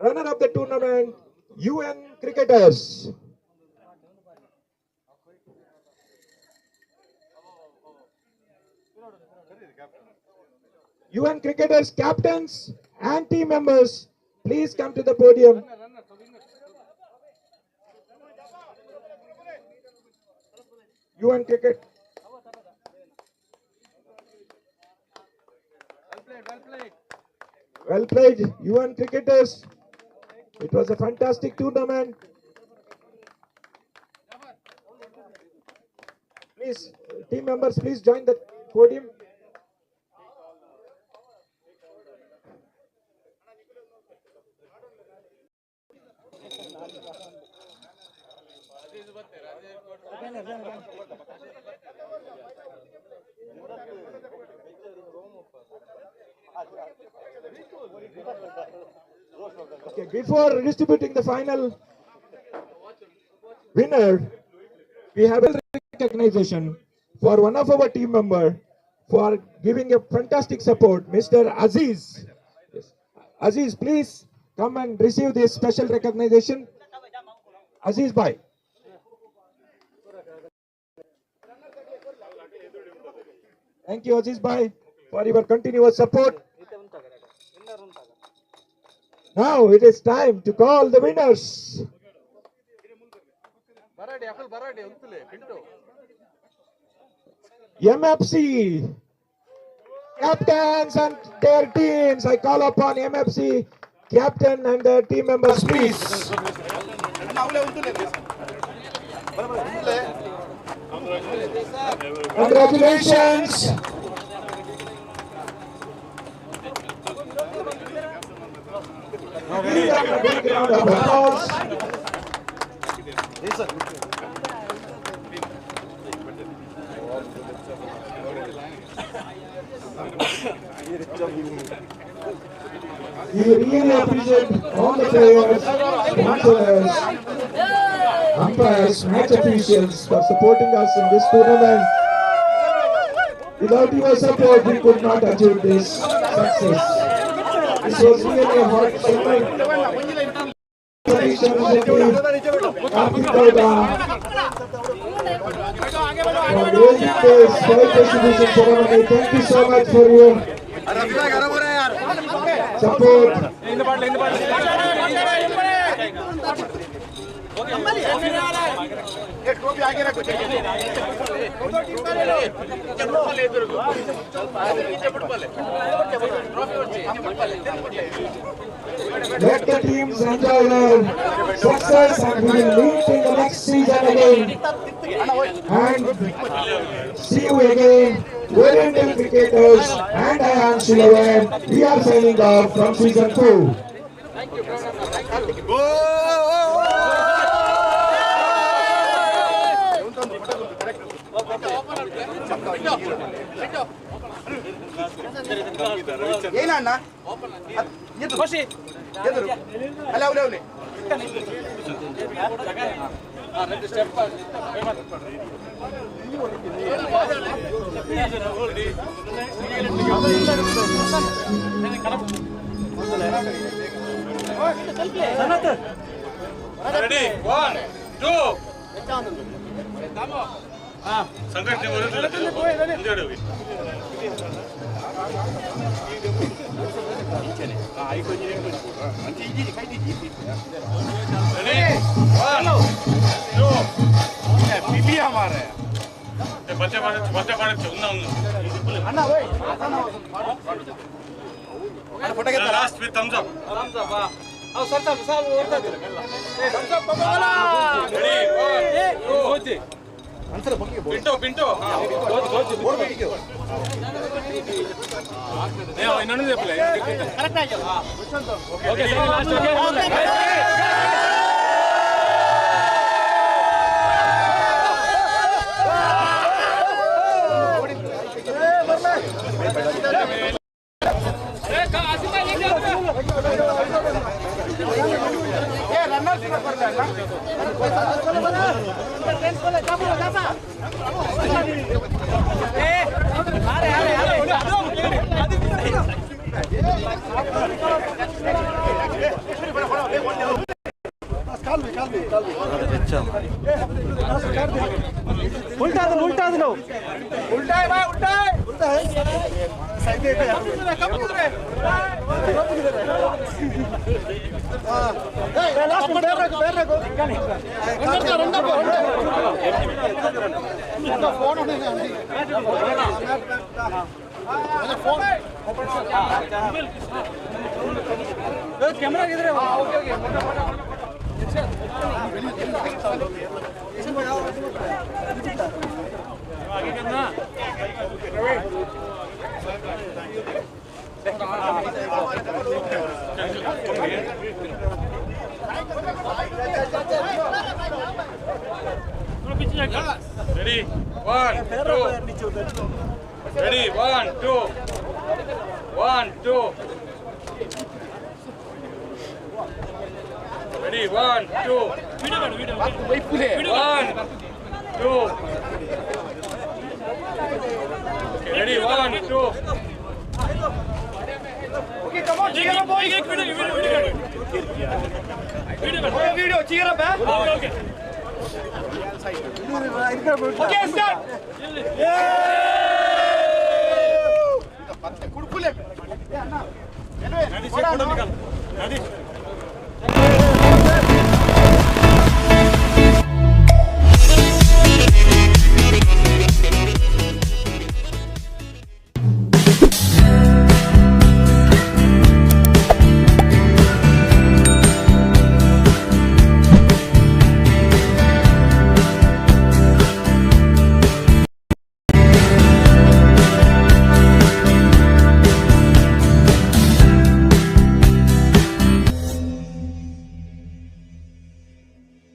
Runner of the tournament, UN Cricketers. UN Cricketers captains and team members, please come to the podium. UN Cricket. Well played, UN Cricketers. It was a fantastic tournament. Please, team members, please join the podium. Okay, before distributing the final winner, we have a recognition for one of our team member for giving a fantastic support, Mr. Aziz. Yes. Aziz, please come and receive this special recognition. Aziz bhai. Thank you, Aziz bhai, for your continuous support. Now it is time to call the winners. MFC captains and their teams. I call upon MFC captain and their team members, please. Congratulations. Give them a big round of applause. We really appreciate all the players, sponsors, umpires, match officials for supporting us in this tournament. Without your support, we could not achieve this success. This was really a hot summer. Thank you so much for your support. Let the teams enjoy their success and we will meet in the next season again. And see you again. Oriental Cricketers and I am Shilawan. We are signing off from season 2. ಏನಣ್ಣ ಖುಷಿ ಎದುರು ಅಲ್ಲ ಅವಳೆ ಅವಳೆ ready 1 2 ಸಂಘಟನೆ Ready? 1 2 क्या मार रहे हैं बच्चे पाड़े अन्ना भाई last with thumbs up. Pinto. ಇನ್ನೊಂದು ಕರೆಕ್ಟ್ ಆಗಿ ಓಕೆ ಲಾಸ್ಟ್ उल्टा है लो उल्टा है भाई उल्टा है साइड पे कब उधर है लास्ट में बैठ रखो रंगा फोन होने का फोन कैमरा किधर है ओके आगे करना Ready, 1, 2. Ready, 1, 2. 1, 2. Ready, 1, 2. 1, 2. Ready, 1, 2. Okay, come on, cheer up, boys. Video, cheer up, okay. Okay, start. Yeah.